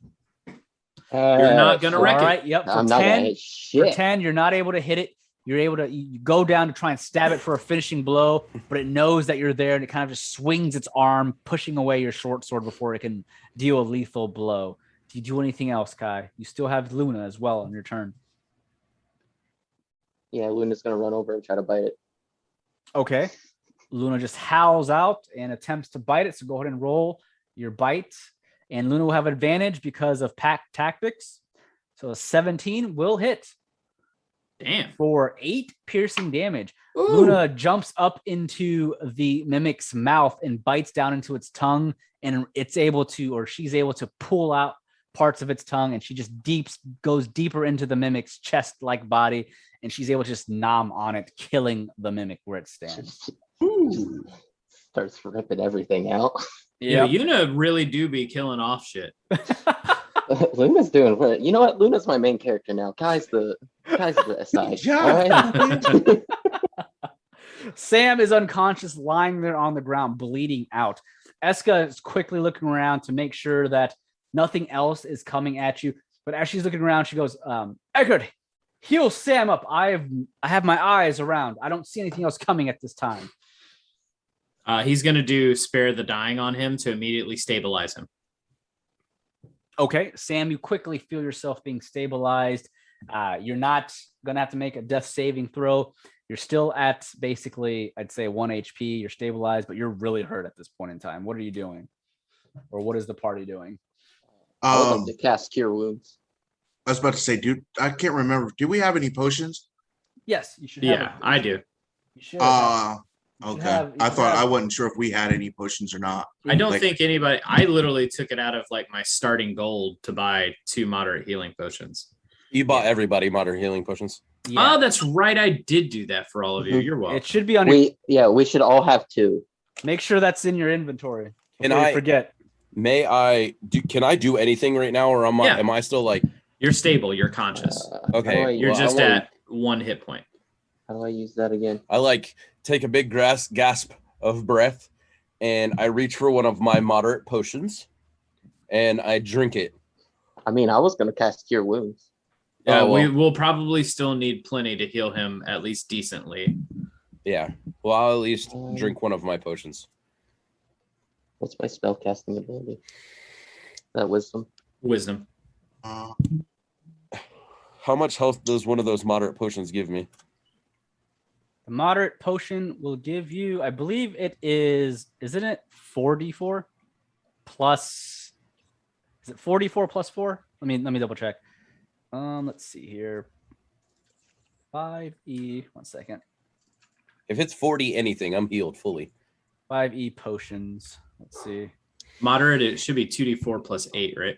Speaker 5: You're not gonna wreck it.
Speaker 3: All right. Yep.
Speaker 8: I'm not gonna hit shit.
Speaker 3: For 10, you're not able to hit it. You're able to you go down to try and stab it for a finishing blow, but it knows that you're there and it kind of just swings its arm, pushing away your short sword before it can deal a lethal blow. Do you do anything else, Kai? You still have Luna as well on your turn.
Speaker 8: Yeah, Luna's gonna run over and try to bite it.
Speaker 3: Okay. Luna just howls out and attempts to bite it. So go ahead and roll your bite. And Luna will have advantage because of pack tactics. So a 17 will hit.
Speaker 5: Damn.
Speaker 3: For 8 piercing damage.
Speaker 5: Ooh.
Speaker 3: Luna jumps up into the mimic's mouth and bites down into its tongue. And it's able to, or she's able to pull out parts of its tongue. And she just goes deeper into the mimic's chest-like body. And she's able to just nom on it, killing the mimic where it stands.
Speaker 8: Starts ripping everything out.
Speaker 5: Yeah, Yuna really do be killing off shit.
Speaker 8: Luna's doing what? You know what? Luna's my main character now. Kai's the aside. All right?
Speaker 3: Sam is unconscious, lying there on the ground, bleeding out. Esqa is quickly looking around to make sure that nothing else is coming at you. But as she's looking around, she goes, Ekhardt, heal Sam up. I have my eyes around. I don't see anything else coming at this time.
Speaker 5: He's going to do Spare the Dying on him to immediately stabilize him.
Speaker 3: Okay, Sam, you quickly feel yourself being stabilized. You're not going to have to make a death saving throw. You're still at basically, I'd say 1 HP. You're stabilized, but you're really hurt at this point in time. What are you doing? Or what is the party doing?
Speaker 8: I would like to cast Cure Wounds.
Speaker 9: I was about to say, dude, I can't remember. Do we have any potions?
Speaker 3: Yes, you should have.
Speaker 5: Yeah, I do.
Speaker 3: You should have.
Speaker 9: Okay. I wasn't sure if we had any potions or not.
Speaker 5: I don't think anybody. I literally took it out of like my starting gold to buy 2 moderate healing potions.
Speaker 4: You bought everybody moderate healing potions.
Speaker 5: Yeah. Oh, that's right. I did do that for all of you. You're welcome.
Speaker 3: It should be on your.
Speaker 8: We should all have 2.
Speaker 3: Make sure that's in your inventory.
Speaker 4: And I
Speaker 3: forget.
Speaker 4: May I do? Can I do anything right now, or am I still like?
Speaker 5: You're stable. You're conscious.
Speaker 4: Okay.
Speaker 5: You're just at 1 hit point.
Speaker 8: How do I use that again?
Speaker 4: I take a big gasp of breath, and I reach for one of my moderate potions, and I drink it.
Speaker 8: I mean, I was going to cast Cure Wounds.
Speaker 5: Yeah, we will probably still need plenty to heal him at least decently.
Speaker 4: Yeah. Well, I'll at least drink one of my potions.
Speaker 8: What's my spell casting ability? That Wisdom.
Speaker 5: Wisdom.
Speaker 4: How much health does one of those moderate potions give me?
Speaker 3: The moderate potion will give you, I believe it is, isn't it 4d4 plus, is it 4d4 plus 4? Let me double check. Let's see here. 5e, 1 second.
Speaker 4: If it's 40 anything, I'm healed fully.
Speaker 3: 5e potions. Let's see.
Speaker 5: Moderate, it should be 2d4 plus 8, right?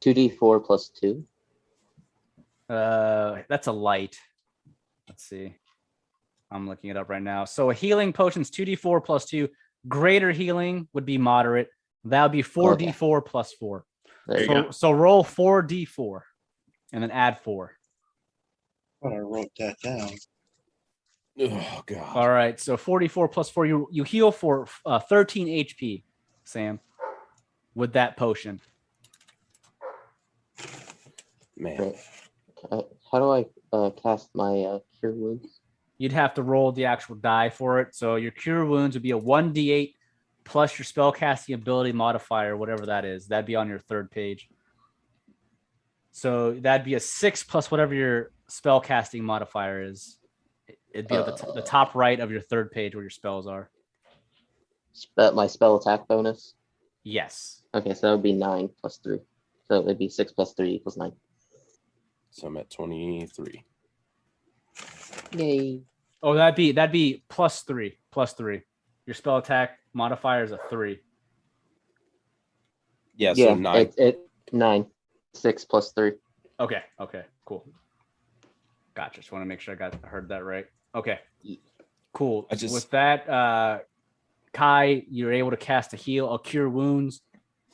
Speaker 8: 2d4 plus 2.
Speaker 3: That's a light. Let's see. I'm looking it up right now. So a healing potion's 2d4 plus 2. Greater healing would be moderate. That would be 4d4 plus 4. So roll 4d4 and then add 4.
Speaker 6: I wrote that down.
Speaker 4: Oh God!
Speaker 3: All right, so 44 plus 4. You heal for 13 HP, Sam, with that potion.
Speaker 4: Man,
Speaker 8: how do I cast my Cure Wounds?
Speaker 3: You'd have to roll the actual die for it. So your Cure Wounds would be a 1d8 plus your spellcasting ability modifier, whatever that is. That'd be on your 3rd page. So that'd be a 6 plus whatever your spellcasting modifier is. It'd be at the top right of your 3rd page where your spells are.
Speaker 8: My spell attack bonus?
Speaker 3: Yes.
Speaker 8: Okay, so that would be 9 plus 3. So it'd be 6 plus 3 equals 9.
Speaker 4: So I'm at 23.
Speaker 8: Yay.
Speaker 3: Oh, that'd be plus 3. Your spell attack modifier is a 3.
Speaker 4: Yeah, so 9.
Speaker 8: It 9. 6 plus 3.
Speaker 3: Okay, cool. Gotcha. Just want to make sure I heard that right. Okay, cool. With that, Kai, you're able to cast a cure wounds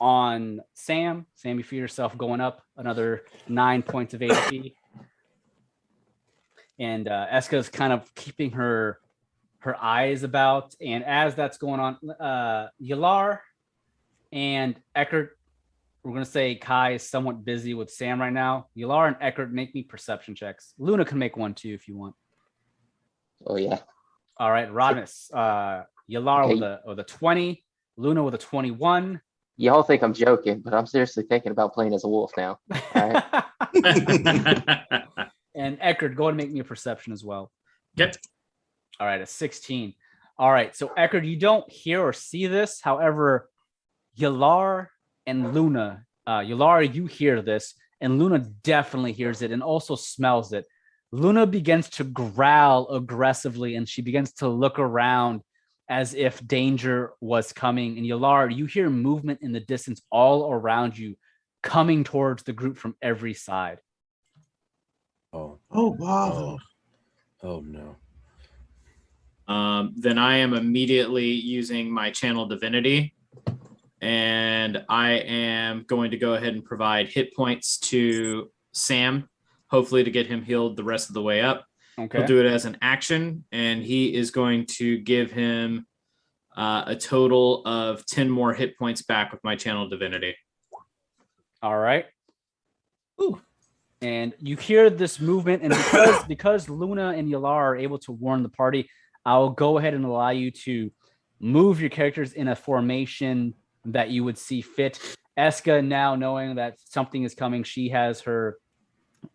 Speaker 3: on Sam. Sam, you feel yourself going up another 9 points of HP. And Esqa's kind of keeping her eyes about. And as that's going on, Yelar and Ekhardt, we're going to say Kai is somewhat busy with Sam right now. Yelar and Ekhardt, make me perception checks. Luna can make one too if you want.
Speaker 8: Oh, yeah.
Speaker 3: All right, Rodimus. Yelar
Speaker 8: Okay.
Speaker 3: with a 20, Luna with a 21.
Speaker 8: Y'all think I'm joking, but I'm seriously thinking about playing as a wolf now. All right.
Speaker 3: And Ekhardt, go ahead and make me a perception as well.
Speaker 5: Yep.
Speaker 3: All right, a 16. All right, so Ekhardt, you don't hear or see this. However, Yelar and Luna, Yelar, you hear this, and Luna definitely hears it and also smells it. Luna begins to growl aggressively, and she begins to look around as if danger was coming. And Yelar, you hear movement in the distance all around you, coming towards the group from every side.
Speaker 6: Oh, bother.
Speaker 4: Oh no.
Speaker 5: Then I am immediately using my channel divinity, and I am going to go ahead and provide hit points to Sam, hopefully to get him healed the rest of the way up.
Speaker 3: Okay.
Speaker 5: He'll do it as an action, and he is going to give him a total of 10 more hit points back with my channel divinity.
Speaker 3: All right. Ooh. And you hear this movement, and because Luna and Yelar are able to warn the party, I'll go ahead and allow you to move your characters in a formation that you would see fit. Esqa, now knowing that something is coming, she has her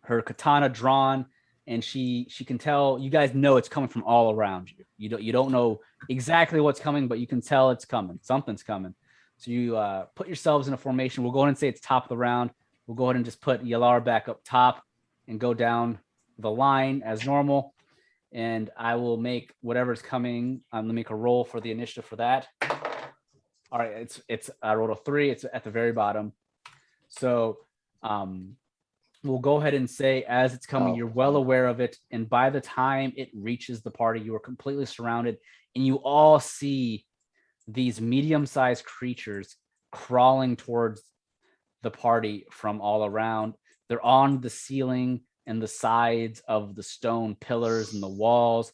Speaker 3: katana drawn, and she can tell. You guys know it's coming from all around you. You don't know exactly what's coming, but you can tell it's coming. Something's coming. So you put yourselves in a formation. We'll go ahead and say it's top of the round. We'll go ahead and just put Yelar back up top and go down the line as normal. And I will make whatever's coming. I'm gonna make a roll for the initiative for that. All right, it's I rolled a 3. It's at the very bottom. So we'll go ahead and say as it's coming, you're well aware of it. And by the time it reaches the party, you are completely surrounded, and you all see these medium-sized creatures crawling towards the party from all around. They're on the ceiling and the sides of the stone pillars and the walls.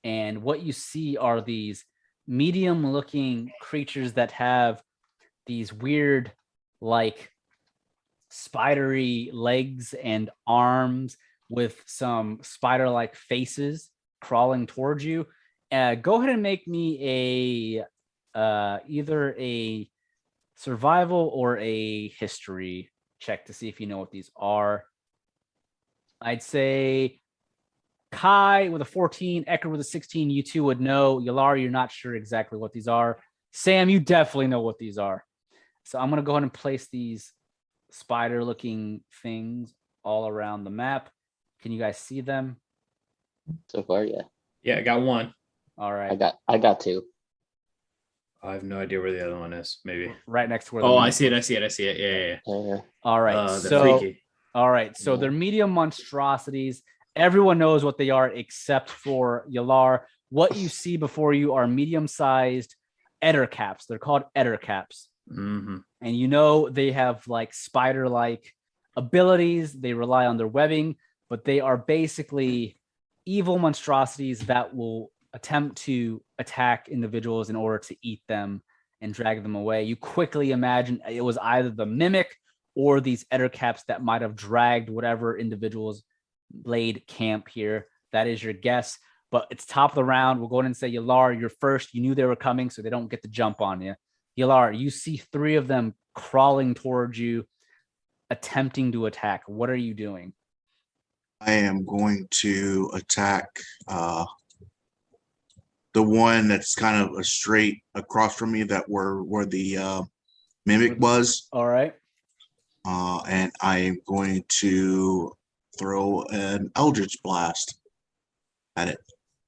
Speaker 3: And what you see are these medium-looking creatures that have these weird, like, spidery legs and arms with some spider-like faces crawling towards you. Go ahead and make me either a survival or a history check to see if you know what these are. I'd say Kai with a 14, Ekhardt with a 16, you two would know. Yelar, you're not sure exactly what these are. Sam, you definitely know what these are. So I'm going to go ahead and place these spider-looking things all around the map. Can you guys see them?
Speaker 8: So far, yeah.
Speaker 5: Yeah, I got one.
Speaker 3: All right.
Speaker 8: I got 2.
Speaker 5: I have no idea where the other one is. Maybe
Speaker 3: right next to where.
Speaker 5: Oh, I see it. Yeah.
Speaker 3: All right.
Speaker 5: Freaky.
Speaker 3: All right. So they're medium monstrosities. Everyone knows what they are except for Yelar. What you see before you are medium-sized ettercaps. They're called ettercaps.
Speaker 5: Mm-hmm.
Speaker 3: And you know they have like spider-like abilities. They rely on their webbing, but they are basically evil monstrosities that will attempt to attack individuals in order to eat them and drag them away. You quickly imagine it was either the mimic or these ettercaps that might have dragged whatever individuals laid camp here. That is your guess, but it's top of the round. We'll go ahead and say, Yelar, you're first. You knew they were coming, so they don't get the jump on you. Yelar, you see 3 of them crawling towards you, attempting to attack. What are you doing?
Speaker 9: I am going to attack the one that's kind of a straight across from me, that where the mimic was.
Speaker 3: All right.
Speaker 9: and I am going to throw an Eldritch Blast at it.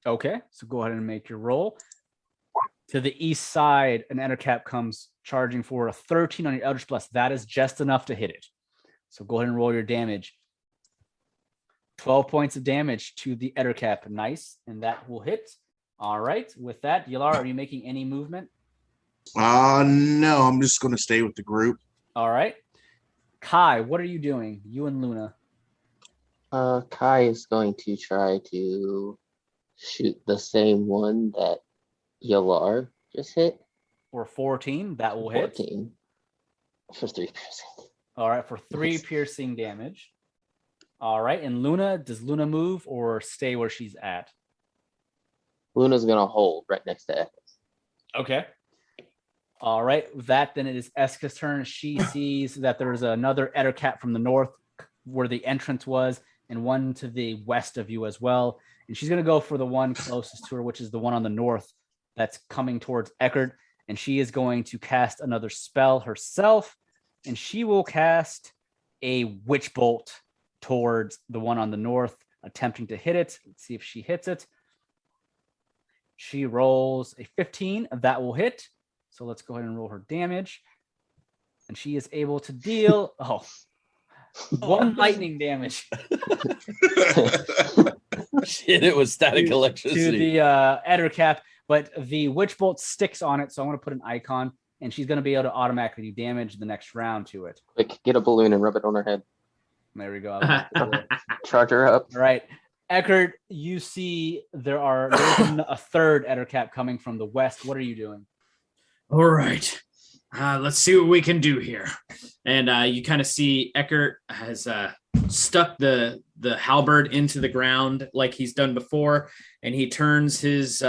Speaker 3: Okay, so go ahead and make your roll. To the east side, an Ettercap comes charging for a 13 on your Eldritch Blast. That is just enough to hit it. So go ahead and roll your damage. 12 points of damage to the Ettercap. Nice, and that will hit. All right, with that, Yelar, are you making any movement?
Speaker 9: No, I'm just going to stay with the group.
Speaker 3: All right. Kai, what are you doing? You and Luna.
Speaker 8: Kai is going to try to shoot the same one that Yelar just hit.
Speaker 3: For 14, that will hit.
Speaker 8: 14 for 3 piercing.
Speaker 3: All right, for 3 piercing damage. All right, and Luna, does Luna move or stay where she's at?
Speaker 8: Luna's gonna hold right next to Echoes.
Speaker 3: Okay. All right, with that, then it is Esqa's turn. She sees that there's another Ettercap from the north where the entrance was, and one to the west of you as well. And she's going to go for the one closest to her, which is the one on the north that's coming towards Ekhardt. And she is going to cast another spell herself. And she will cast a Witch Bolt towards the one on the north, attempting to hit it. Let's see if she hits it. She rolls a 15. That will hit. So let's go ahead and roll her damage. And she is able to deal... one lightning damage.
Speaker 4: Shit, it was static
Speaker 3: to
Speaker 4: electricity.
Speaker 3: the Ettercap, but the Witch Bolt sticks on it, so I'm going to put an icon, and she's going to be able to automatically do damage the next round to it.
Speaker 8: Quick, get a balloon and rub it on her head.
Speaker 3: There we go.
Speaker 8: Charge her up.
Speaker 3: All right. Ekhardt, you see there's a third Ettercap coming from the west. What are you doing?
Speaker 5: All right. Let's see what we can do here. And you kind of see Ekhardt has stuck the halberd into the ground like he's done before, and he turns his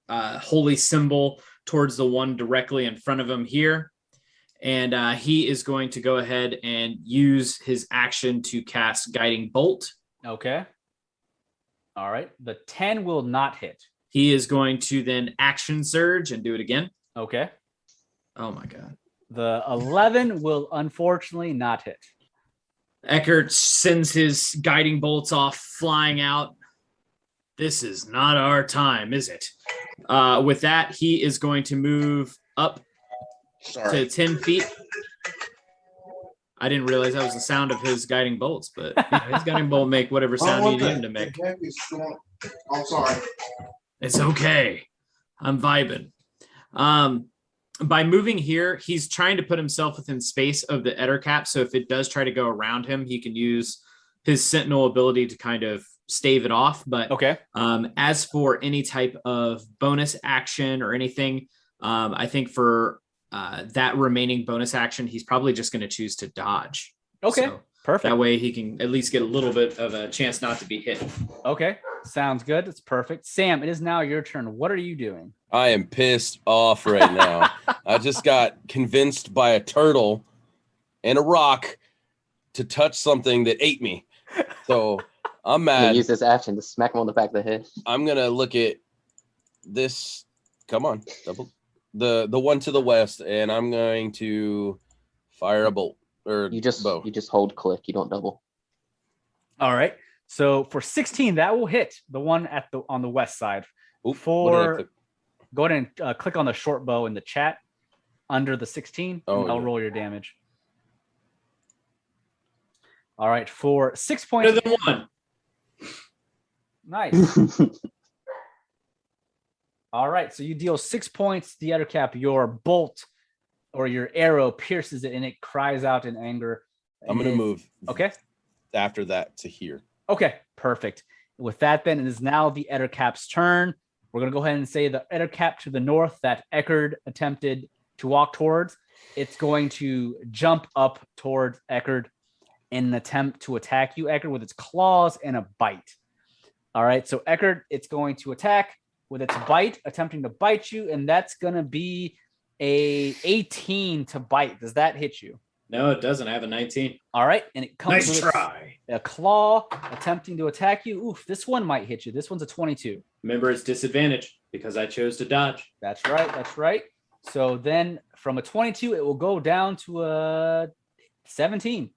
Speaker 5: holy symbol towards the one directly in front of him here. And he is going to go ahead and use his action to cast Guiding Bolt.
Speaker 3: Okay. All right. The 10 will not hit.
Speaker 5: He is going to then action surge and do it again.
Speaker 3: Okay.
Speaker 5: Oh my God.
Speaker 3: The 11 will unfortunately not hit.
Speaker 5: Ekhardt sends his guiding bolts off, flying out. This is not our time, is it? With that, he is going to move up to 10 feet. I didn't realize that was the sound of his guiding bolts, but his guiding bolt make whatever sound you need him to make.
Speaker 9: I'm sorry.
Speaker 5: It's okay. I'm vibing. By moving here, he's trying to put himself within space of the Ettercap. So if it does try to go around him, he can use his Sentinel ability to kind of stave it off. But
Speaker 3: okay.
Speaker 5: As for any type of bonus action or anything, I think for that remaining bonus action, he's probably just going to choose to dodge.
Speaker 3: Okay,
Speaker 5: so
Speaker 3: perfect.
Speaker 5: That way he can at least get a little bit of a chance not to be hit.
Speaker 3: Okay, sounds good. It's perfect. Sam, it is now your turn. What are you doing?
Speaker 4: I am pissed off right now. I just got convinced by a turtle and a rock to touch something that ate me. So I'm mad.
Speaker 8: Use this action to smack him on the back of the head.
Speaker 4: I'm gonna look at this. Come on, the one to the west, and I'm going to fire a bolt. Or
Speaker 8: you just hold click. You don't double.
Speaker 3: All right. So for 16, that will hit the one on the west side.
Speaker 4: Oop,
Speaker 3: Go ahead and click on the short bow in the chat under the 16, and I'll roll your damage. All right, for 6 points.
Speaker 5: Better than one.
Speaker 3: Nice. All right, so you deal 6 points to the Ettercap. Your bolt or your arrow pierces it, and it cries out in anger.
Speaker 4: I'm going to move.
Speaker 3: Okay.
Speaker 4: After that to here.
Speaker 3: Okay, perfect. With that, then, it is now the Ettercap's turn. We're going to go ahead and say the Ettercap to the north that Ekhardt attempted to walk towards. It's going to jump up towards Ekhardt in an attempt to attack you, Ekhardt, with its claws and a bite. All right, so Ekhardt, it's going to attack with its bite, attempting to bite you, and that's going to be a 18 to bite. Does that hit you?
Speaker 5: No, it doesn't. I have a 19.
Speaker 3: All right, and it comes
Speaker 5: nice
Speaker 3: with
Speaker 5: try.
Speaker 3: A claw attempting to attack you. Oof, this one might hit you. This one's a 22.
Speaker 5: Remember, it's disadvantage because I chose to dodge.
Speaker 3: That's right. That's right. So then from a 22, it will go down to a 17.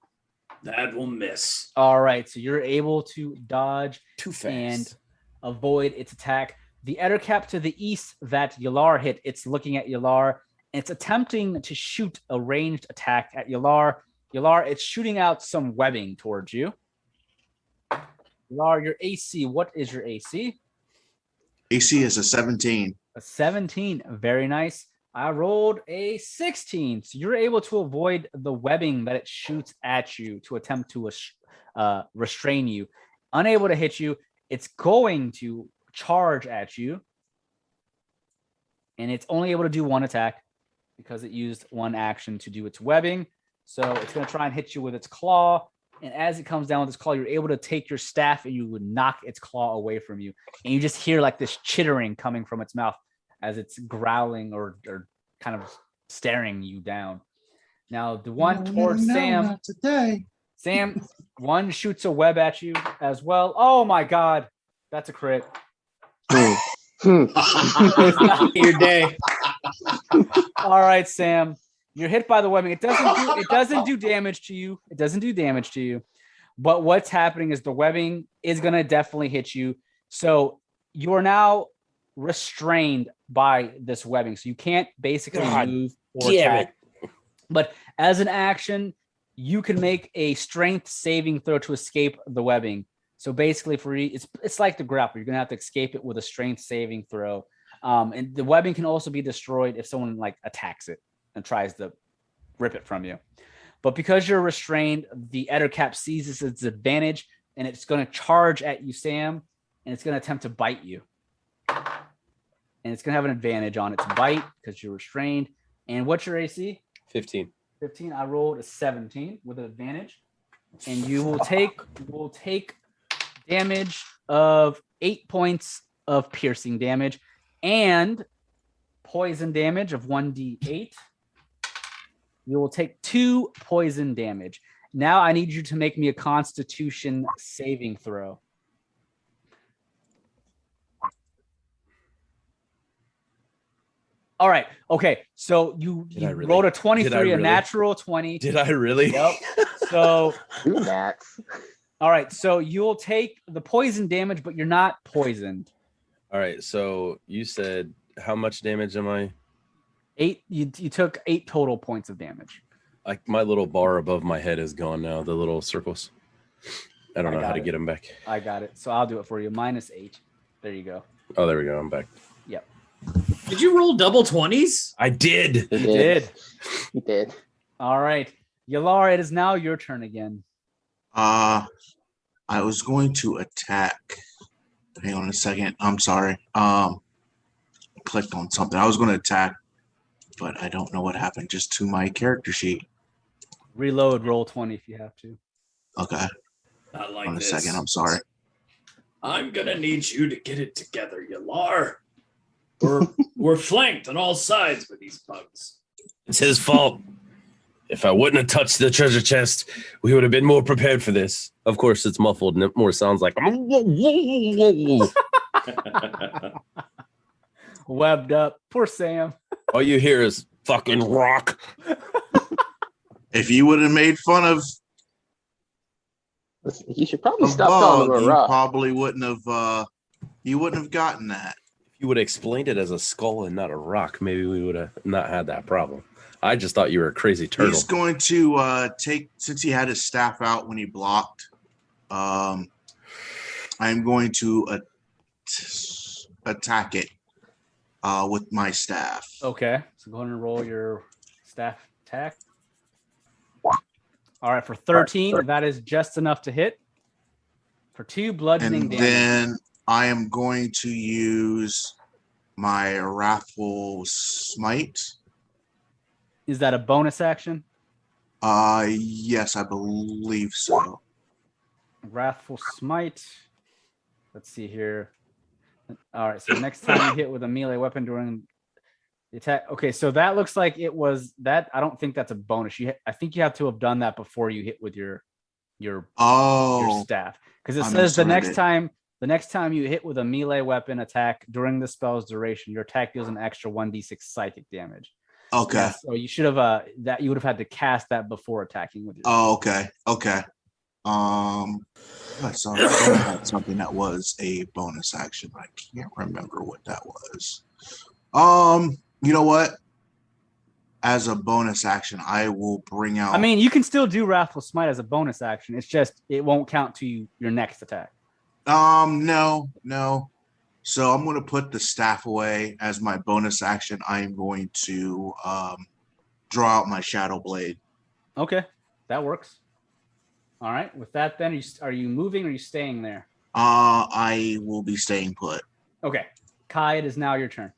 Speaker 7: That will miss.
Speaker 3: All right, so you're able to dodge
Speaker 4: Too fast.
Speaker 3: and avoid its attack. The Ettercap to the east that Yelar hit, it's looking at Yelar. And it's attempting to shoot a ranged attack at Yelar. Yelar, it's shooting out some webbing towards you. Yelar, your AC, what is your AC?
Speaker 9: AC is a 17.
Speaker 3: A 17, very nice. I rolled a 16. So you're able to avoid the webbing that it shoots at you to attempt to restrain you. Unable to hit you, it's going to charge at you. And it's only able to do one attack because it used one action to do its webbing. So it's going to try and hit you with its claw. And as it comes down with its claw, you're able to take your staff and you would knock its claw away from you. And you just hear like this chittering coming from its mouth as it's growling or kind of staring you down. Now, the one towards Sam.
Speaker 6: Not today.
Speaker 3: Sam, one shoots a web at you as well. Oh my God. That's a crit.
Speaker 5: Your day.
Speaker 3: All right, Sam. You're hit by the webbing. It doesn't do damage to you. It doesn't do damage to you. But what's happening is the webbing is going to definitely hit you. So you are now restrained by this webbing. So you can't basically move or attack. But as an action, you can make a strength saving throw to escape the webbing. So basically, it's like the grapple. You're going to have to escape it with a strength saving throw. And the webbing can also be destroyed if someone like attacks it and tries to rip it from you. But because you're restrained, the Ettercap seizes its advantage, and it's going to charge at you, Sam, and it's going to attempt to bite you. And it's going to have an advantage on its bite because you're restrained. And what's your AC?
Speaker 4: 15.
Speaker 3: 15. I rolled a 17 with an advantage. And you will take damage of 8 points of piercing damage and poison damage of 1d8. You will take 2 poison damage. Now I need you to make me a Constitution saving throw. All right. Okay. So you rolled a 23, a natural 20.
Speaker 4: Did I really?
Speaker 3: Yep. So
Speaker 8: Nats.
Speaker 3: all right. So you'll take the poison damage, but you're not poisoned.
Speaker 4: All right. So you said how much damage am I?
Speaker 3: 8. You took 8 total points of damage.
Speaker 4: Like my little bar above my head is gone now. The little circles. I don't know how to get them back.
Speaker 3: I got it. So I'll do it for you. -8. There you go.
Speaker 4: Oh, there we go. I'm back.
Speaker 3: Yep.
Speaker 5: Did you roll double 20s?
Speaker 4: I did.
Speaker 3: You did.
Speaker 8: He did.
Speaker 3: All right. Yalar, it is now your turn again.
Speaker 9: I was going to attack. Hang on a second. I'm sorry. Clicked on something. I was going to attack, but I don't know what happened just to my character sheet.
Speaker 3: Reload, roll 20 if you have to.
Speaker 9: Okay.
Speaker 7: Not like
Speaker 9: On a
Speaker 7: this.
Speaker 9: second. I'm sorry.
Speaker 7: I'm gonna need you to get it together, Yelar. We're flanked on all sides with these bugs.
Speaker 4: It's his fault. If I wouldn't have touched the treasure chest, we would have been more prepared for this. Of course, it's muffled and it more sounds like
Speaker 3: Webbed up. Poor Sam.
Speaker 4: all you hear is fucking rock.
Speaker 9: If you would have made fun of
Speaker 8: You should probably
Speaker 9: a
Speaker 8: stop calling
Speaker 9: bug,
Speaker 8: him a
Speaker 9: you
Speaker 8: rock.
Speaker 9: probably wouldn't have gotten that.
Speaker 4: If you would have explained it as a skull and not a rock, maybe we would have not had that problem. I just thought you were a crazy turtle.
Speaker 9: He's going to take, since he had his staff out when he blocked, I'm going to attack it with my staff.
Speaker 3: Okay. So go ahead and roll your staff attack. All right. For 13, that is just enough to hit. For 2 bludgeoning
Speaker 9: And
Speaker 3: damage.
Speaker 9: then I am going to use my Wrathful Smite.
Speaker 3: Is that a bonus action?
Speaker 9: Yes, I believe so.
Speaker 3: Wrathful Smite. Let's see here. All right. So next time you hit with a melee weapon during the attack. Okay. So that looks like it was that. I don't think that's a bonus. I think you have to have done that before you hit with your staff. Because it says the next time you hit with a melee weapon attack during the spell's duration, your attack deals an extra 1d6 psychic damage.
Speaker 9: Okay.
Speaker 3: Yeah, so you should have that you would have had to cast that before attacking with your
Speaker 9: Oh, okay. Okay. I saw I had something that was a bonus action. I can't remember what that was. You know what? As a bonus action, I will bring out.
Speaker 3: I mean, you can still do Wrathful Smite as a bonus action. It's just it won't count to your next attack.
Speaker 9: No. So I'm going to put the staff away as my bonus action. I'm going to draw out my Shadow Blade.
Speaker 3: Okay, that works. All right. With that, then, are you moving or are you staying there?
Speaker 9: I will be staying put.
Speaker 3: Okay. Kai, it is now your turn.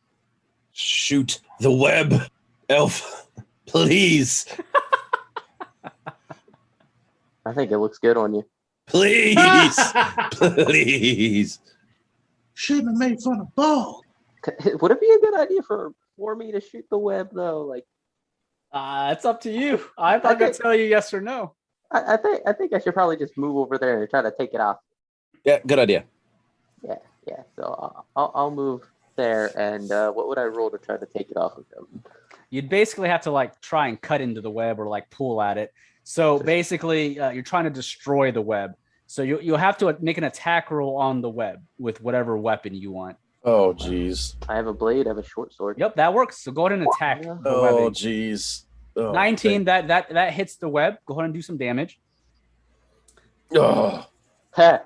Speaker 4: Shoot the web, elf, please.
Speaker 8: I think it looks good on you.
Speaker 4: Please. Please.
Speaker 6: Shouldn't have made fun of Ball.
Speaker 8: Would it be a good idea for me to shoot the web though? Like,
Speaker 3: It's up to you. I'm not gonna tell you yes or no.
Speaker 8: I think I should probably just move over there and try to take it off.
Speaker 4: Yeah, good idea.
Speaker 8: Yeah. So I'll move there, and what would I roll to try to take it off of them?
Speaker 3: You'd basically have to like try and cut into the web or like pull at it. So basically, you're trying to destroy the web. So you'll have to make an attack roll on the web with whatever weapon you want.
Speaker 4: Oh, jeez.
Speaker 8: I have a blade. I have a short sword.
Speaker 3: Yep, that works. So go ahead and attack. The
Speaker 4: Oh,
Speaker 3: webbing.
Speaker 4: jeez. Oh,
Speaker 3: 19. That hits the web. Go ahead and do some damage.
Speaker 4: Oh.
Speaker 8: Heh.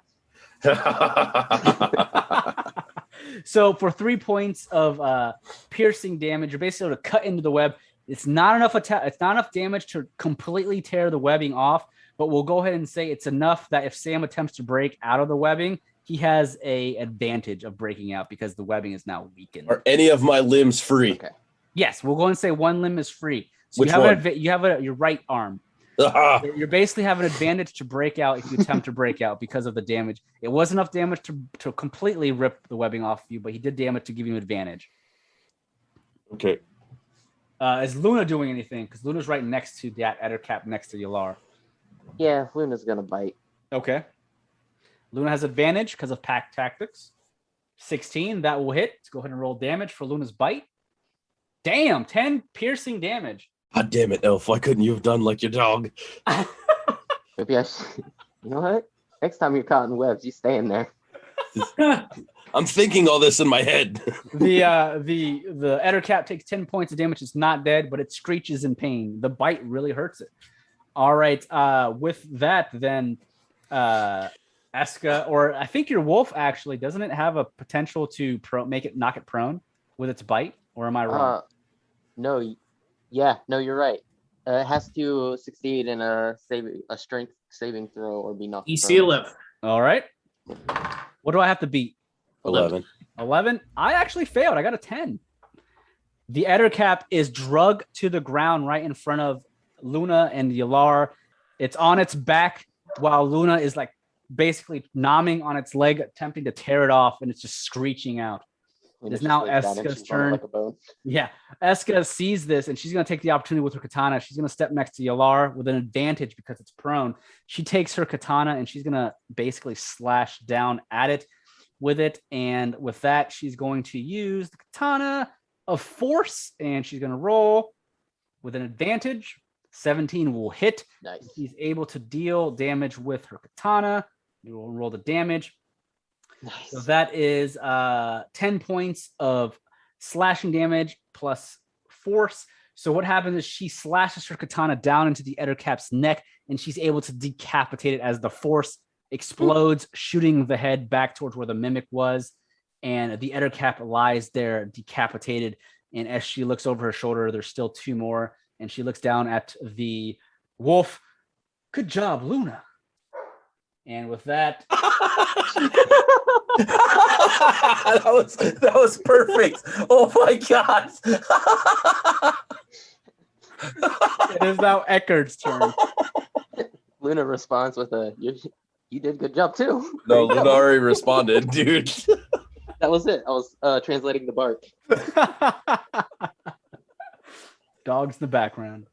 Speaker 3: So for 3 points of piercing damage, you're basically able to cut into the web. It's not enough attack. It's not enough damage to completely tear the webbing off. But we'll go ahead and say it's enough that if Sam attempts to break out of the webbing, he has a advantage of breaking out because the webbing is now weakened.
Speaker 4: Are any of my limbs free?
Speaker 8: Okay.
Speaker 3: Yes, we'll go and say one limb is free. So
Speaker 4: Which
Speaker 3: you have
Speaker 4: one?
Speaker 3: you have your right arm.
Speaker 4: Ah.
Speaker 3: You're basically have an advantage to break out if you attempt to break out because of the damage. It was enough damage to completely rip the webbing off you, but he did damage to give you an advantage.
Speaker 4: Okay.
Speaker 3: Is Luna doing anything? Because Luna's right next to that Ettercap next to Yelar.
Speaker 8: Yeah, Luna's gonna bite.
Speaker 3: Okay. Luna has advantage because of pack tactics. 16, that will hit. Let's go ahead and roll damage for Luna's bite. Damn, 10 piercing damage.
Speaker 4: God damn it, elf. Why couldn't you have done like your dog?
Speaker 8: Maybe I should. You know what? Next time you're caught in webs, you stay in there.
Speaker 4: I'm thinking all this in my head.
Speaker 3: The Ettercap takes 10 points of damage. It's not dead, but it screeches in pain. The bite really hurts it. All right. With that, then Esqa, or I think your wolf actually, doesn't it have a potential to knock it prone with its bite? Or am I wrong?
Speaker 8: No. Yeah, no, you're right. It has to succeed in a strength saving throw or be knocked
Speaker 5: EC
Speaker 8: prone.
Speaker 5: 11.
Speaker 3: All right. What do I have to beat?
Speaker 4: 11.
Speaker 3: 11? I actually failed. I got a 10. The Ettercap is drugged to the ground right in front of Luna and Yelar. It's on its back while Luna is like basically nomming on its leg, attempting to tear it off, and it's just screeching out. It is now Esqa's turn.
Speaker 8: Like a bone.
Speaker 3: Yeah, Esqa sees this, and she's going to take the opportunity with her katana. She's going to step next to Yelar with an advantage because it's prone. She takes her katana, and she's going to basically slash down at it with it. And with that, she's going to use the katana of force, and she's going to roll with an advantage. 17 will hit.
Speaker 8: Nice.
Speaker 3: She's able to deal damage with her katana. You will roll the damage.
Speaker 8: Nice.
Speaker 3: So that is 10 points of slashing damage plus force. So what happens is she slashes her katana down into the Ettercap's neck, and she's able to decapitate it as the force explodes, shooting the head back towards where the mimic was. And the Ettercap lies there decapitated. And as she looks over her shoulder, there's still 2 more. And she looks down at the wolf. Good job, Luna. And with that,
Speaker 4: that was perfect. Oh my god.
Speaker 3: it is now Eckhart's turn.
Speaker 8: Luna responds with a, you did a good job too.
Speaker 4: No, Luna already responded, dude.
Speaker 8: That was it. I was translating the bark.
Speaker 3: Dogs in the background.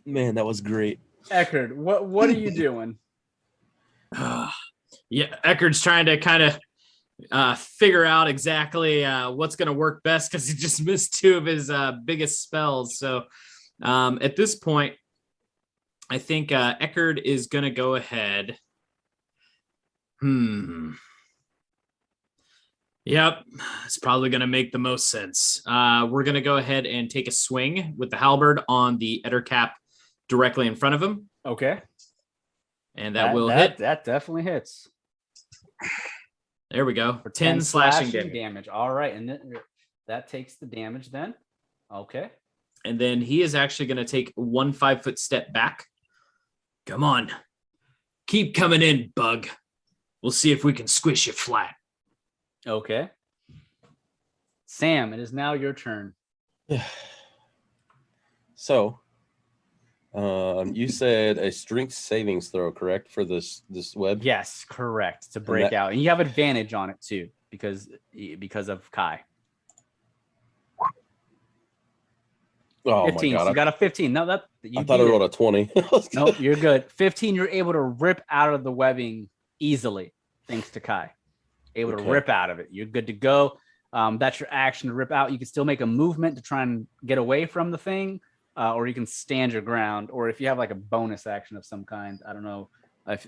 Speaker 4: Man, that was great.
Speaker 3: Ekhardt, what are you doing?
Speaker 5: Yeah, Eckhart's trying to kind of figure out exactly what's going to work best because he just missed 2 of his biggest spells. So at this point, I think Ekhardt is going to go ahead. Yep, it's probably going to make the most sense. We're going to go ahead and take a swing with the halberd on the Ettercap directly in front of him.
Speaker 3: Okay.
Speaker 5: And that will hit.
Speaker 3: That definitely hits.
Speaker 5: There we go.
Speaker 3: For
Speaker 5: 10 slashing damage.
Speaker 3: All right. And that takes the damage then. Okay.
Speaker 5: And then he is actually going to take 1 5-foot step back. Come on. Keep coming in, bug. We'll see if we can squish you flat.
Speaker 3: Okay. Sam, it is now your turn.
Speaker 4: Yeah. So, you said a strength savings throw, correct, for this web?
Speaker 3: Yes, correct. To break out. And you have advantage on it too, because of Kai.
Speaker 4: Oh
Speaker 3: 15.
Speaker 4: my god!
Speaker 3: So you got a 15. No, I
Speaker 4: thought I rolled a 20.
Speaker 3: Nope, you're good. 15. You're able to rip out of the webbing easily, thanks to Kai. Able to rip out of it. You're good to go. That's your action to rip out. You can still make a movement to try and get away from the thing, or you can stand your ground. Or if you have like a bonus action of some kind, I don't know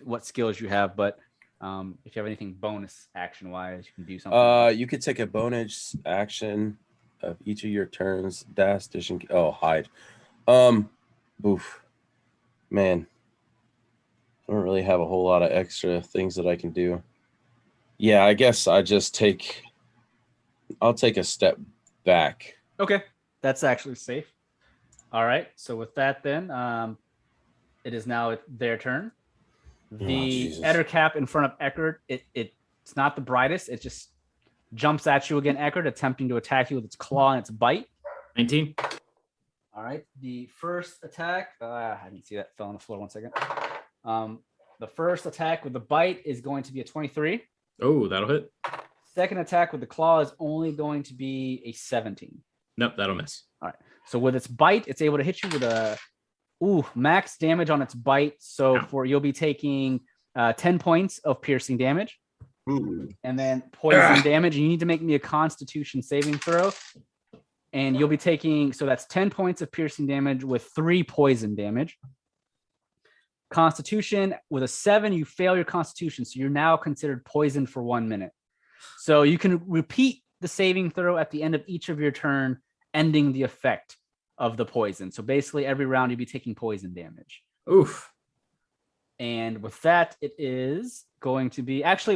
Speaker 3: what skills you have, but if you have anything bonus action wise, you can do something.
Speaker 4: You could take a bonus action of each of your turns. Dash, dish, and hide. Oof, man, I don't really have a whole lot of extra things that I can do. Yeah, I guess I'll take a step back.
Speaker 3: Okay, that's actually safe. All right, so with that then, it is now their turn. The Ettercap in front of Ekhardt, it's not the brightest. It just jumps at you again, Ekhardt, attempting to attack you with its claw and its bite.
Speaker 5: 19.
Speaker 3: All right, the first attack, I didn't see that, fell on the floor, 1 second. The first attack with the bite is going to be a 23.
Speaker 5: Oh, that'll hit.
Speaker 3: Second attack with the claw is only going to be a 17.
Speaker 5: Nope, that'll miss.
Speaker 3: All right. So with its bite, it's able to hit you with a max damage on its bite. So you'll be taking 10 points of piercing damage.
Speaker 9: Ooh.
Speaker 3: And then poison damage. And you need to make me a Constitution saving throw. And you'll be taking, so that's 10 points of piercing damage with 3 poison damage. Constitution with a 7, you fail your Constitution, so you're now considered poisoned for 1 minute. So you can repeat the saving throw at the end of each of your turn, ending the effect of the poison. So basically, every round you'll be taking poison damage.
Speaker 5: Oof.
Speaker 3: And with that, it is going to be that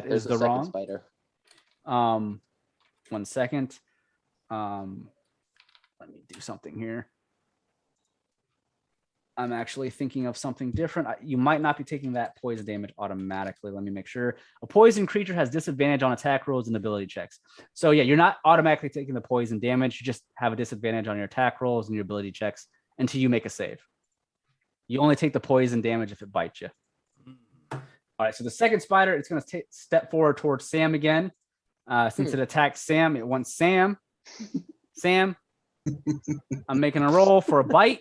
Speaker 3: is the wrong
Speaker 8: spider.
Speaker 3: 1 second. Let me do something here. I'm actually thinking of something different. You might not be taking that poison damage automatically. Let me make sure. A poison creature has disadvantage on attack rolls and ability checks. So yeah, you're not automatically taking the poison damage. You just have a disadvantage on your attack rolls and your ability checks until you make a save. You only take the poison damage if it bites you. All right, so the second spider, it's going to step forward towards Sam again. Since it attacked Sam, it wants Sam. Sam, I'm making a roll for a bite.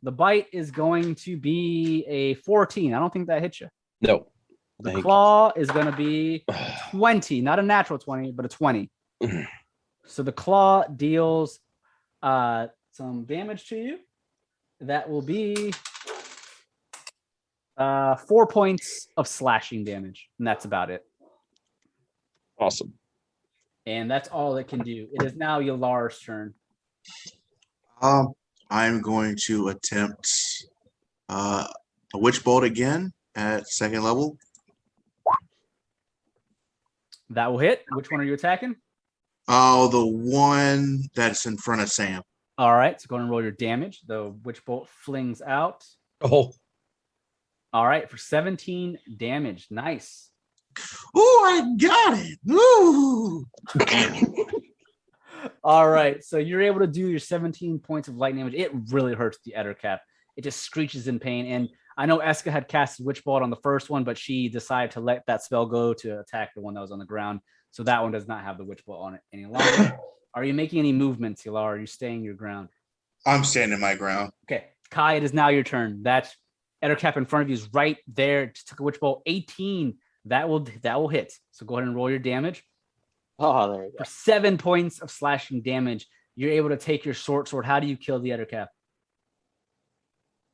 Speaker 3: The bite is going to be a 14. I don't think that hits you.
Speaker 4: No.
Speaker 3: The claw is going to be 20, not a natural 20, but a 20. So the claw deals some damage to you. That will be 4 points of slashing damage, and that's about it.
Speaker 4: Awesome.
Speaker 3: And that's all it can do. It is now Yelar's turn.
Speaker 9: I'm going to attempt a Witch Bolt again at 2nd level.
Speaker 3: That will hit. Which one are you attacking?
Speaker 9: Oh, the one that's in front of Sam.
Speaker 3: All right, so go ahead and roll your damage. The Witch Bolt flings out.
Speaker 4: Oh.
Speaker 3: All right, for 17 damage. Nice.
Speaker 6: Ooh, I got it. Ooh.
Speaker 3: All right, so you're able to do your 17 points of light damage. It really hurts the Ettercap. It just screeches in pain. And I know Esqa had casted Witch Bolt on the first one, but she decided to let that spell go to attack the one that was on the ground. So that one does not have the Witch Bolt on it any longer. Are you making any movements, Yelar? Are you staying your ground?
Speaker 9: I'm standing my ground.
Speaker 3: Okay, Kai, it is now your turn. That Ettercap in front of you is right there. Just took a Witch Bolt. 18 That will hit. So go ahead and roll your damage.
Speaker 8: Oh, there you
Speaker 3: For
Speaker 8: go.
Speaker 3: 7 points of slashing damage, you're able to take your short sword. How do you kill the Ettercap?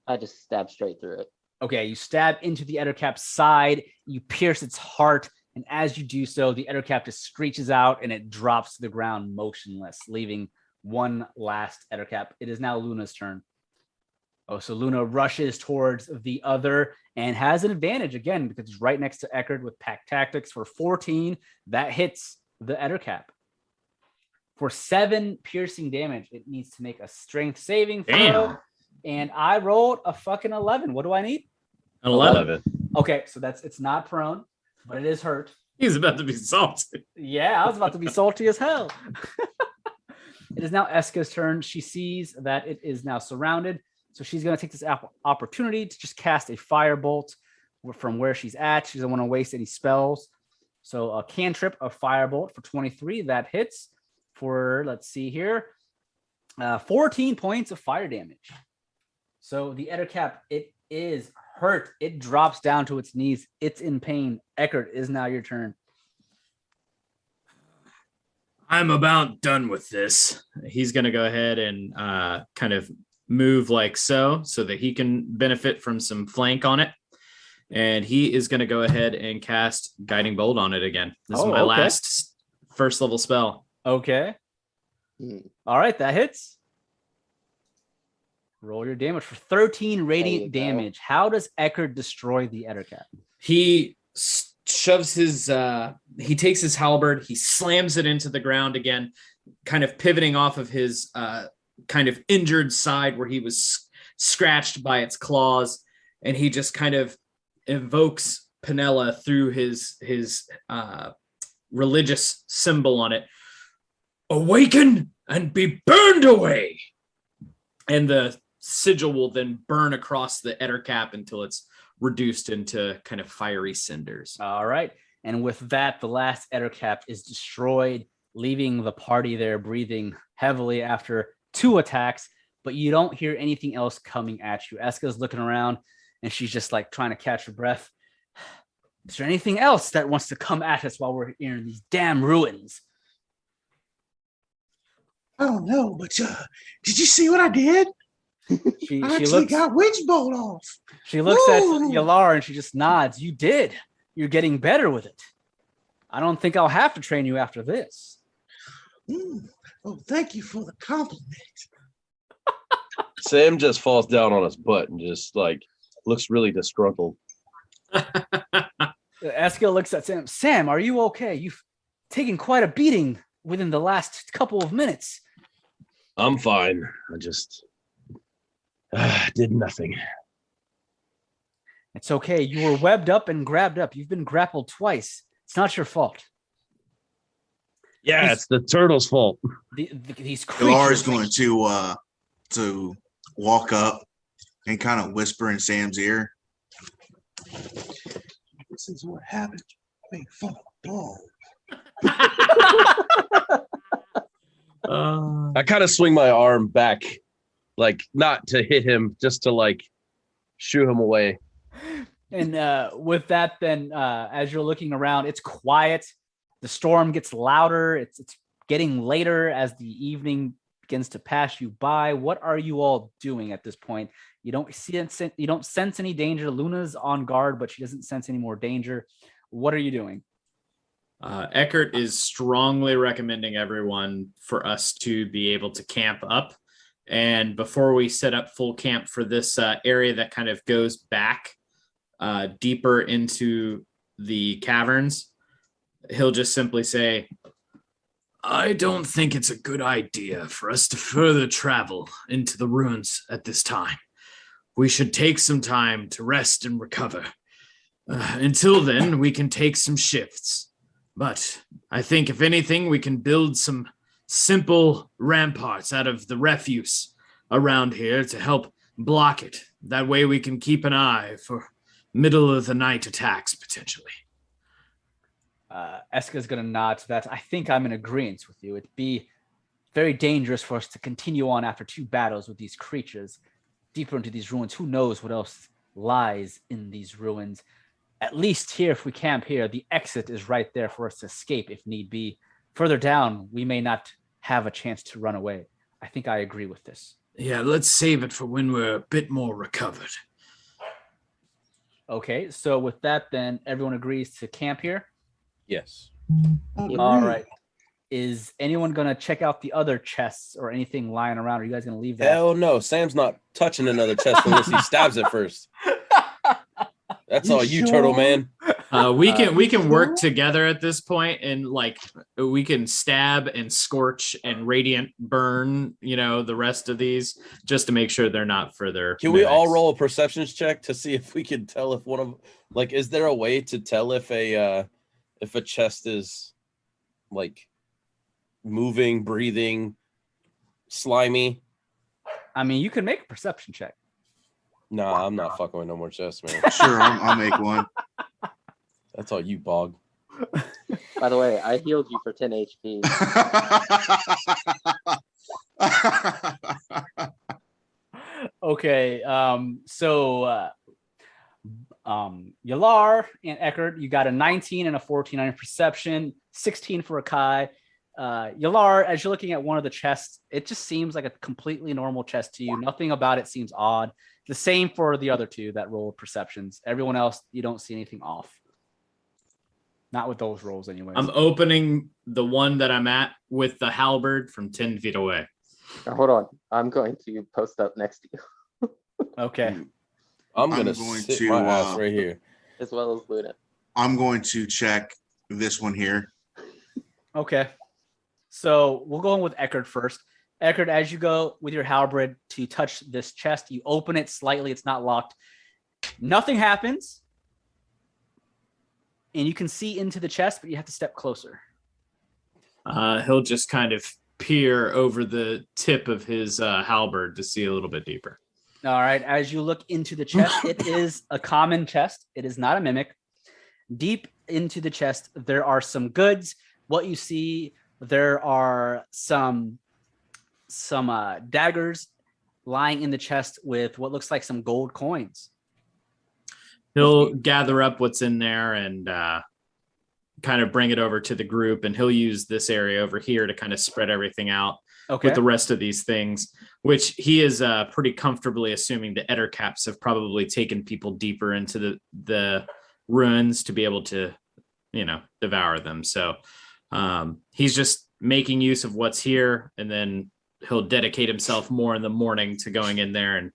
Speaker 8: I just stab straight through it.
Speaker 3: Okay, you stab into the Ettercap's side, you pierce its heart, and as you do so, the Ettercap just screeches out and it drops to the ground motionless, leaving one last Ettercap. It is now Luna's turn. Oh, so Luna rushes towards the other and has an advantage again because he's right next to Ekhardt with Pack Tactics for 14. That hits the Ettercap. For 7 piercing damage, it needs to make a strength saving throw.
Speaker 5: Damn.
Speaker 3: And I rolled a fucking 11. What do I need?
Speaker 5: An 11.
Speaker 3: Okay, so it's not prone, but it is hurt.
Speaker 5: He's about to be salty.
Speaker 3: Yeah, I was about to be salty as hell. It is now Esqa's turn. She sees that it is now surrounded. So she's going to take this opportunity to just cast a firebolt from where she's at. She doesn't want to waste any spells. So a cantrip of firebolt for 23. That hits for, let's see here, 14 points of fire damage. So the Ettercap, it is hurt. It drops down to its knees. It's in pain. Ekhardt, is now your turn.
Speaker 5: I'm about done with this. He's going to go ahead and kind of move like so that he can benefit from some flank on it. And he is going to go ahead and cast Guiding Bolt on it again. This is my last first level spell.
Speaker 3: Okay. All right, that hits. Roll your damage for 13 radiant damage. How does Ekhardt destroy the Ettercap?
Speaker 5: He shoves his, he takes his halberd, he slams it into the ground again, kind of pivoting off of his kind of injured side where he was scratched by its claws. And he just kind of evokes Penella through his religious symbol on it. Awaken and be burned away. And the sigil will then burn across the Ettercap until it's reduced into kind of fiery cinders.
Speaker 3: All right. And with that, the last Ettercap is destroyed, leaving the party there breathing heavily after 2 attacks, but you don't hear anything else coming at you. Esqa's looking around and she's just like trying to catch her breath. Is there anything else that wants to come at us while we're in these damn ruins?
Speaker 6: I don't know, but did you see what I did?
Speaker 3: She
Speaker 6: I actually
Speaker 3: looks,
Speaker 6: got Witch Bolt off.
Speaker 3: she looks at
Speaker 6: Ooh.
Speaker 3: Yelar and she just nods. You did. You're getting better with it. I don't think I'll have to train you after this.
Speaker 6: Oh, thank you for the compliment.
Speaker 4: Sam just falls down on his butt and just like looks really disgruntled.
Speaker 3: Esqa looks at Sam. Sam, are you okay? You've taken quite a beating within the last couple of minutes.
Speaker 4: I'm fine. I just did nothing.
Speaker 3: It's okay. You were webbed up and grabbed up. You've been grappled twice. It's not your fault.
Speaker 4: Yeah, it's the turtle's fault.
Speaker 3: These creatures.
Speaker 9: Yelar's going to walk up and kind of whisper in Sam's ear.
Speaker 6: This is what happened. Make fun of a dog.
Speaker 4: I kind of swing my arm back, like not to hit him, just to like shoo him away.
Speaker 3: And with that, then as you're looking around, it's quiet. The storm gets louder. It's getting later as the evening begins to pass you by. What are you all doing at this point? You don't sense any danger. Luna's on guard, but she doesn't sense any more danger. What are you doing?
Speaker 5: Ekhardt is strongly recommending everyone for us to be able to camp up. And before we set up full camp for this area that kind of goes back deeper into the caverns, he'll just simply say, I don't think it's a good idea for us to further travel into the ruins at this time. We should take some time to rest and recover. Until then, we can take some shifts. But I think, if anything, we can build some simple ramparts out of the refuse around here to help block it. That way we can keep an eye for middle of the night attacks, potentially.
Speaker 3: Esqa's going to nod to that. I think I'm in agreement with you. It'd be very dangerous for us to continue on after 2 battles with these creatures deeper into these ruins. Who knows what else lies in these ruins? at least here, if we camp here, the exit is right there for us to escape if need be. Further down, we may not have a chance to run away. I think I agree with this.
Speaker 7: Yeah, let's save it for when we're a bit more recovered.
Speaker 3: Okay, so with that, then everyone agrees to camp here.
Speaker 4: Yes.
Speaker 3: All right. Is anyone going to check out the other chests or anything lying around? Are you guys going to leave that?
Speaker 4: Hell no. Sam's not touching another chest unless he stabs it first. That's all you, turtle man.
Speaker 5: We can work together at this point, and like we can stab and scorch and radiant burn, the rest of these just to make sure they're not further.
Speaker 4: Can we all roll a perceptions check to see if we can tell if one of, like, is there a way to tell if a chest is like moving, breathing, slimy?
Speaker 3: I mean, you can make a perception check.
Speaker 4: Nah, I'm not fucking with no more chests, man.
Speaker 9: Sure, I'll make one.
Speaker 4: That's all you, Bog.
Speaker 8: By the way, I healed you for 10 HP.
Speaker 3: Okay, so Yelar and Ekhardt, you got a 19 and a 14 on your perception, 16 for Akai. Yelar, as you're looking at one of the chests, it just seems like a completely normal chest to you. Nothing about it seems odd. The same for the other two that rolled perceptions. Everyone else, you don't see anything off. Not with those rolls, anyway.
Speaker 5: I'm opening the one that I'm at with the halberd from 10 feet away.
Speaker 8: Now, hold on. I'm going to post up next to you.
Speaker 3: Okay.
Speaker 4: I'm going to sit my ass right here.
Speaker 8: As well as Luna.
Speaker 9: I'm going to check this one here.
Speaker 3: Okay. So we'll go in with Ekhardt first. Ekhardt, as you go with your halberd to touch this chest, you open it slightly. It's not locked. Nothing happens. And you can see into the chest, but you have to step closer.
Speaker 5: He'll just kind of peer over the tip of his halberd to see a little bit deeper.
Speaker 3: All right. As you look into the chest, it is a common chest. It is not a mimic. Deep into the chest, there are some goods. What you see, there are some daggers lying in the chest with what looks like some gold coins.
Speaker 5: He'll gather up what's in there and kind of bring it over to the group, and he'll use this area over here to kind of spread everything out with the rest of these things, which he is pretty comfortably assuming the Ettercaps have probably taken people deeper into the ruins to be able to, devour them. So he's just making use of what's here, and then he'll dedicate himself more in the morning to going in there and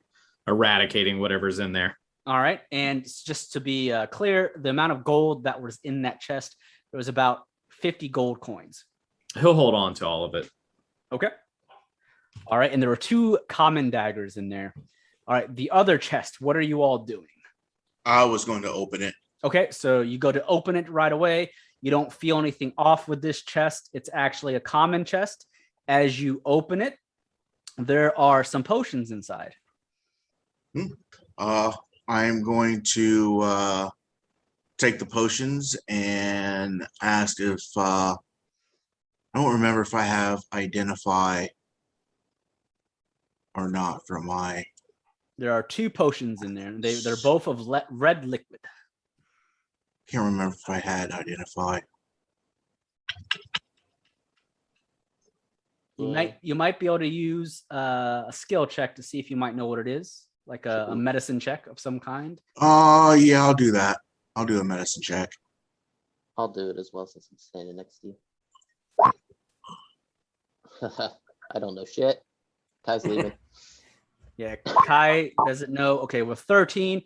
Speaker 5: eradicating whatever's in there.
Speaker 3: All right. And just to be clear, the amount of gold that was in that chest, there was about 50 gold coins.
Speaker 5: He'll hold on to all of it.
Speaker 3: Okay. All right. And there were 2 common daggers in there. All right. The other chest, what are you all doing?
Speaker 9: I was going to open it.
Speaker 3: Okay. So you go to open it right away. You don't feel anything off with this chest. It's actually a common chest. As you open it, there are some potions inside.
Speaker 9: I'm going to take the potions and ask if I don't remember if I have identify or not from my.
Speaker 3: There are 2 potions in there. They're both of red liquid.
Speaker 9: Can't remember if I had identify.
Speaker 3: You might be able to use a skill check to see if you might know what it is, like a medicine check of some kind.
Speaker 9: Yeah, I'll do that. I'll do a medicine check.
Speaker 8: I'll do it as well since I'm standing next to you. I don't know shit. Kai's leaving.
Speaker 3: Yeah, Kai doesn't know. Okay, with 13,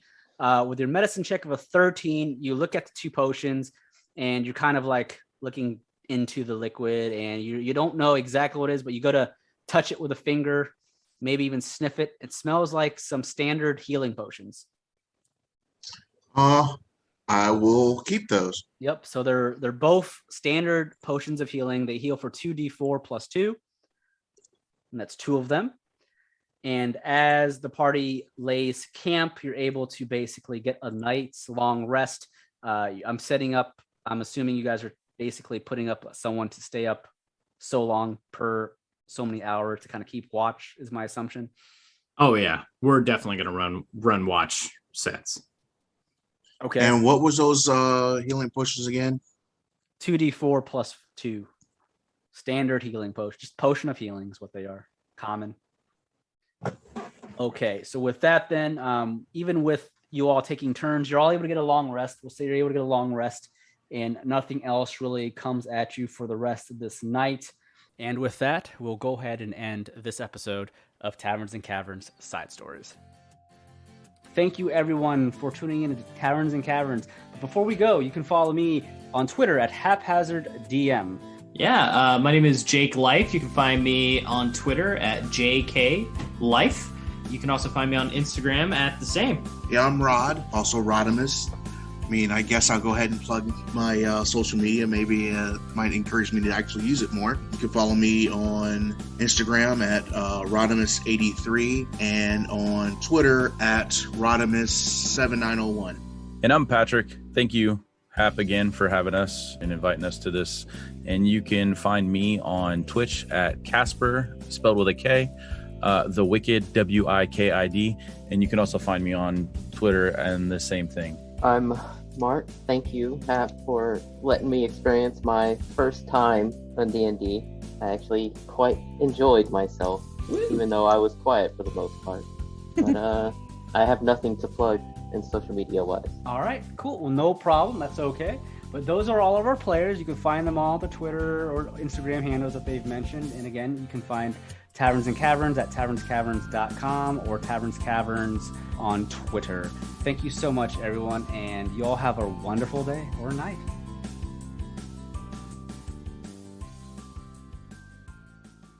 Speaker 3: with your medicine check of a 13, you look at the 2 potions and you're kind of like looking into the liquid, and you don't know exactly what it is, but you go to touch it with a finger, maybe even sniff it. It smells like some standard healing potions.
Speaker 9: I will keep those.
Speaker 3: Yep. So they're both standard potions of healing. They heal for 2d4 plus 2. And that's 2 of them. And as the party lays camp, you're able to basically get a night's long rest. I'm assuming you guys are basically putting up someone to stay up so long per so many hours to kind of keep watch, is my assumption.
Speaker 5: Oh yeah, we're definitely going to run watch sets.
Speaker 3: Okay.
Speaker 9: And what was those healing potions again?
Speaker 3: 2d4 plus 2. Standard healing potion. Just potion of healing is what they are. Common. Okay, so with that then, even with you all taking turns, you're all able to get a long rest. We'll say you're able to get a long rest, and nothing else really comes at you for the rest of this night. And with that, we'll go ahead and end this episode of Taverns and Caverns Side Stories. Thank you, everyone, for tuning in to Taverns and Caverns. But before we go, you can follow me on Twitter at HaphazardDM.
Speaker 5: Yeah, my name is Jake Life. You can find me on Twitter at JKLife. You can also find me on Instagram at the same.
Speaker 9: Yeah, I'm Rod, also Rodimus. I mean, I guess I'll go ahead and plug my social media. Maybe it might encourage me to actually use it more. You can follow me on Instagram at Rodimus83 and on Twitter at Rodimus7901.
Speaker 10: And I'm Patrick. Thank you, Hap, again for having us and inviting us to this. And you can find me on Twitch at Casper, spelled with a K, The Wicked, WIKID. And you can also find me on Twitter and the same thing.
Speaker 8: I'm Mark. Thank you, Hap, for letting me experience my first time on D&D. I actually quite enjoyed myself, even though I was quiet for the most part. But I have nothing to plug in social media-wise.
Speaker 3: All right, cool. Well, no problem. That's okay. But those are all of our players. You can find them all on the Twitter or Instagram handles that they've mentioned. And again, you can find Taverns and Caverns at tavernscaverns.com or Taverns Caverns on Twitter. Thank you so much, everyone, and you all have a wonderful day or night.